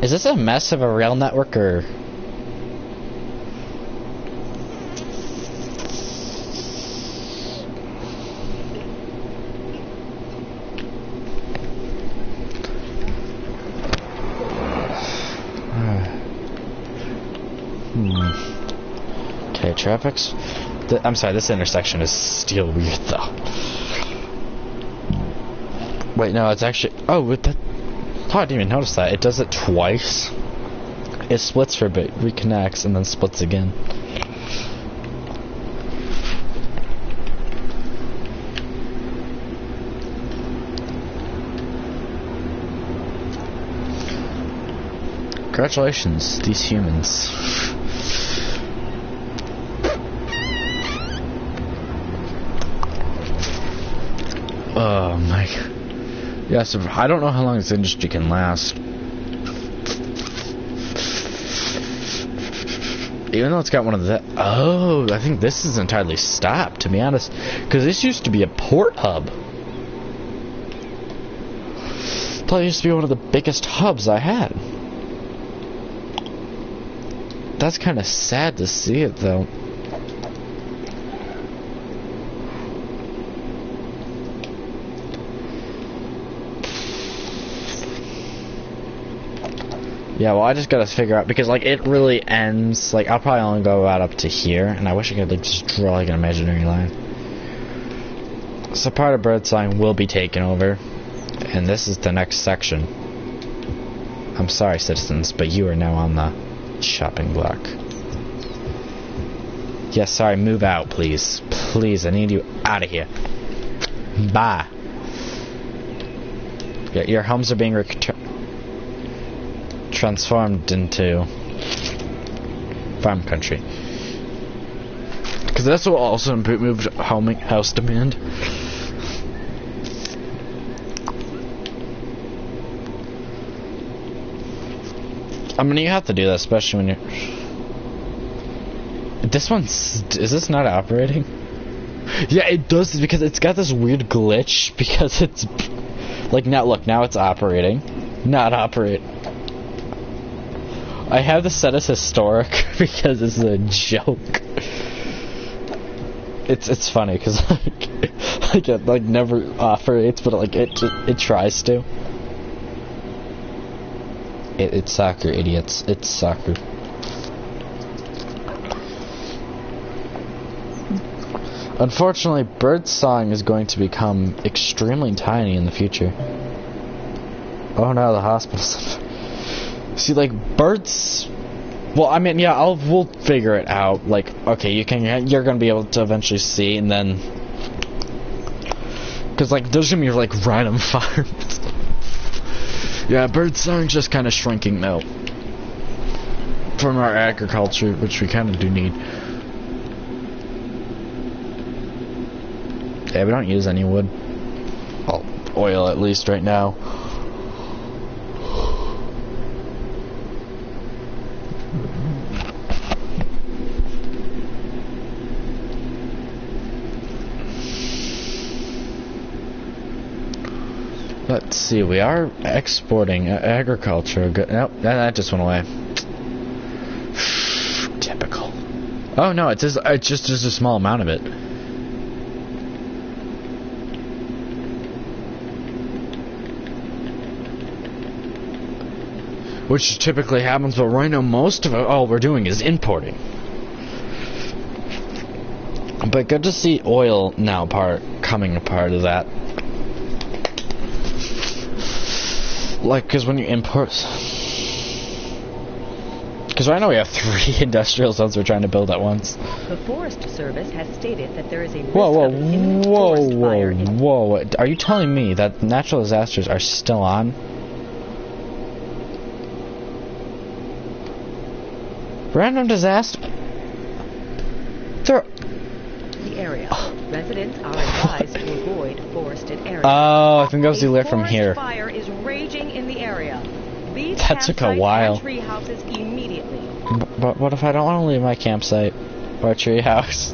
Is this a mess of a rail network or? Okay, traffic's. I'm sorry, this intersection is still weird though. Wait, no, it's actually. Oh, with that. Oh, I didn't even notice that. It does it twice. It splits for a bit, reconnects, and then splits again. Congratulations, these humans. Oh my god. Yeah, so I don't know how long this industry can last. Even though it's got one of the... Oh, I think this is entirely stopped, to be honest. Because this used to be a port hub. I thought it used to be one of the biggest hubs I had. That's kind of sad to see it, though. Yeah, well, I just gotta figure out, because, like, it really ends, like, I'll probably only go out up to here, and I wish I could, like, just draw, like, an imaginary line. So part of birdsong will be taken over, and this is the next section. I'm sorry, citizens, but you are now on the shopping block. Yeah, sorry, move out, please. Please, I need you out of here. Bye. Yeah, your homes are being transformed into farm country, because this will also improve house demand. I mean, you have to do that, especially when you're. This one's. Is this not operating? Yeah, it does, because it's got this weird glitch, because it's like now. Look, now it's operating, not operate. I have this set as historic because it's a joke. It's funny because like it like never operates, but like it tries to. It's soccer, idiots. It's soccer. Unfortunately, birdsong is going to become extremely tiny in the future. Oh no, the hospital's. See, like, birds... Well, I mean, yeah, we'll figure it out. Like, okay, you're gonna be able to eventually see, and then... Because, like, there's gonna be, like, random farms. Yeah, birdsong's just kind of shrinking now. From our agriculture, which we kind of do need. Yeah, we don't use any wood. Well, oil, at least, right now. Let's see, we are exporting agriculture. Nope, that just went away. Typical. Oh no, it's just a small amount of it. Which typically happens, but right now most of it, all we're doing is importing. But good to see oil now coming a part of that. Like, because when you import... Because right now we have 3 industrial zones we're trying to build at once. The Forest Service has stated that there is a risk of an imminent forest fire. Whoa. Are you telling me that natural disasters are still on? Random disaster? They're... The area. Residents are advised to avoid forested areas. Oh, I think that was the alert from forest here. Fire is raging in the area. Leave That took a campsites while. and tree houses immediately. But what if I don't want to leave my campsite or tree house?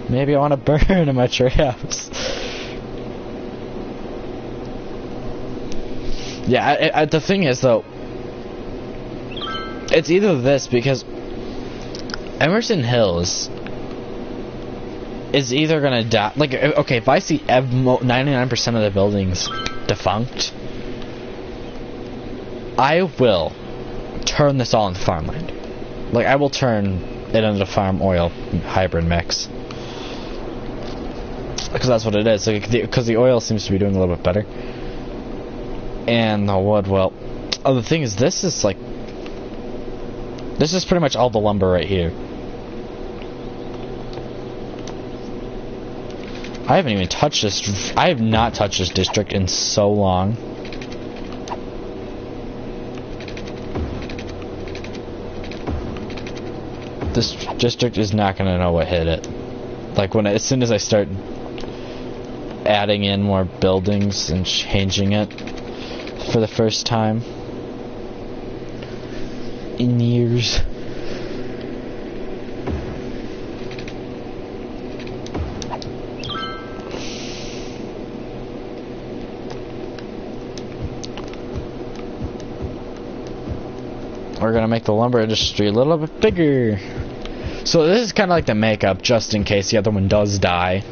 Maybe I want to burn in my tree house. Yeah, the thing is though, it's either this, because Emerson Hills is either gonna die. Like, okay, if I see 99% of the buildings defunct, I will turn this all into farmland. Like, I will turn it into farm oil hybrid mix, because that's what it is. Like, because the oil seems to be doing a little bit better, and the wood. Well, the thing is, this is pretty much all the lumber right here. I haven't even touched this. I have not touched this district in so long. This district is not going to know what hit it. Like, as soon as I start adding in more buildings and changing it for the first time in years. We're gonna make the lumber industry a little bit bigger. So this is kind of like the makeup, just in case the other one does die.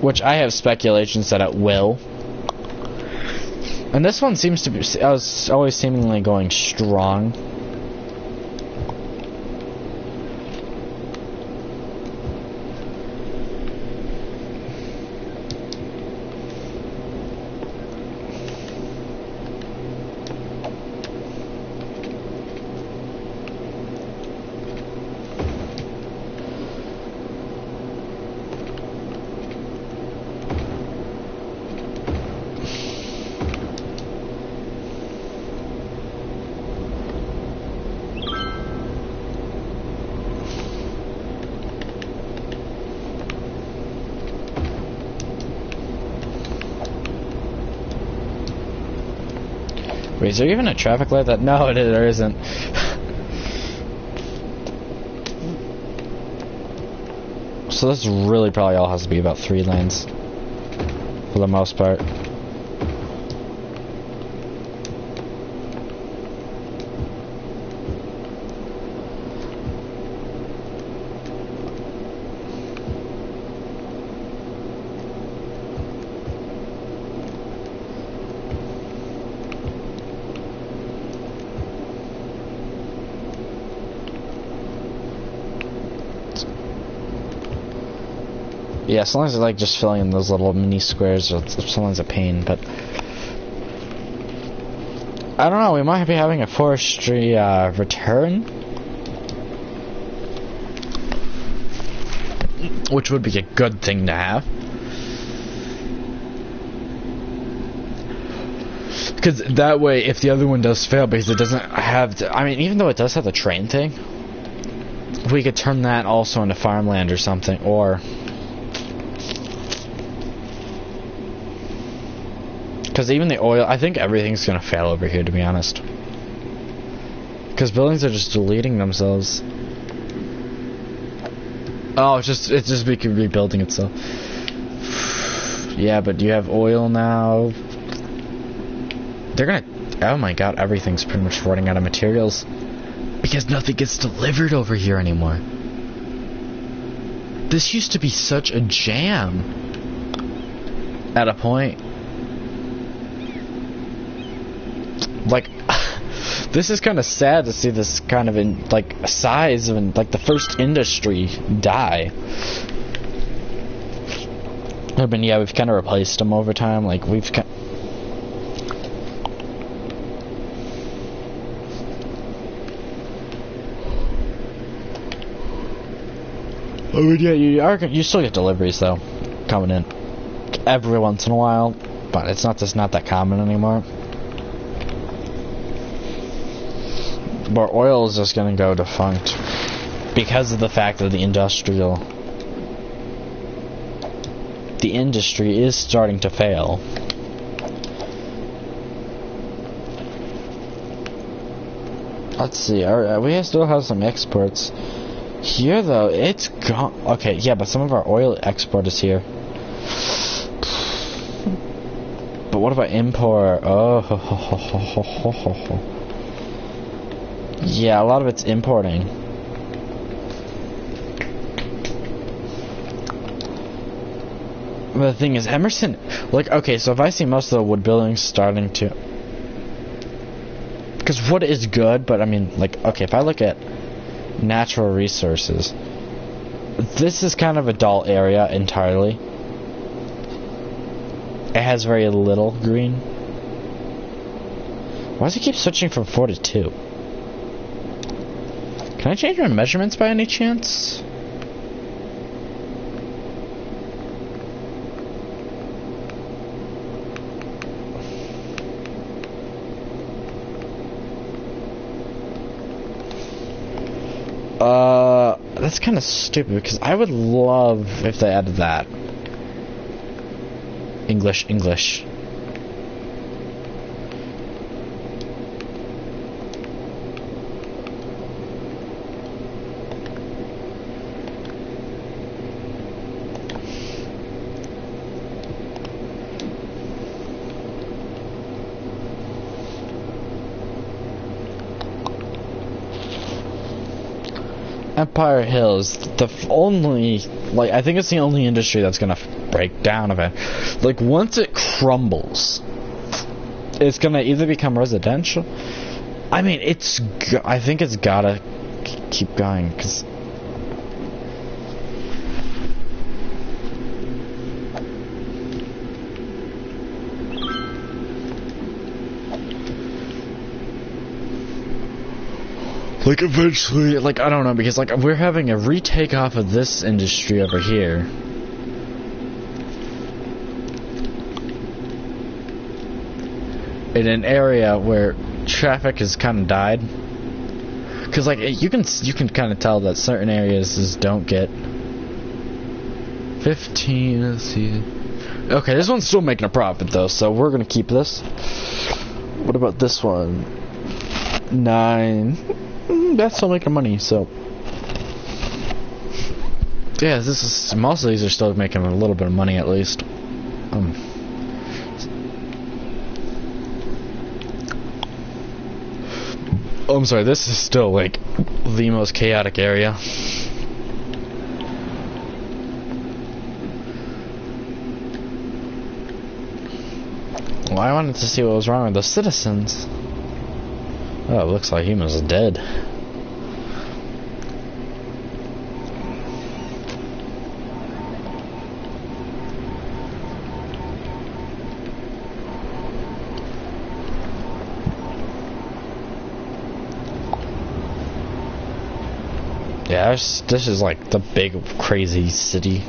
Which I have speculations that it will. And this one seems to be, always seemingly going strong. Wait, is there even a traffic light that? No, there isn't. So this really probably all has to be about 3 lanes for the most part. Yeah, as long as it's like just filling in those little mini squares, someone's a pain, but I don't know, we might be having a forestry return, which would be a good thing to have, because that way if the other one does fail, because it doesn't have to, I mean, even though it does have the train thing, we could turn that also into farmland or something, or because even the oil, I think everything's gonna fail over here, to be honest. Because buildings are just deleting themselves. Oh, it's just rebuilding itself. Yeah, but you have oil now. They're gonna. Oh my god, everything's pretty much running out of materials because nothing gets delivered over here anymore. This used to be such a jam. at a point. Like, this is kind of sad to see this kind of in like size and like the first industry die. I mean, yeah, we've kind of replaced them over time. Like we've I mean, yeah, you still get deliveries though, coming in every once in a while, but it's not just not that common anymore. But oil is just gonna go defunct because of the fact that the industry is starting to fail. Let's see, we still have some exports. Here though, it's gone. Okay, yeah, but some of our oil export is here. But what about import? Oh, yeah, a lot of it's importing. But the thing is, Emerson, like, okay, so if I see most of the wood buildings starting to, because wood is good, but I mean, like, okay, if I look at natural resources, this is kind of a dull area entirely. It has very little green. Why does it keep switching from 4 to 2? Can I change my measurements by any chance? That's kind of stupid because I would love if they added that. English. Empire Hills, the only, like, I think it's the only industry that's gonna break down of it. Like, once it crumbles, it's gonna either become residential. I mean, I think it's gotta keep going, because like, eventually, like, I don't know, because, like, we're having a retake off of this industry over here. In an area where traffic has kind of died. Because, like, you can kind of tell that certain areas just don't get 15, let's see. Okay, this one's still making a profit, though, so we're going to keep this. What about this one? 9. That's still making money, so yeah, most of these are still making a little bit of money at least. I'm sorry, this is still like the most chaotic area. Well, I wanted to see what was wrong with the citizens. Oh, it looks like he was dead. Yeah, this is like the big, crazy city.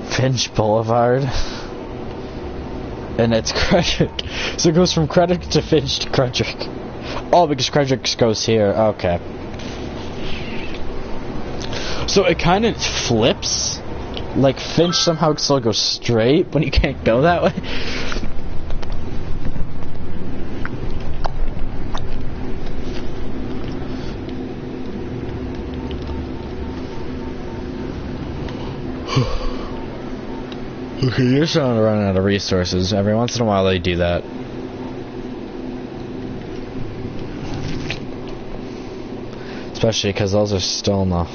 Finch Boulevard, and it's Credrick, so it goes from Credrick to Finch to Credrick. Oh, because Credrick goes here. Okay, so it kind of flips Like, Finch somehow still goes straight when you can't go that way. Okay, you're starting to run out of resources. Every once in a while they do that. Especially because those are still in the...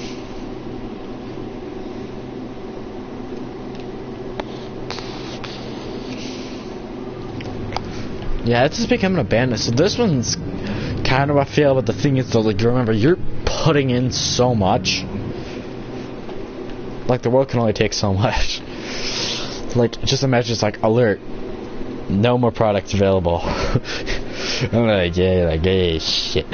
Yeah, it's just becoming abandoned. So this one's kind of a fail, but the thing is though, like, you remember, you're putting in so much. Like, the world can only take so much. Like, just imagine it's like, alert, no more products available. I'm like, yeah, shit.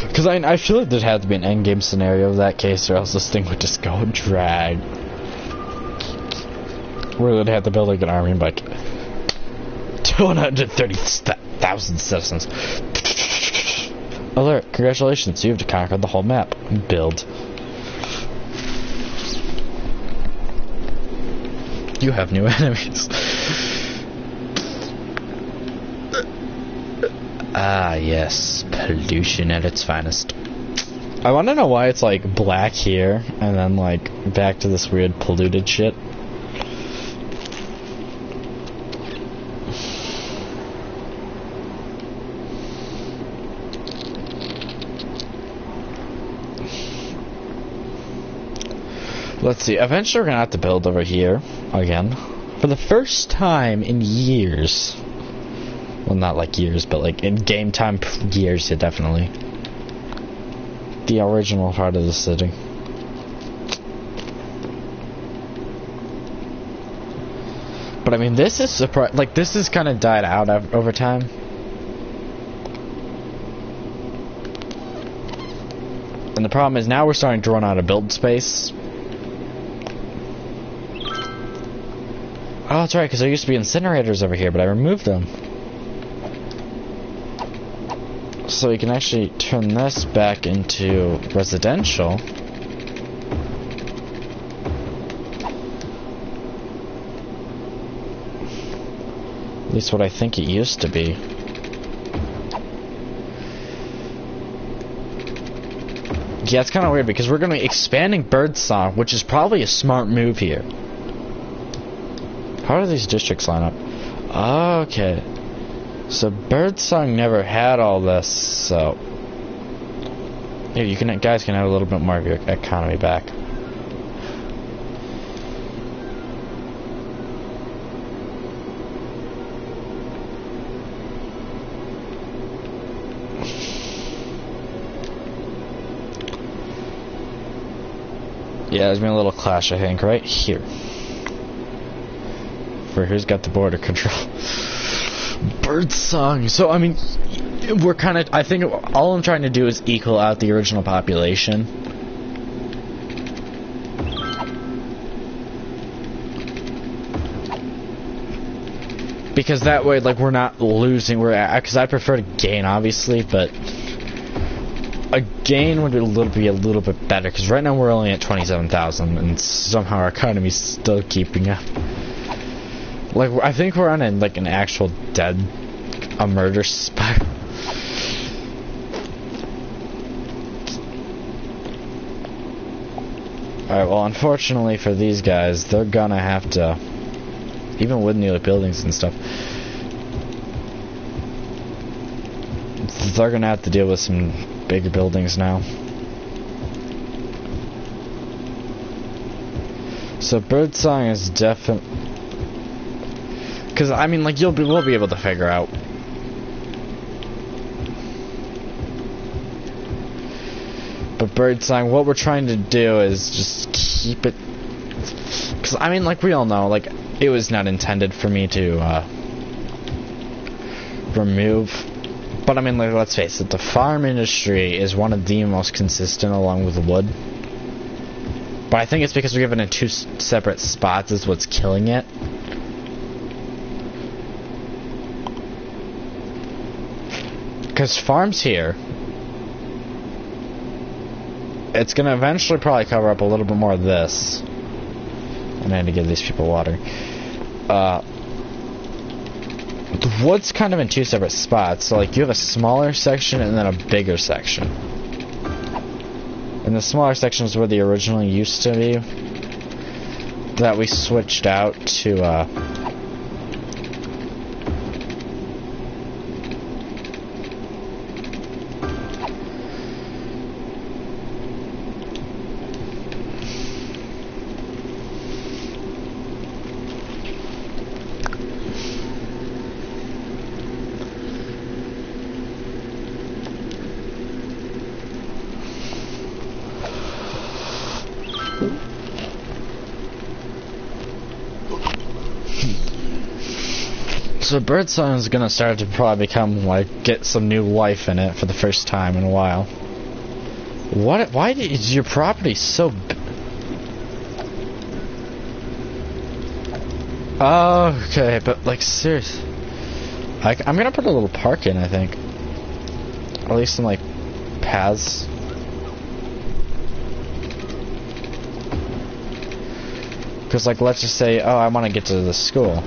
Because I feel like there'd have to be an endgame scenario of that case, or else this thing would just go and drag. Where they'd have to build like an army of like 230,000 citizens. Alert, congratulations, you've conquered the whole map. Build. You have new enemies. Ah, yes. Pollution at its finest. I want to know why it's like black here and then like back to this weird polluted shit. Let's see, eventually we're gonna have to build over here again. For the first time in years. Well, not like years, but like in game time years, yeah, definitely. The original part of the city. But I mean, this is like this has kind of died out over time. And the problem is now we're starting to run out of build space. Oh, that's right, because there used to be incinerators over here, but I removed them. So we can actually turn this back into residential. At least what I think it used to be. Yeah, it's kind of weird because we're going to be expanding Birdsong, which is probably a smart move here. How do these districts line up? Okay. So Birdsong never had all this, so... Here, you can, guys can have a little bit more of your economy back. Yeah, there's been a little clash, I think, right here. For who's got the border control. Birdsong. So, I mean, we're kind of... I think all I'm trying to do is equal out the original population. Because that way, like, we're not losing. Because I prefer to gain, obviously, but... A gain would be a little bit better. Because right now we're only at 27,000. And somehow our economy's still keeping up. Like, I think we're on an actual a murder spiral. Alright, well, unfortunately for these guys, they're gonna have to, even with new buildings and stuff, they're gonna have to deal with some bigger buildings now. So Birdsong is definitely... Because, I mean, like, we'll be able to figure out. But Birdsong, what we're trying to do is just keep it... Because, I mean, like, we all know, like, it was not intended for me to, remove. But, I mean, like, let's face it, the farm industry is one of the most consistent along with wood. But I think it's because we're given it two separate spots is what's killing it. Because farms here, it's going to eventually probably cover up a little bit more of this. And I had to give these people water. The wood's kind of in two separate spots. So, like, you have a smaller section and then a bigger section. And the smaller section is where the originally used to be. That we switched out to, So birdsong is gonna start to probably become, like, get some new life in it for the first time in a while. What? Why is your property so oh, okay, but, like, seriously. I'm gonna put a little park in, I think. At least some, like, paths. Because, like, let's just say, oh, I want to get to the school.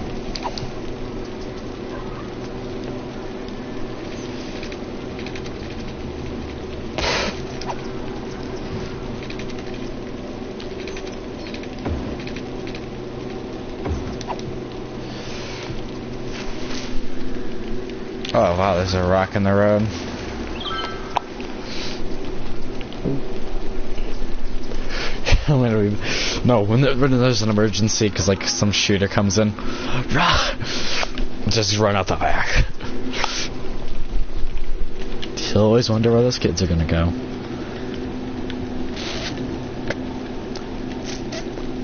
Oh wow, there's a rock in the road. No, when there's an emergency, because like some shooter comes in, just run out the back. You always wonder where those kids are gonna go.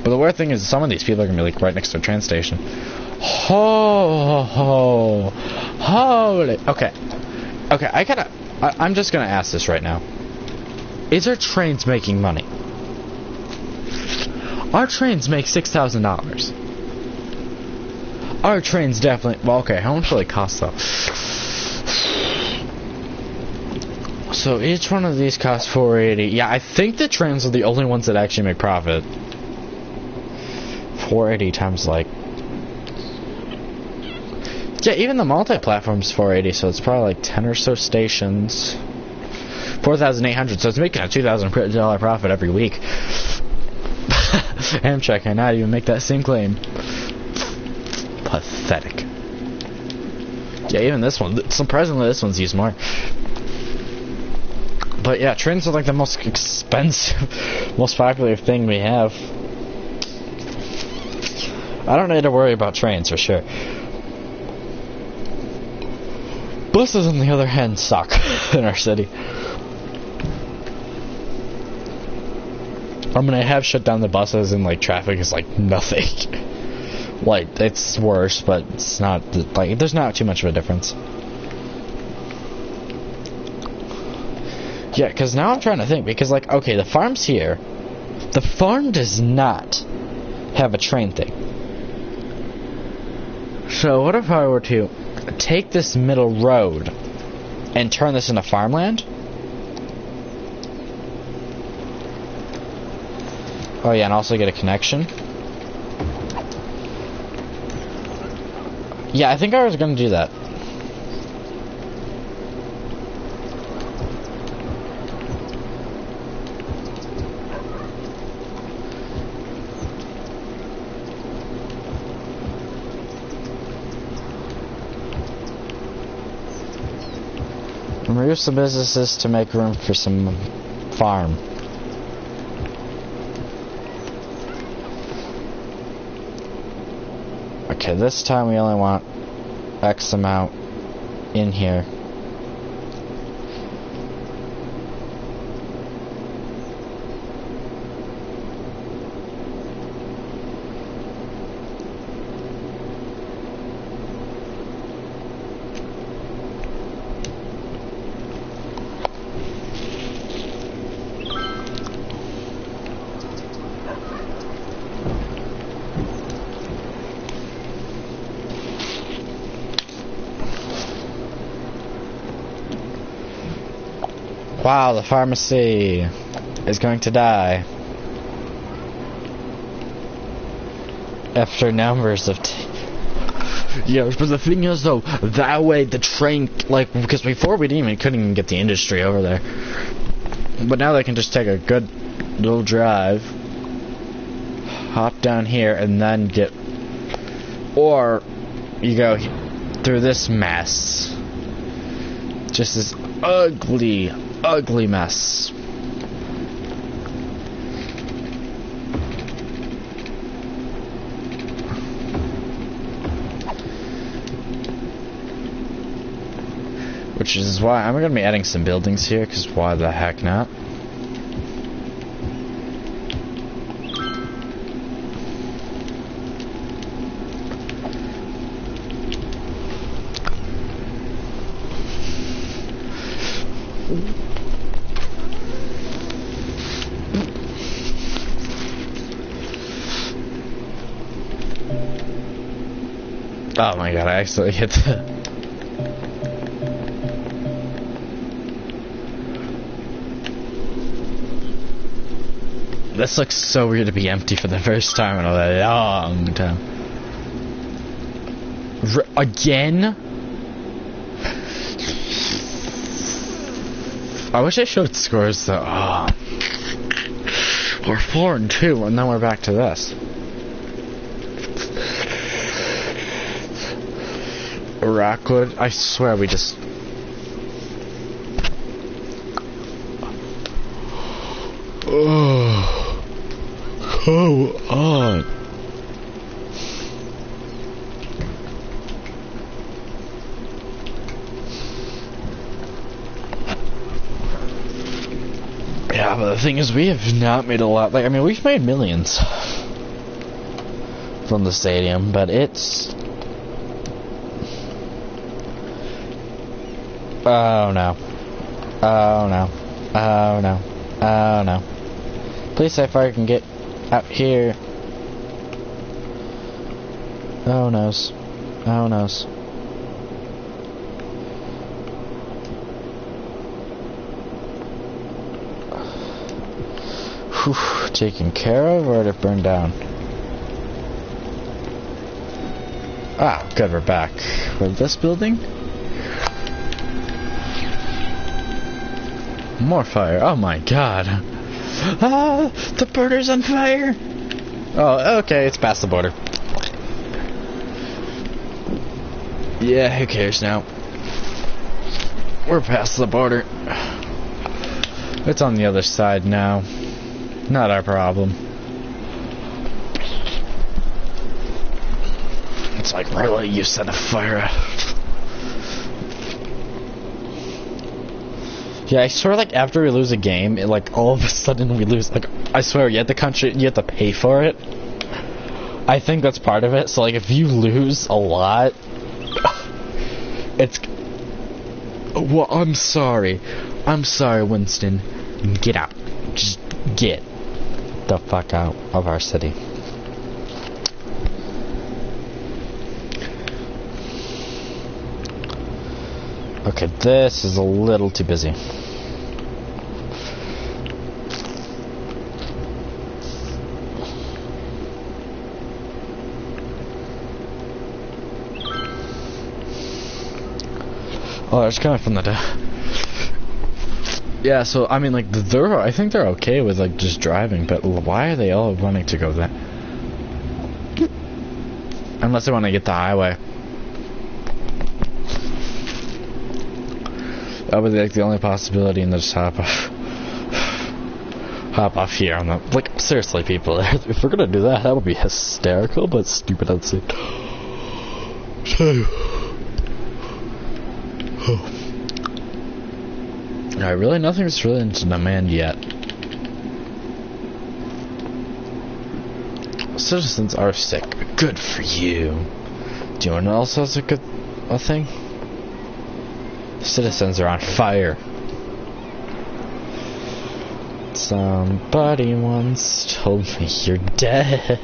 But the weird thing is, some of these people are gonna be like right next to a train station. Holy. Okay. I'm just gonna ask this right now. Is our trains making money? Our trains make $6,000. Our trains definitely. Well, okay. How much will they cost though? So each one of these costs $480. Yeah, I think the trains are the only ones that actually make profit. 480 times like. Yeah, even the multi-platform's 480, so it's probably like 10 or so stations. 4,800, so it's making a $2,000 profit every week. Amtrak cannot even make that same claim. Pathetic. Yeah, even this one. Surprisingly, this one's used more. But yeah, trains are like the most expensive, most popular thing we have. I don't need to worry about trains for sure. Buses, on the other hand, suck in our city. I mean, I have shut down the buses and like traffic is like nothing. Like, it's worse, but it's not like there's not too much of a difference. Yeah, because now I'm trying to think, because like, okay, the farm's here. The farm does not have a train thing. So what if I were to take this middle road and turn this into farmland? Oh yeah, and also get a connection. Yeah, I think I was gonna do that. Remove some businesses to make room for some farm. Okay, this time we only want X amount in here. Wow, the pharmacy is going to die. after numbers of yeah, but the thing is though, that way the train, like, because before we couldn't even get the industry over there, but now they can just take a good little drive, hop down here, and then get, or you go through this mess, just this ugly mess. Which is why I'm going to be adding some buildings here, because why the heck not? Oh my god, I actually hit the... This looks so weird to be empty for the first time in a long time. Again? I wish I showed scores though. Oh. We're 4-2 and then we're back to this. Rockwood, I swear we just... Oh. Come on. Yeah, but the thing is, we have not made a lot. Like, I mean, we've made millions from the stadium, but it's... Oh no. Oh no. Oh no. Oh no. Please say if I can get out here. Oh noes. Oh noes. Whew, taken care of, or did it burn down? Ah, good, we're back. With this building? More fire. Oh my god. Ah, the burner's on fire. Oh, okay, it's past the border. Yeah, who cares now? We're past the border. It's on the other side now. Not our problem. It's like, really, you set a fire. Yeah, I swear, like, after we lose a game, it, like, all of a sudden we lose, like, I swear, you have to pay for it. I think that's part of it, so, like, if you lose a lot, it's... Well, I'm sorry, Winston. Get out. Just get the fuck out of our city. Okay, this is a little too busy. Oh, it's coming from the... Yeah, so, I mean, like, I think they're okay with, like, just driving, but why are they all wanting to go there? Unless they want to get the highway. That would be, like, the only possibility, and just hop off here on the... Like, seriously, people, if we're gonna do that, that would be hysterical, but stupid at the same time. Alright, really, nothing's really into demand yet. Citizens are sick. Good for you. Do you know what else is a good thing? Citizens are on fire. Somebody once told me you're dead.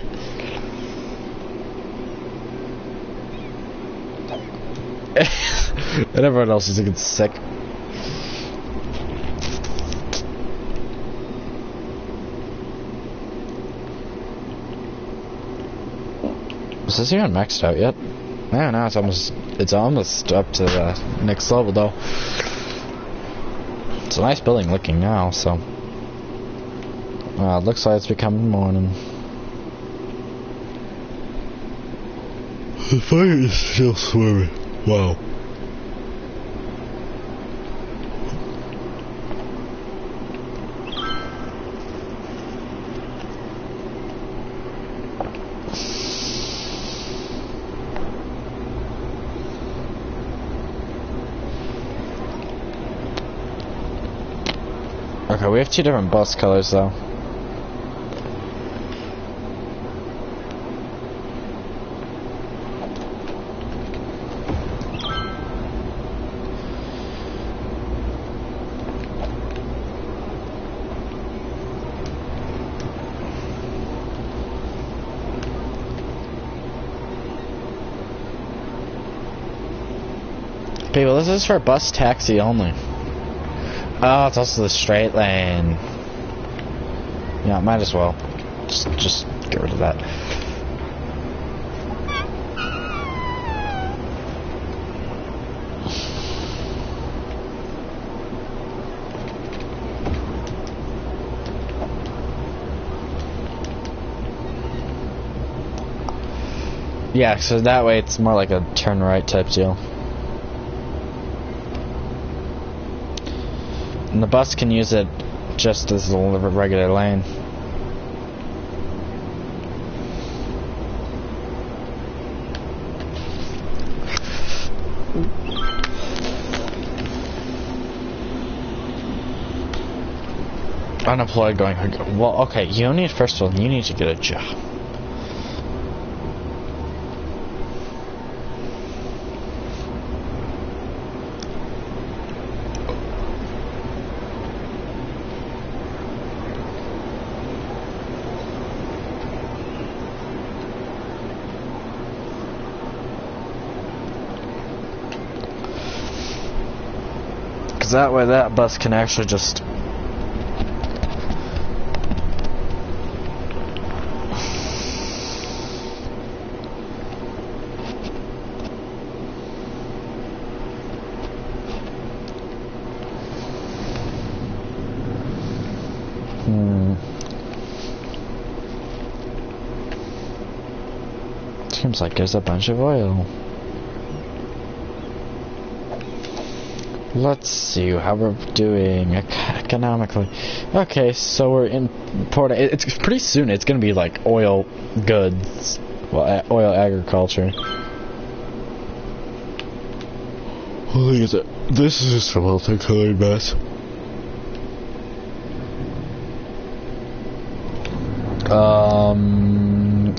And everyone else is looking sick. Is this even maxed out yet? Yeah, now it's almost up to the next level though. It's a nice building looking now, so it looks like it's becoming morning. The fire is still swimming. Wow. Okay, we have two different bus colors though. People, this is for bus taxi only. Oh, it's also the straight lane. Yeah, might as well. Just get rid of that. Yeah, so that way it's more like a turn right type deal. And the bus can use it just as a regular lane. Unemployed going, well, okay, you need, first of all, you need to get a job. That way that bus can actually just seems like there's a bunch of oil. Let's see how we're doing economically. Okay, so we're importing. It's pretty soon. It's gonna be like oil goods, well, oil agriculture. Look at that. This is just a multicolored mess.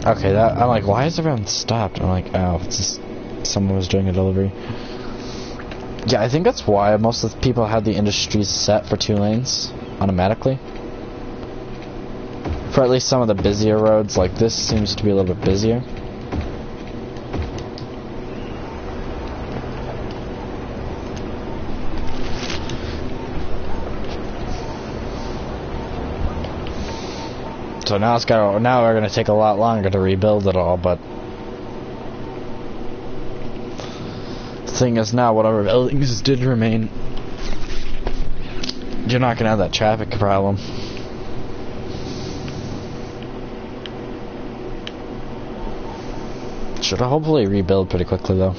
Okay, I'm like, why is everyone stopped? I'm like, oh, it's just someone was doing a delivery. Yeah, I think that's why most of the people had the industries set for 2 lanes automatically. For at least some of the busier roads, like this seems to be a little bit busier. So now we're gonna take a lot longer to rebuild it all, but thing is now whatever buildings did remain, you're not gonna have that traffic problem. Should hopefully rebuild pretty quickly though.